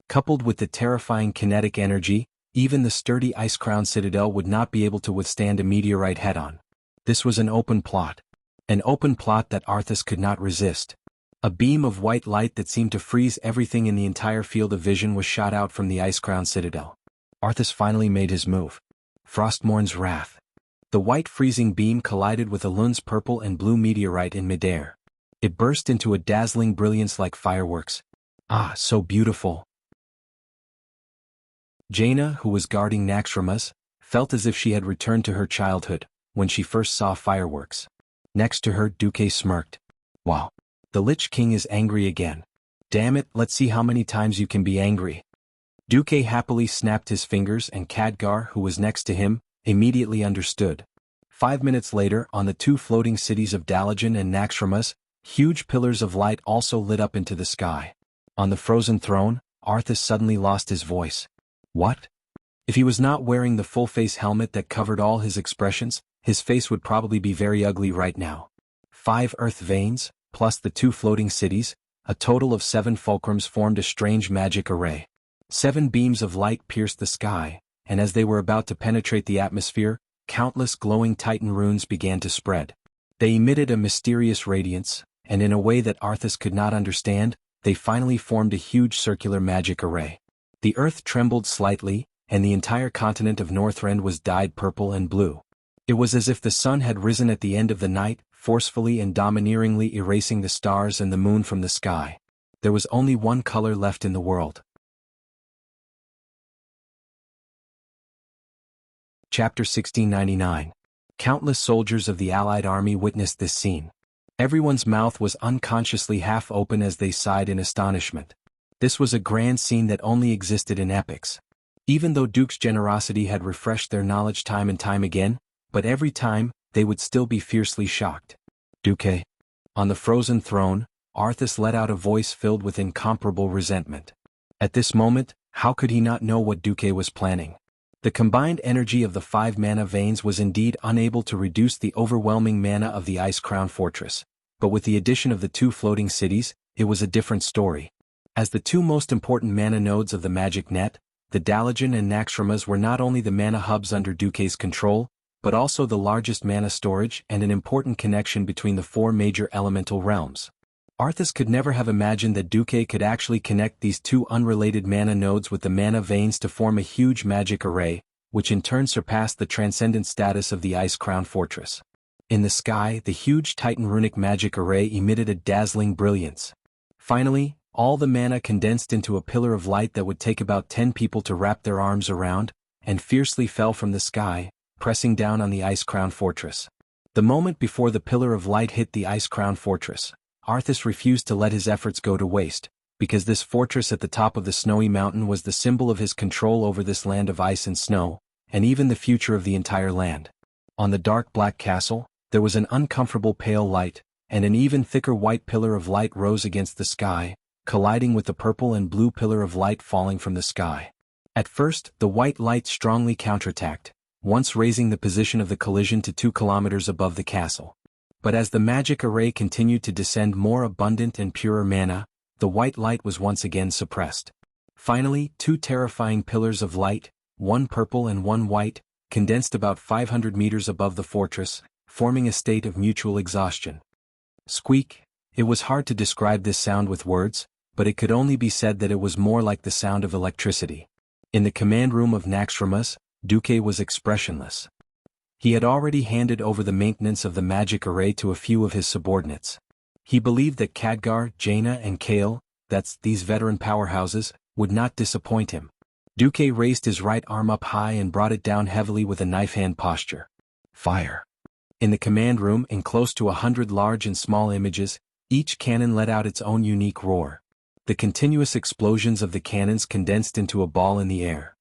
Coupled with the terrifying kinetic energy, even the sturdy ice-crowned citadel would not be able to withstand a meteorite head-on. This was an open plot. An open plot that Arthas could not resist. A beam of white light that seemed to freeze everything in the entire field of vision was shot out from the ice-crowned citadel. Arthas finally made his move. Frostmourn's Wrath. The white freezing beam collided with Elun's purple and blue meteorite in midair. It burst into a dazzling brilliance like fireworks. Ah, so beautiful. Jaina, who was guarding Naxxramas, felt as if she had returned to her childhood, when she first saw fireworks. Next to her, Duque smirked. Wow. The Lich King is angry again. Damn it, let's see how many times you can be angry. Duque happily snapped his fingers and Khadgar, who was next to him, immediately understood. 5 minutes later, on the two floating cities of Dalajan and Naxxramas, huge pillars of light also lit up into the sky. On the frozen throne, Arthas suddenly lost his voice. What? If he was not wearing the full-face helmet that covered all his expressions, his face would probably be very ugly right now. 5 earth veins, plus the 2 floating cities, a total of 7 fulcrums formed a strange magic array. 7 beams of light pierced the sky, and as they were about to penetrate the atmosphere, countless glowing titan runes began to spread. They emitted a mysterious radiance, and in a way that Arthas could not understand, they finally formed a huge circular magic array. The earth trembled slightly, and the entire continent of Northrend was dyed purple and blue. It was as if the sun had risen at the end of the night, forcefully and domineeringly erasing the stars and the moon from the sky. There was only one color left in the world. Chapter 1699. Countless soldiers of the Allied army witnessed this scene. Everyone's mouth was unconsciously half open as they sighed in astonishment. This was a grand scene that only existed in epics. Even though Duke's generosity had refreshed their knowledge time and time again, but every time, they would still be fiercely shocked. Duque. On the frozen throne, Arthas let out a voice filled with incomparable resentment. At this moment, how could he not know what Duque was planning? The combined energy of the 5 mana veins was indeed unable to reduce the overwhelming mana of the Ice Crown Fortress, but with the addition of the 2 floating cities, it was a different story. As the 2 most important mana nodes of the magic net, the Dalajan and Naxxramas were not only the mana hubs under Duque's control, but also the largest mana storage and an important connection between the 4 major elemental realms. Arthas could never have imagined that Duque could actually connect these 2 unrelated mana nodes with the mana veins to form a huge magic array, which in turn surpassed the transcendent status of the Ice Crown Fortress. In the sky, the huge Titan runic magic array emitted a dazzling brilliance. Finally, all the mana condensed into a pillar of light that would take about 10 people to wrap their arms around, and fiercely fell from the sky, pressing down on the Ice Crown Fortress. The moment before the pillar of light hit the Ice Crown Fortress, Arthas refused to let his efforts go to waste, because this fortress at the top of the snowy mountain was the symbol of his control over this land of ice and snow, and even the future of the entire land. On the dark black castle, there was an uncomfortable pale light, and an even thicker white pillar of light rose against the sky, colliding with the purple and blue pillar of light falling from the sky. At first, the white light strongly counterattacked, once raising the position of the collision to 2 kilometers above the castle. But as the magic array continued to descend more abundant and purer mana, the white light was once again suppressed. Finally, 2 terrifying pillars of light, one purple and one white, condensed about 500 meters above the fortress, forming a state of mutual exhaustion. Squeak. It was hard to describe this sound with words, but it could only be said that it was more like the sound of electricity. In the command room of Naxxramas, Duque was expressionless. He had already handed over the maintenance of the magic array to a few of his subordinates. He believed that Khadgar, Jaina and Kale, that's these veteran powerhouses, would not disappoint him. Duque raised his right arm up high and brought it down heavily with a knife-hand posture. Fire. In the command room, in close to 100 large and small images, each cannon let out its own unique roar. The continuous explosions of the cannons condensed into a ball in the air.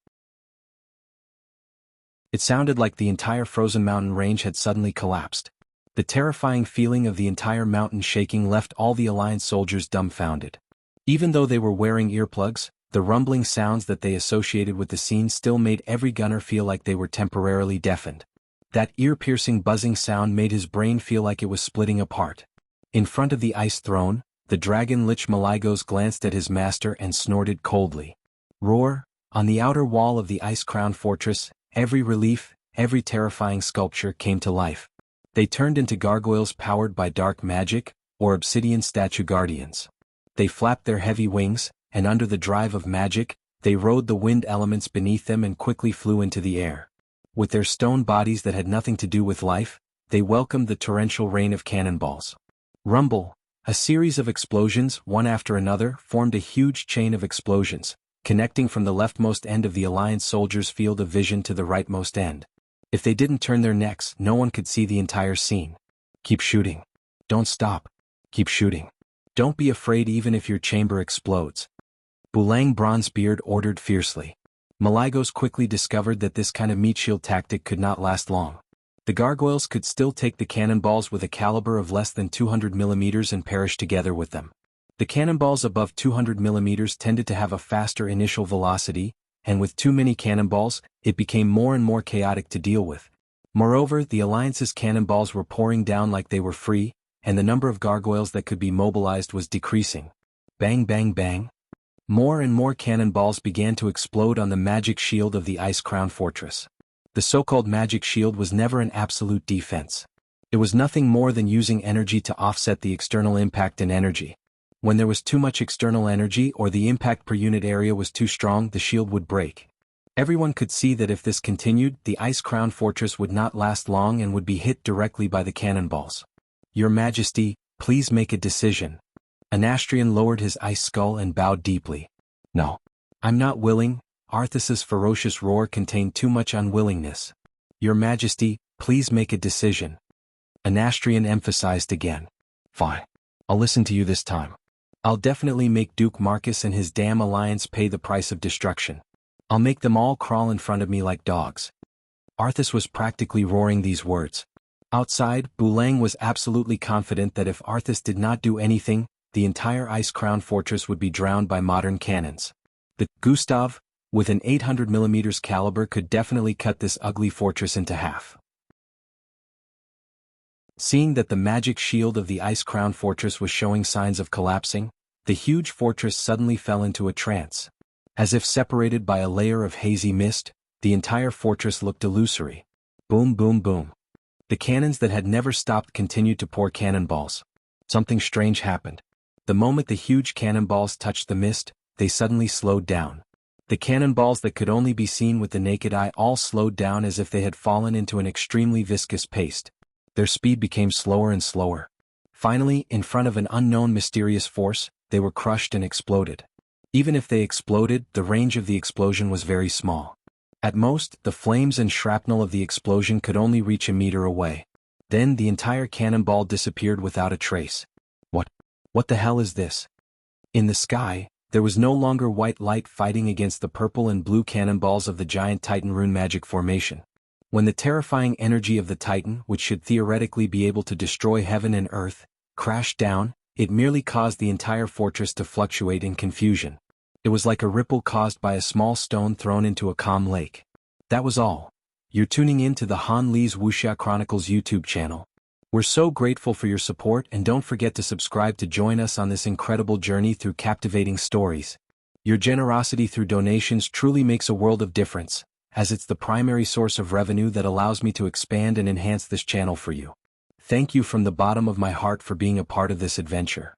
It sounded like the entire frozen mountain range had suddenly collapsed. The terrifying feeling of the entire mountain shaking left all the Alliance soldiers dumbfounded. Even though they were wearing earplugs, the rumbling sounds that they associated with the scene still made every gunner feel like they were temporarily deafened. That ear-piercing buzzing sound made his brain feel like it was splitting apart. In front of the ice throne, the dragon Lich Maligos glanced at his master and snorted coldly. Roar. On the outer wall of the ice-crowned fortress, every relief, every terrifying sculpture came to life. They turned into gargoyles powered by dark magic, or obsidian statue guardians. They flapped their heavy wings, and under the drive of magic, they rode the wind elements beneath them and quickly flew into the air. With their stone bodies that had nothing to do with life, they welcomed the torrential rain of cannonballs. Rumble. A series of explosions, one after another, formed a huge chain of explosions, connecting from the leftmost end of the Alliance soldiers' field of vision to the rightmost end. If they didn't turn their necks, no one could see the entire scene. Keep shooting. Don't stop. Keep shooting. Don't be afraid even if your chamber explodes. Bulang Bronzebeard ordered fiercely. Malygos quickly discovered that this kind of meat shield tactic could not last long. The gargoyles could still take the cannonballs with a caliber of less than 200 mm and perish together with them. The cannonballs above 200 mm tended to have a faster initial velocity, and with too many cannonballs, it became more and more chaotic to deal with. Moreover, the Alliance's cannonballs were pouring down like they were free, and the number of gargoyles that could be mobilized was decreasing. Bang bang bang. More and more cannonballs began to explode on the magic shield of the Ice Crown Fortress. The so-called magic shield was never an absolute defense. It was nothing more than using energy to offset the external impact in energy. When there was too much external energy or the impact per unit area was too strong, the shield would break. Everyone could see that if this continued, the Ice Crown Fortress would not last long and would be hit directly by the cannonballs. Your Majesty, please make a decision. Anastrian lowered his ice skull and bowed deeply. No. I'm not willing. Arthas's ferocious roar contained too much unwillingness. Your Majesty, please make a decision. Anastrian emphasized again. Fine. I'll listen to you this time. I'll definitely make Duke Marcus and his damn alliance pay the price of destruction. I'll make them all crawl in front of me like dogs. Arthas was practically roaring these words. Outside, Bulang was absolutely confident that if Arthas did not do anything, the entire Ice Crown Fortress would be drowned by modern cannons. The Gustav, with an 800 mm caliber, could definitely cut this ugly fortress into half. Seeing that the magic shield of the Ice Crown Fortress was showing signs of collapsing, the huge fortress suddenly fell into a trance. As if separated by a layer of hazy mist, the entire fortress looked illusory. Boom boom boom. The cannons that had never stopped continued to pour cannonballs. Something strange happened. The moment the huge cannonballs touched the mist, they suddenly slowed down. The cannonballs that could only be seen with the naked eye all slowed down as if they had fallen into an extremely viscous paste. Their speed became slower and slower. Finally, in front of an unknown mysterious force, they were crushed and exploded. Even if they exploded, the range of the explosion was very small. At most, the flames and shrapnel of the explosion could only reach a meter away. Then the entire cannonball disappeared without a trace. What the hell is this? In the sky, there was no longer white light fighting against the purple and blue cannonballs of the giant Titan rune magic formation. When the terrifying energy of the Titan, which should theoretically be able to destroy heaven and earth, crashed down, it merely caused the entire fortress to fluctuate in confusion. It was like a ripple caused by a small stone thrown into a calm lake. That was all. You're tuning in to the Han Lee's Wuxia Chronicles YouTube channel. We're so grateful for your support, and don't forget to subscribe to join us on this incredible journey through captivating stories. Your generosity through donations truly makes a world of difference, as it's the primary source of revenue that allows me to expand and enhance this channel for you. Thank you from the bottom of my heart for being a part of this adventure.